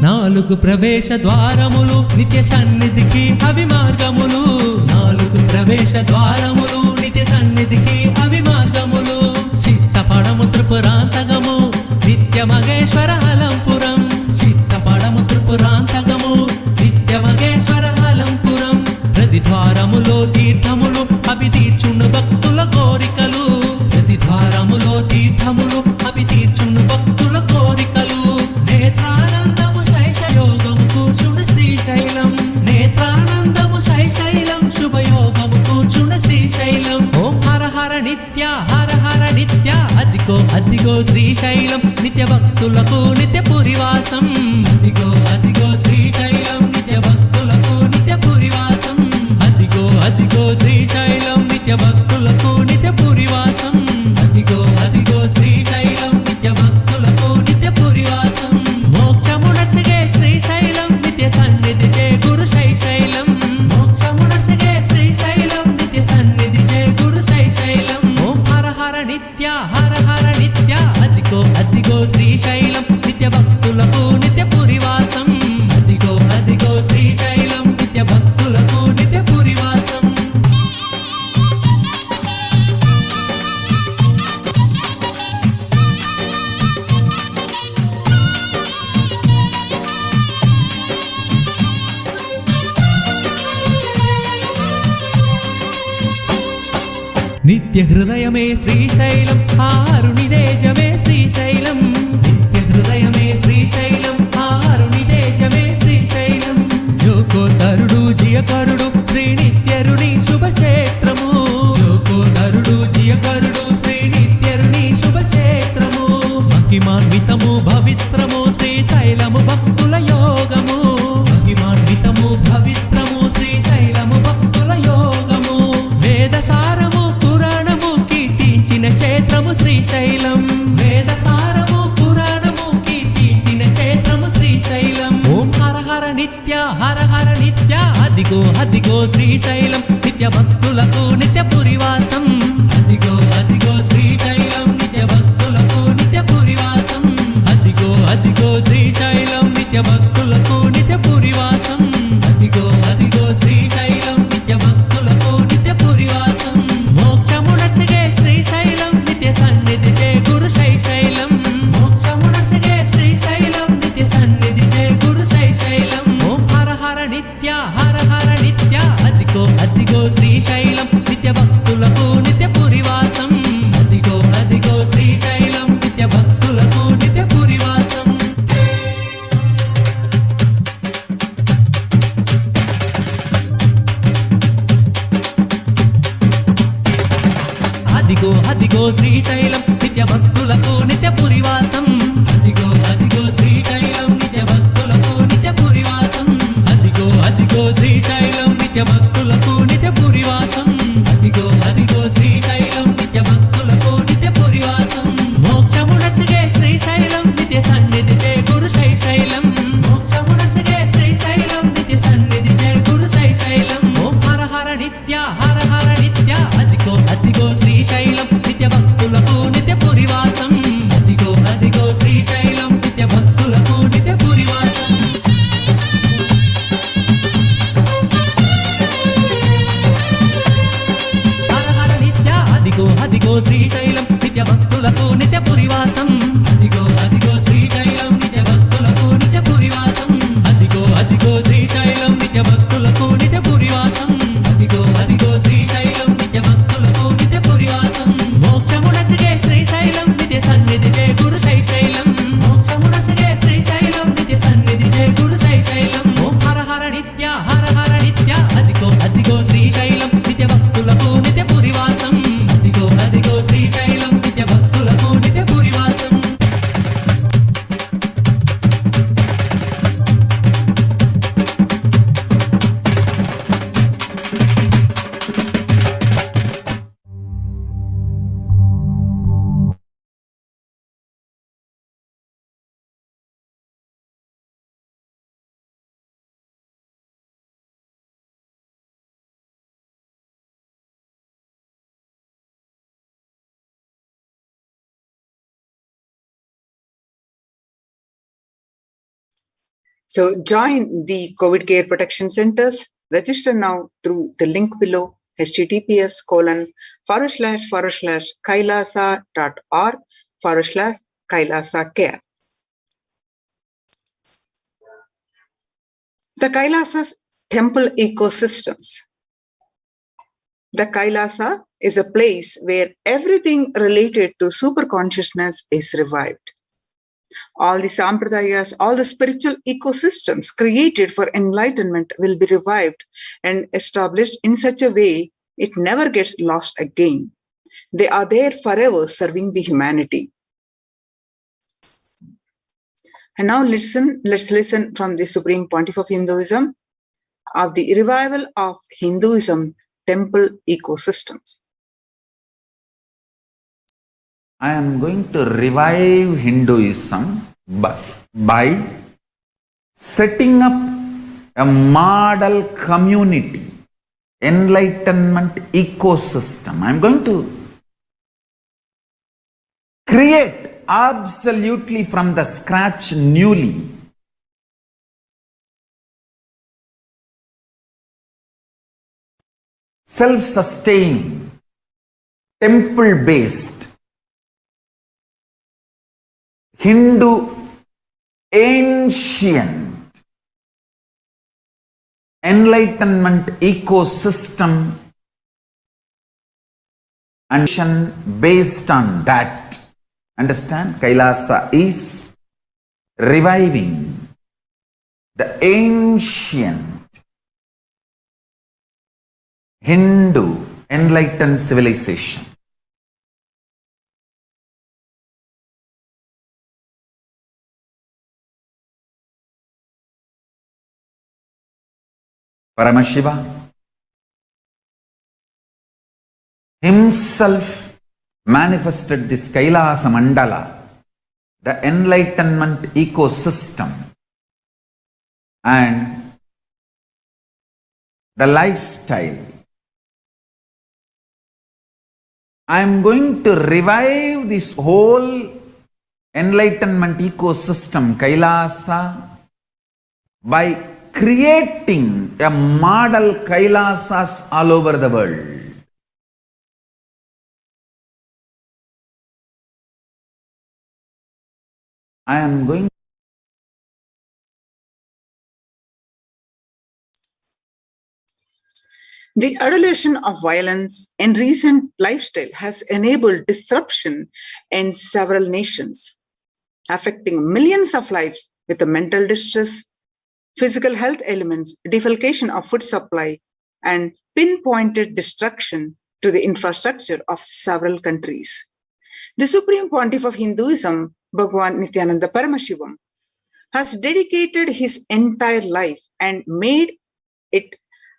నాలుగు ప్రవేశ ద్వారములు నిత్య సన్నిధికి అవి మార్గములు. నాలుగు ప్రవేశ ద్వారములు నిత్య సన్నిధికి అవి మార్గములు. చిత్తపడము త్రిపురాంతకము నిత్య మగేశ్వర అలంపురం. చిత్తపడము త్రిపురాంతకము నిత్య మగేశ్వర అలంపురం. ప్రతి ద్వారములో తీర్థములు అవి తీర్చును భక్తుల కోరికలు. ప్రతి ద్వారములో తీర్థములు అవి తీర్చును భక్తుల కోరికలు. నేత్రానందము శైశయోగము కూర్చున్న శ్రీశైలం. నేత్రానందము శైశైలం శుభయోగము కూర్చున్న శ్రీశైలం. ఓం హర హర నిత్య హర హర నిత్య. అదిగో అదిగో శ్రీశైలం నిత్య భక్తులకు నిత్య పురివాసం. అదిగో అదిగో శ్రీశైలం నిత్య భక్తులకు నిత్య పురివాసం. అదిగో అదిగో శ్రీశైలం నిత్య భక్తులకు నిత్య పురివాసం. అదిగో అదిగో శ్రీశైలం నిత్య భక్తులకు నిత్య పురివాసం. మోక్షమునసగే శ్రీశైలం నిత్య సన్నిధి జయ గురు శైశైలం. మోక్షమునసగే శ్రీశైలం నిత్య సన్నిధి జయ గురు శైశైలం. ఓం హర హర నిత్య హర హర నిత్య. అదిగో అదిగో శ్రీశైలం నిత్య భక్తులకు నిత్య పురివాసం. అదిగో అదిగో శ్రీశైలం నిత్య భక్తులకు నిత్య పురివాసం. నిత్య హృదయమే శ్రీశైలం ఆరునిదేజమే శ్రీశైలం. నిత్య హృదయమే శ్రీశైలం ఆరునిదేజమే శ్రీశైలం. జోకోదరుడు జియకరుడు శ్రీనిత్యరుని శుభక్షేత్రము. జోకోదరుడు జియకరుడు శ్రీనిత్యరుని శుభక్షేత్రము. మహిమాన్వితము పవిత్రము శ్రీశైలము భక్తుల యోగము. మహిమాన్వితము పవిత్రము శ్రీశైలము భక్తుల యోగము. వేదసారము పురాణము కీర్తించిన క్షేత్రము శ్రీశైలం. వేదసారము పురాణము కీర్తించిన క్షేత్రము శ్రీశైలం. ఓం హర హర నిత్య హర హర నిత్య. అదిగో అదిగో శ్రీశైలం నిత్య భక్తులకు నిత్య పురివాసం. అదిగో అదిగో శ్రీశైలం నిత్య భక్తులకు నిత్య పురివాసం. అదిగో అదిగో శ్రీశైలం నిత్య భక్తులకు నిత్య పురివాసం. అదిగో అదిగో శ్రీశైలం నిత్య భక్తులకు నిత్య పురివాసం. మోక్షమునసగే శ్రీశైలం నిత్య సన్నిధి జయ గురు శైశైలం. మోక్షమునసగే శ్రీశైలం నిత్య సన్నిధి జయ గురు శైశైలం. ఓం హర హర నిత్య హర హర నిత్య. అదిగో అదిగో శ్రీశైలం నిత్య భక్తులకు నిత్య పురివాసం. అదిగో అదిగో శ్రీశైలం నిత్య భక్తులకు నిత్య పురివాసం. అదిగో అదిగో శ్రీశైలం నిత్య భక్తులకు నిత్య పురివాసం అదిగో అదిగో శ్రీశైలం నిత్య భక్తులకు నిత్య పురివాసం అదిగో అదిగో శ్రీశైలం నిత్య భక్తులకు నిత్య పురివాసం అదిగో అదిగో శ్రీశైలం నిత్య భక్తులకు నిత్య పురివాసం మోక్షమునసిగే శ్రీశైలం నిత్య సన్నిధి జయ గురు శ్రీశైలం మోక్షమునసిగే శ్రీశైలం నిత్య సన్నిధి జయ గురు శ్రీశైలం ఓం హర హర నిత్య అదిగో అదిగో శ్రీశైలం నిత్య భక్తులకు నిత్య పురివాసం అదిగో అదిగో శ్రీశైలం నిత్య భక్తులకు నిత్య పురివాసం హర హర నిత్య అదిగో శ్రీశైలం నిత్య భక్తులకు నిత్య పురివాసం అదిగో అదిగో శ్రీశైలం నిత్య భక్తులకు నిత్య పురివాసం అదిగో అదిగో శ్రీశైలం నిత్య భక్తులకు నిత్య పురివాసం అదిగో అదిగో శ్రీశైలం నిత్య భక్తులకు నిత్య పురివాసం మోక్షమునసిగే శ్రీశైలం నిత్య సన్నిధి జయ గురు శ్రీశైలం మోక్షమునసిగే శ్రీశైలం నిత్య సన్నిధి జయ గురు శ్రీశైలం ఓం హర హర నిత్య అదిగో అదిగో శ్రీశైలం నిత్య భక్తులకు నిత్య పురివాసం అదిగో అదిగో శ్రీశైలం నిత్య భక్తులకు నిత్య పురివాసం So join the COVID care protection centers. Register now through the link below https://kailasa.org/kailasa care. The Kailasa's temple ecosystems. The Kailasa is a place where everything related to super consciousness is revived. All the sampradayas, all the spiritual ecosystems created for enlightenment will be revived and established in such a way it never gets lost again. They are there forever serving the humanity. And now let's listen from the Supreme Pontiff of Hinduism of the revival of Hinduism temple ecosystems. I am going to revive Hinduism by setting up a model community, enlightenment ecosystem. I am going to create absolutely from the scratch newly self-sustaining, temple-based Hindu ancient enlightenment ecosystem and based on that. Understand? Kailasa is reviving the ancient Hindu enlightened civilization. Paramashiva himself manifested this Kailasa Mandala, the enlightenment ecosystem, and the lifestyle. I am going to revive this whole enlightenment ecosystem, Kailasa, by creating a model Kailasas all over the world. I am going. The adulation of violence in recent lifestyle has enabled disruption in several nations, affecting millions of lives with the mental distress, physical health elements, defalcation of food supply, and pinpointed destruction to the infrastructure of several countries. The Supreme Pontiff of Hinduism, Bhagwan Nithyananda Paramashivam, has dedicated his entire life and made it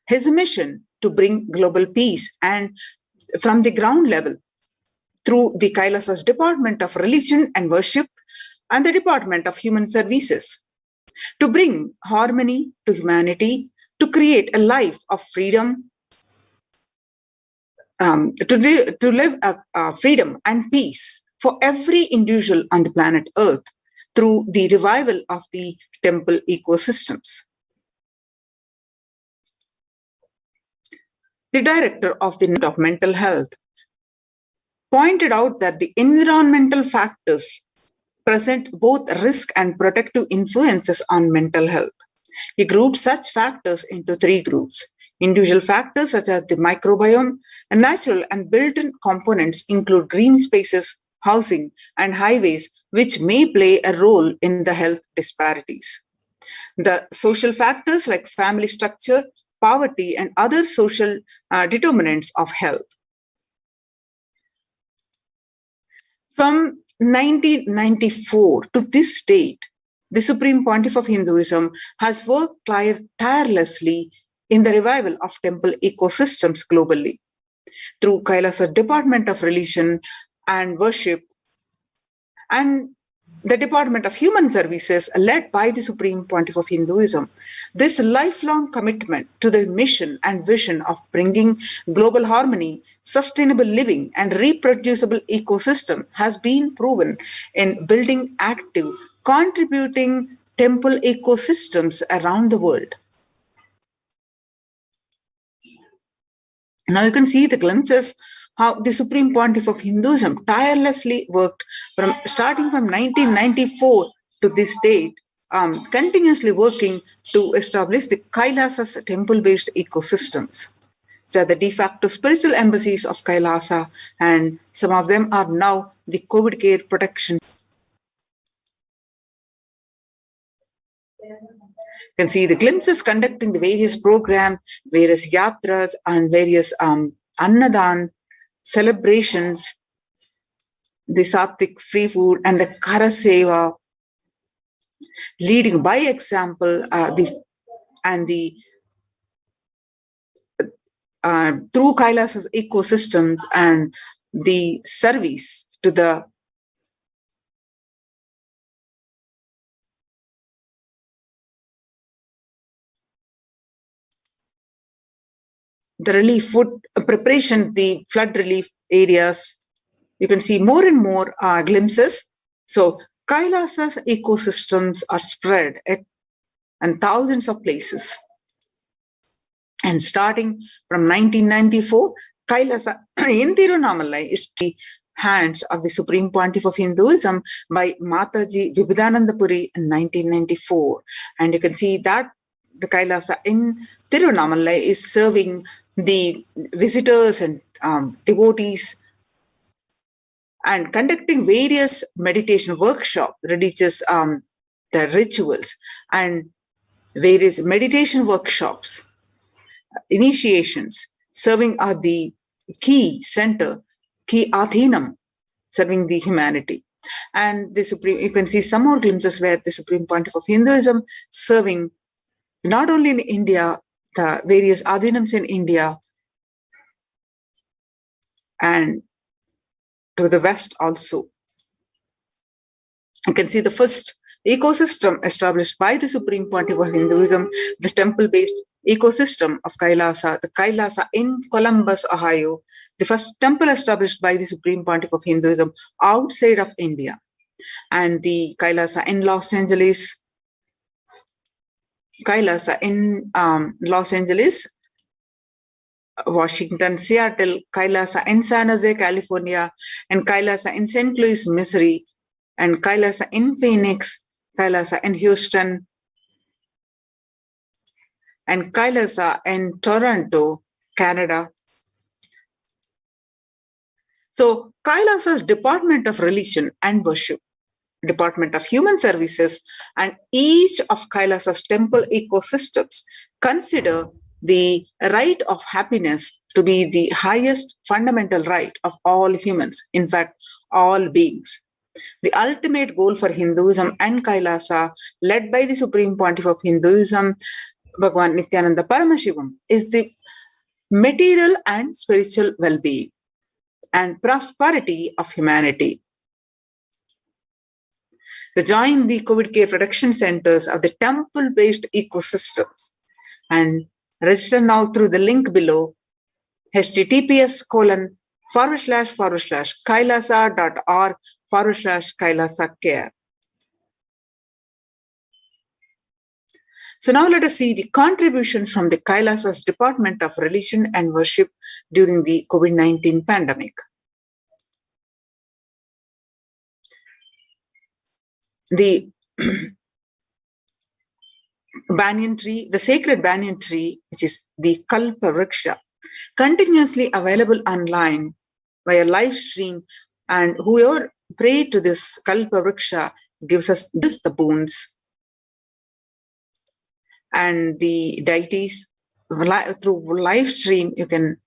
his mission to bring global peace and from the ground level through the Kailasa's Department of Religion and Worship and the Department of Human Services, to bring harmony to humanity, to create a life of freedom, to live freedom and peace for every individual on the planet Earth through the revival of the temple ecosystems. The director of the Department of Mental Health pointed out that the environmental factors present both risk and protective influences on mental health. He grouped such factors into three groups. Individual factors such as the microbiome and natural and built-in components include green spaces, housing, and highways, which may play a role in the health disparities. The social factors like family structure, poverty, and other social determinants of health. From 1994 to this date, the Supreme Pontiff of Hinduism has worked tirelessly in the revival of temple ecosystems globally. Through Kailasa's Department of Religion and Worship and the Department of Human Services led by the Supreme Pontiff of Hinduism, this lifelong commitment to the mission and vision of bringing global harmony, sustainable living, and reproducible ecosystem has been proven in building active, contributing temple ecosystems around the world. Now you can see the glimpses how the Supreme Pontiff of Hinduism tirelessly worked starting from 1994 to this date, continuously working to establish the Kailasa's temple-based ecosystems. So the de facto spiritual embassies of Kailasa, and some of them are now the COVID care protection. You can see the glimpses conducting the various programs, various yatras, and various annadan celebrations, the Sattvic free food, and the Karaseva, leading by example, through Kailasa's ecosystems and the service to the relief food preparation, the flood relief areas. You can see more and more glimpses. So Kailasa's ecosystems are spread in thousands of places. And starting from 1994, Kailasa in Tirunamalai is the hands of the Supreme Pontiff of Hinduism by Mataji Vibhudanandapuri in 1994. And you can see that the Kailasa in Tirunamalai is serving the visitors and devotees and conducting various meditation workshops, religious the rituals and various meditation workshops, initiations, serving at the key center, key adhinam, serving the humanity. And the Supreme, you can see some more glimpses where the Supreme Pontiff of Hinduism serving not only in India, the various adhinams in India and to the West also. You can see the first ecosystem established by the Supreme Pontiff of Hinduism, the temple-based ecosystem of Kailasa, the Kailasa in Columbus, Ohio, the first temple established by the Supreme Pontiff of Hinduism outside of India, and the Kailasa in Los Angeles, Washington, Seattle, Kailasa in San Jose, California, and Kailasa in St. Louis, Missouri, and Kailasa in Phoenix, Kailasa in Houston, and Kailasa in Toronto, Canada. So Kailasa's Department of Religion and Worship, Department of Human Services, and each of Kailasa's temple ecosystems consider the right of happiness to be the highest fundamental right of all humans, in fact, all beings. The ultimate goal for Hinduism and Kailasa, led by the Supreme Pontiff of Hinduism, Bhagavan Nithyananda Paramashivam, is the material and spiritual well-being and prosperity of humanity. Join the COVID care protection centers of the temple-based ecosystems and register now through the link below, https://kailasa.org/kailasa So now let us see the contributions from the Kailasa's Department of Religion and Worship during the COVID-19 pandemic. The banyan tree, the sacred banyan tree, which is the Kalpa Vriksha, continuously available online via live stream, and whoever pray to this Kalpa Vriksha gives us the boons. And the deities, through live stream, you can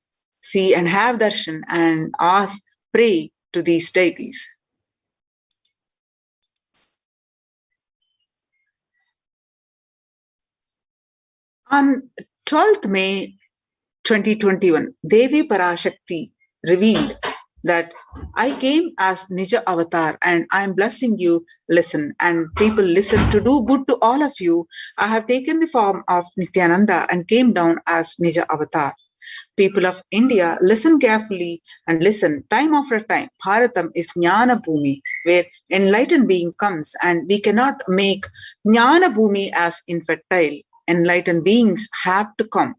see and have darshan and ask, pray to these deities. On 12th May 2021, Devi Parashakti revealed that I came as Nija Avatar and I am blessing you, listen, and people listen to do good to all of you. I have taken the form of Nithyananda and came down as Nija Avatar. People of India, listen carefully and listen. Time after time, Bharatam is Jnana Bhumi, where enlightened being comes, and we cannot make Jnana Bhumi as infertile. Enlightened beings have to come.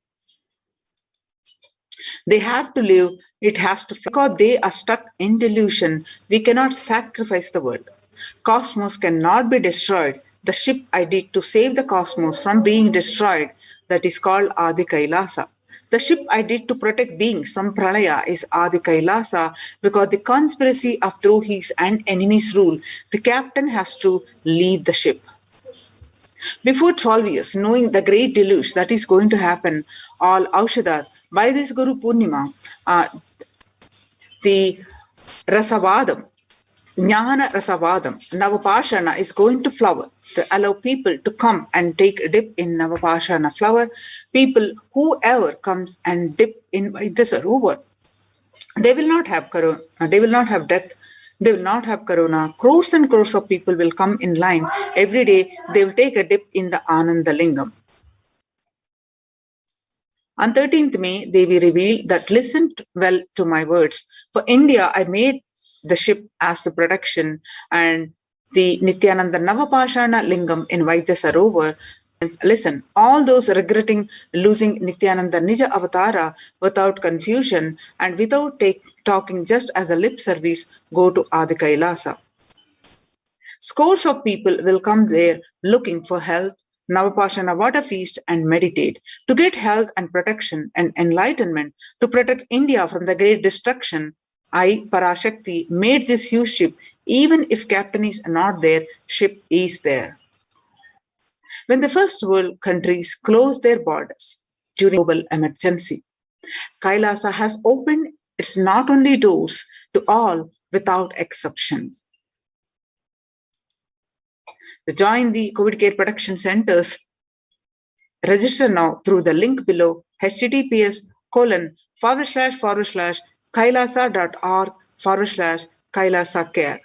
They have to live. It has to, because they are stuck in delusion. We cannot sacrifice the world. Cosmos cannot be destroyed. The ship I did to save the cosmos from being destroyed, that is called Adi Kailasa. The ship I did to protect beings from Pralaya is Adi Kailasa, because the conspiracy of Drohis and enemies rule. The captain has to leave the ship. Before 12 years, knowing the great deluge that is going to happen, all Aushadas, by this Guru Purnima, the Rasavadam, Jnana Rasavadam, Navapashana is going to flower to allow people to come and take a dip in Navapashana flower. People, whoever comes and dip in this Sarovar, they will not have corona, they will not have death, they will not have corona. Crores and crores of people will come in line. Every day they will take a dip in the Ananda Lingam. On 13th May, Devi revealed that listen well to my words. For India, I made the ship as the protection, and the Nithyananda Navapashana Lingam in Vaidya Sarovar. Listen, all those regretting losing Nithyananda Nija Avatara without confusion and without talking just as a lip service, go to Adi Kailasa. Scores of people will come there looking for health, Navapashana water feast, and meditate to get health and protection and enlightenment to protect India from the great destruction. I, Parashakti, made this huge ship. Even if captain is not there, ship is there. When the first world countries closed their borders during global emergency, Kailasa has opened its not only doors to all without exception. To join the COVID care protection centers, register now through the link below, https://kailasa.org/kailasa care.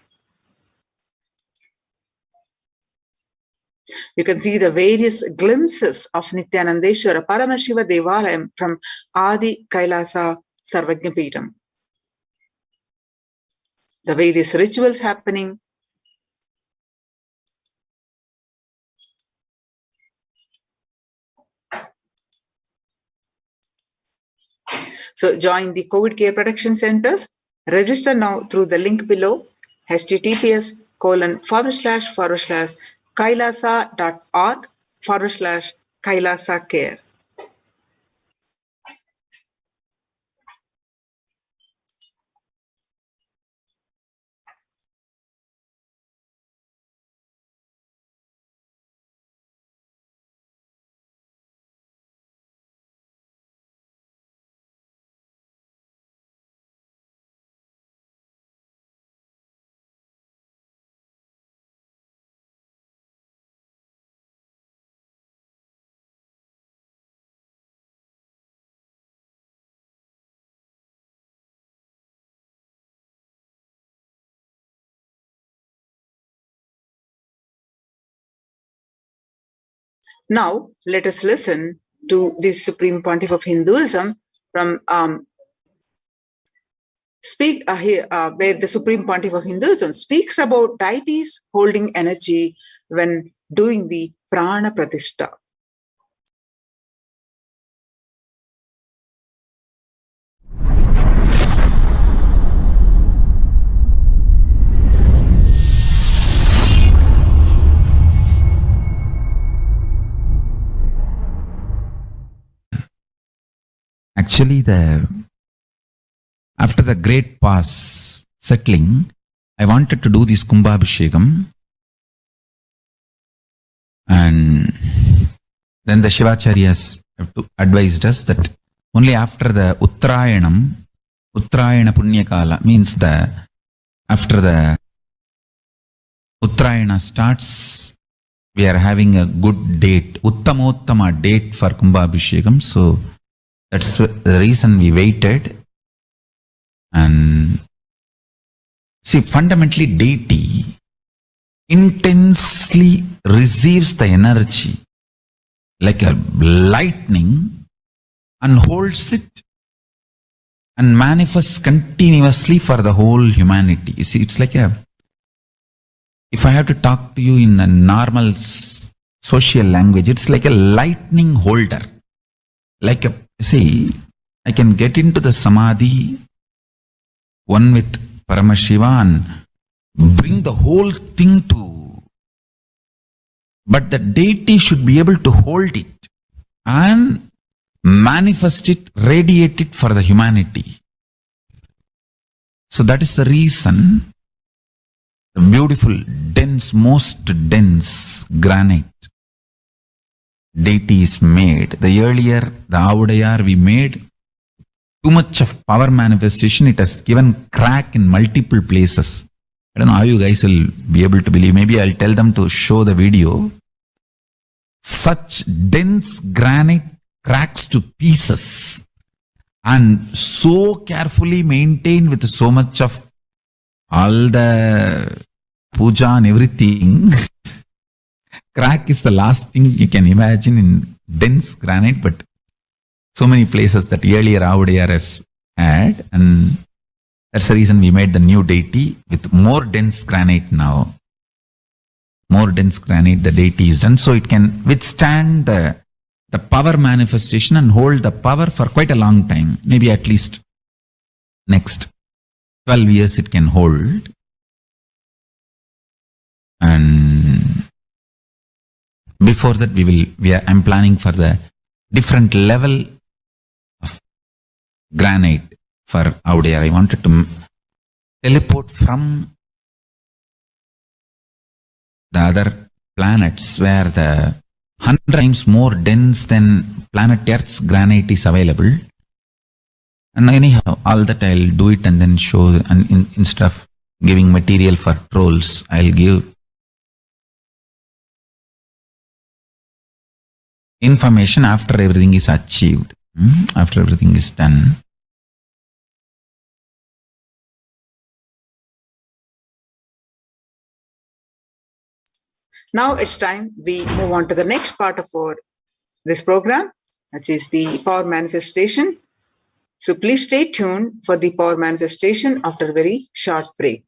You can see the various glimpses of Nithyanandeshwara Paramashiva Devalayam from Adi Kailasa Sarvajnapeetham. The various rituals happening. So join the COVID care protection centers. Register now through the link below, https://kailasa.org/kailasa care. Now, let us listen to the Supreme Pontiff of Hinduism from where the Supreme Pontiff of Hinduism speaks about deities holding energy when doing the prana pratishtha. Actually, after the great pause settling, I wanted to do this Kumbhabhishekam, and then the Shivacharyas have advised us that only after the Uttrayanam, Uttrayana Punyakala, means after the Uttrayana starts, we are having a good date, Uttamottama date for Kumbhabhishekam. So that's the reason we waited. And see, fundamentally, deity intensely receives the energy like a lightning and holds it and manifests continuously for the whole humanity. You see, it's like if I have to talk to you in a normal social language, it's like a lightning holder. See, I can get into the samadhi, one with Paramashiva, and bring the whole thing but the deity should be able to hold it and manifest it, radiate it for the humanity. So that is the reason the beautiful, dense, most dense granite deity is made. The earlier, the Avudayar we made, too much of power manifestation, it has given crack in multiple places. I don't know how you guys will be able to believe. Maybe I'll tell them to show the video. Such dense granite cracks to pieces and so carefully maintained with so much of all the puja and everything. Crack is the last thing you can imagine in dense granite, but so many places that earlier Avudayar has had, and that's the reason we made the new deity with more dense granite now. More dense granite, the deity is done, so it can withstand the power manifestation and hold the power for quite a long time. Maybe at least next 12 years it can hold. And before that I'm planning for the different level of granite for Avudayar. I wanted to teleport from the other planets where the 100 times more dense than planet Earth's granite is available. And anyhow, all that I'll do it and then show, and instead of giving material for trolls, I'll give information after everything is achieved, after everything is done. Now it's time we move on to the next part of this program, which is the power manifestation. So please stay tuned for the power manifestation after a very short break.